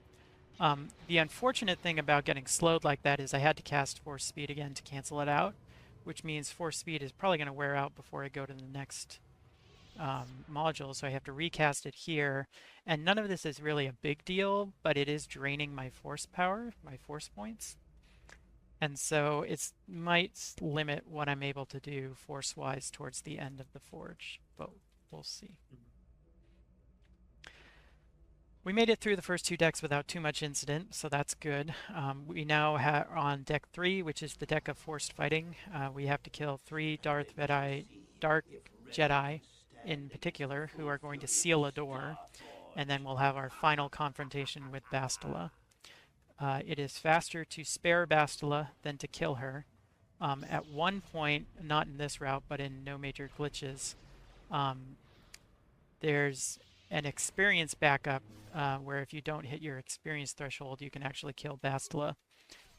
Speaker 2: the unfortunate thing about getting slowed like that is I had to cast Force Speed again to cancel it out, which means Force Speed is probably going to wear out before I go to the next module, so I have to recast it here. And none of this is really a big deal, but it is draining my force power, my force points. And so it might limit what I'm able to do force-wise towards the end of the forge, but we'll see. We made it through the first 2 decks without too much incident, so that's good. We now are on deck 3, which is the deck of forced fighting. We have to kill 3 Dark Jedi in particular, who are going to seal a door, and then we'll have our final confrontation with Bastila. It is faster to spare Bastila than to kill her. At one point, not in this route, but in No Major Glitches, there's an experience backup where if you don't hit your experience threshold, you can actually kill Bastila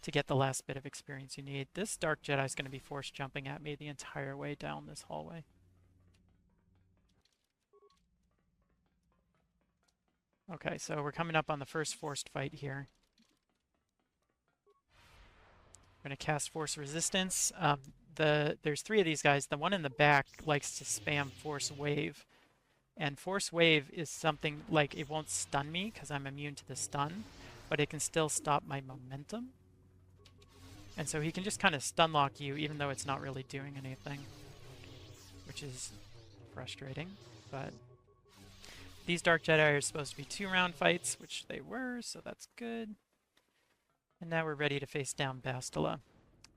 Speaker 2: to get the last bit of experience you need. This Dark Jedi is going to be force jumping at me the entire way down this hallway. Okay, so we're coming up on the first forced fight here. I'm going to cast Force Resistance. There's 3 of these guys. The one in the back likes to spam Force Wave. And Force Wave is something like it won't stun me because I'm immune to the stun, but it can still stop my momentum. And so he can just kind of stun lock you even though it's not really doing anything, which is frustrating. But these Dark Jedi are supposed to be 2-round fights, which they were, so that's good. And now we're ready to face down Bastila.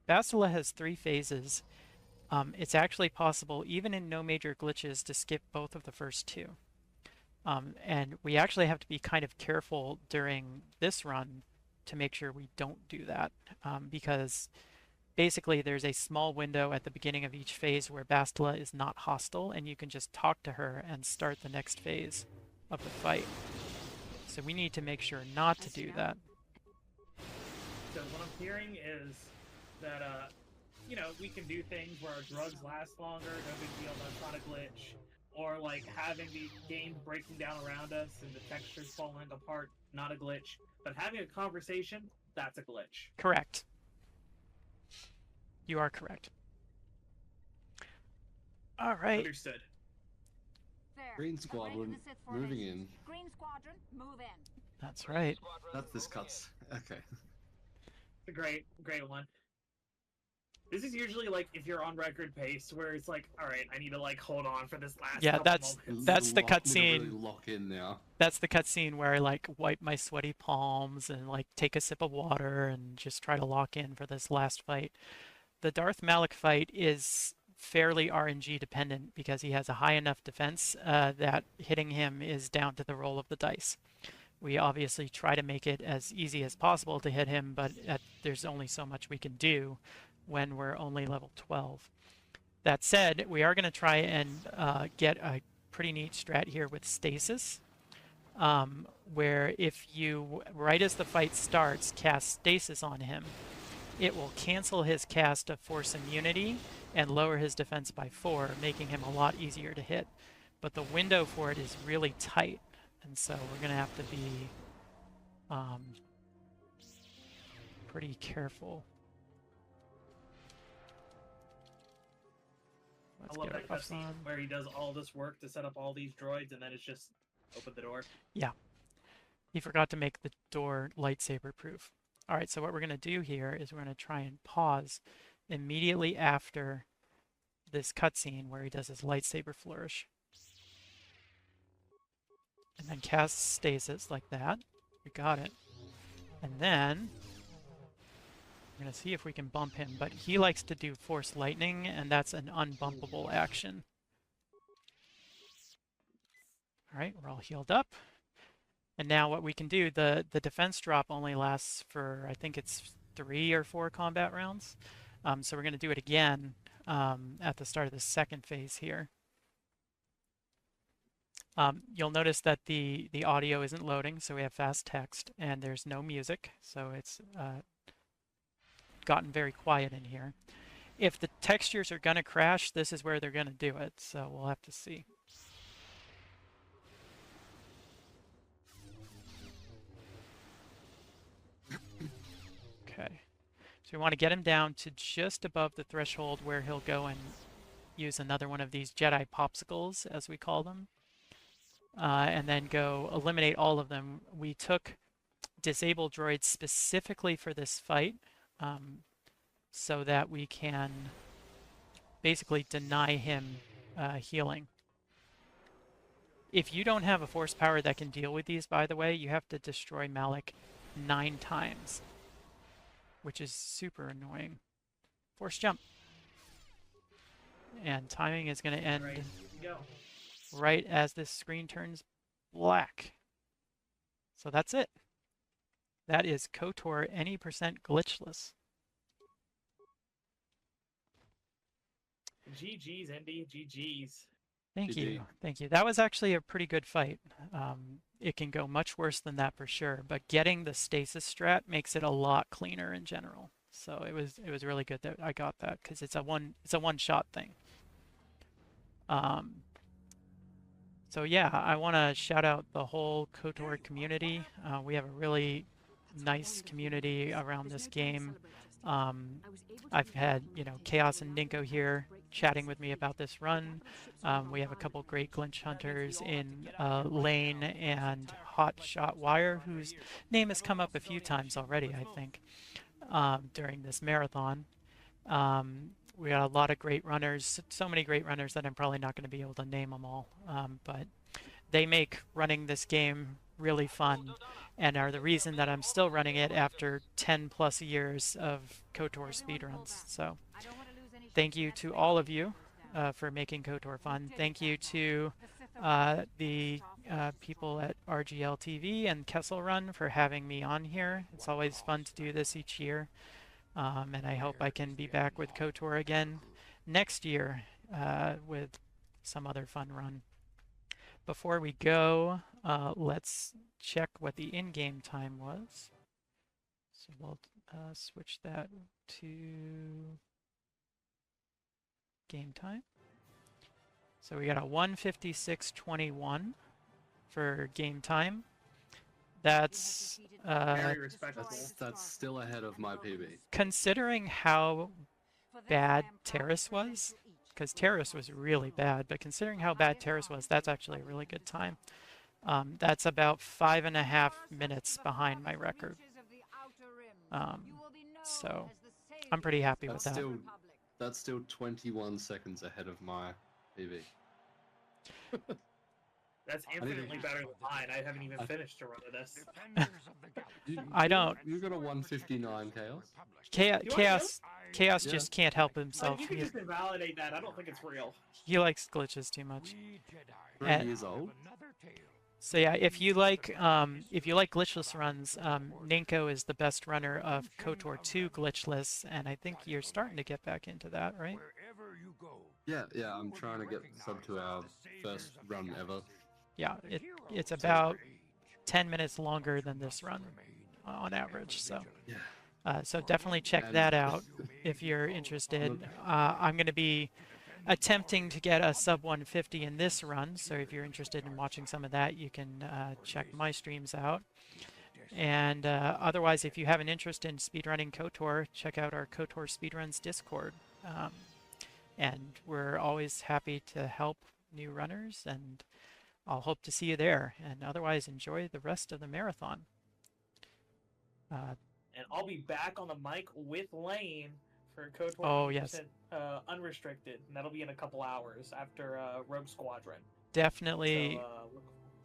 Speaker 2: Bastila has 3 phases. It's actually possible, even in No Major Glitches, to skip both of the first 2. And we actually have to be kind of careful during this run to make sure we don't do that. Because basically there's a small window at the beginning of each phase where Bastila is not hostile, and you can just talk to her and start the next phase of the fight. So we need to make sure not to do that.
Speaker 3: So what I'm hearing is that, you know, we can do things where our drugs last longer, no big deal, that's not a glitch. Or like having the game breaking down around us and the textures falling apart, not a glitch. But having a conversation, that's a glitch.
Speaker 2: Correct. You are correct. All right.
Speaker 3: Understood.
Speaker 1: Green Squadron moving in.
Speaker 5: Green Squadron, move in.
Speaker 2: That's right.
Speaker 1: That's this cuts. Okay.
Speaker 3: It's a great one. This is usually like if you're on record pace, where it's like, all right, I need to like hold on for this last.
Speaker 2: Yeah,
Speaker 3: couple moments.
Speaker 2: that's the cutscene.
Speaker 1: Really lock in now.
Speaker 2: That's the cutscene where I like wipe my sweaty palms and like take a sip of water and just try to lock in for this last fight. The Darth Malak fight is fairly RNG dependent because he has a high enough defense that hitting him is down to the roll of the dice. We obviously try to make it as easy as possible to hit him, but there's only so much we can do when we're only level 12. That said, we are going to try and get a pretty neat strat here with stasis, where if you, right as the fight starts, cast stasis on him, it will cancel his cast of Force Immunity and lower his defense by 4, making him a lot easier to hit. But the window for it is really tight, and so we're going to have to be pretty careful let's
Speaker 3: I love
Speaker 2: get our
Speaker 3: that
Speaker 2: buffs
Speaker 3: cutscene
Speaker 2: on.
Speaker 3: where he does all this work to set up all these droids, and then it's just open the door.
Speaker 2: Yeah. He forgot to make the door lightsaber proof. All right, so what we're going to do here is we're going to try and pause immediately after this cutscene where he does his lightsaber flourish. And then cast stasis like that. We got it. And then we're going to see if we can bump him, but he likes to do force lightning, and that's an unbumpable action. All right, we're all healed up. And now what we can do, the defense drop only lasts for, I think it's 3 or 4 combat rounds. So we're going to do it again at the start of the second phase here. You'll notice that the audio isn't loading, so we have fast text, and there's no music, so it's gotten very quiet in here. If the textures are going to crash, this is where they're going to do it, so we'll have to see. Okay, so we want to get him down to just above the threshold where he'll go and use another one of these Jedi popsicles, as we call them, and then go eliminate all of them. We took disable droids specifically for this fight so that we can basically deny him healing. If you don't have a force power that can deal with these, by the way, you have to destroy Malik 9 times, which is super annoying. Force jump. And timing is going to end right as this screen turns black. So that's it. That is KOTOR any % glitchless.
Speaker 3: GG's, Indy. GG's.
Speaker 2: Thank
Speaker 1: GG.
Speaker 2: you. Thank you. That was actually a pretty good fight. It can go much worse than that for sure, but getting the stasis strat makes it a lot cleaner in general. So it was really good that I got that because it's a one shot thing. So yeah, I want to shout out the whole KOTOR community. We have a really nice community around this game. I've had, Chaos and Ninko here chatting with me about this run. We have a couple great glitch hunters in Lane and Hot Shot Wire, whose name has come up a few times already, I think, during this marathon. We got a lot of great runners, so many great runners that I'm probably not going to be able to name them all, but they make running this game really fun and are the reason that I'm still running it after 10 plus years of KOTOR speedruns. So thank you to all of you for making KOTOR fun. Thank you to the people at RGLtv and Kessel Run for having me on here. It's always fun to do this each year. And I hope I can be back with KOTOR again next year with some other fun run. Before we go, let's check what the in-game time was. So we'll switch that to game time. So we got a 1:56:21 for game time. That's
Speaker 3: Very respectable.
Speaker 1: That's still ahead of my PB.
Speaker 2: considering how bad Terrace was, because Terrace was really bad, but considering how bad Terrace was, that's actually a really good time. That's about 5.5 minutes behind my record. So I'm pretty happy with that.
Speaker 1: That's still 21 seconds ahead of my PB.
Speaker 3: That's infinitely better than mine. I haven't even finished a run of this.
Speaker 2: I don't.
Speaker 1: You got a 1:59 Chaos?
Speaker 2: Chaos
Speaker 1: Yeah.
Speaker 2: just can't help
Speaker 3: Like,
Speaker 2: himself.
Speaker 3: you can just invalidate that. I don't think it's real.
Speaker 2: He likes glitches too much.
Speaker 1: 3
Speaker 2: And-
Speaker 1: years old?
Speaker 2: So yeah, if you like glitchless runs, Ninko is the best runner of KOTOR 2 glitchless, and I think you're starting to get back into that, right?
Speaker 1: Yeah, I'm trying to get sub to our first run ever.
Speaker 2: Yeah, it's about 10 minutes longer than this run on average. So,
Speaker 1: Yeah.
Speaker 2: so definitely check that out if you're interested. I'm going to be attempting to get a sub 150 in this run. So if you're interested in watching some of that, you can check my streams out. And otherwise, if you have an interest in speedrunning KOTOR, check out our KOTOR Speedruns Discord. And we're always happy to help new runners, and I'll hope to see you there. And otherwise, enjoy the rest of the marathon.
Speaker 3: And I'll be back on the mic with Lane for Code 20%
Speaker 2: Oh, yes.
Speaker 3: Unrestricted, and that'll be in a couple hours after Rogue Squadron.
Speaker 2: Definitely.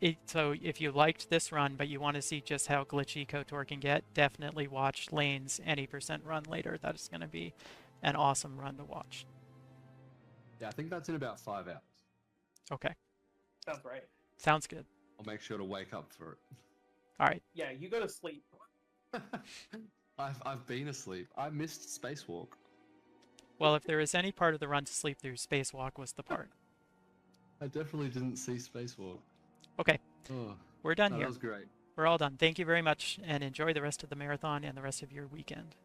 Speaker 3: So,
Speaker 2: So if you liked this run, but you want to see just how glitchy KOTOR can get, definitely watch Lane's any percent run later. That is going to be an awesome run to watch.
Speaker 1: Yeah, I think that's in about 5 hours.
Speaker 2: Okay.
Speaker 3: sounds right.
Speaker 2: Sounds good.
Speaker 1: I'll make sure to wake up for it.
Speaker 2: All right.
Speaker 3: Yeah, you go to sleep.
Speaker 1: I've been asleep. I missed Spacewalk.
Speaker 2: Well, if there is any part of the run to sleep through, Spacewalk was the part.
Speaker 1: I definitely didn't see Spacewalk.
Speaker 2: Okay.
Speaker 1: Oh,
Speaker 2: We're done
Speaker 1: no,
Speaker 2: here.
Speaker 1: that was great.
Speaker 2: We're all done. Thank you very much, and enjoy the rest of the marathon and the rest of your weekend.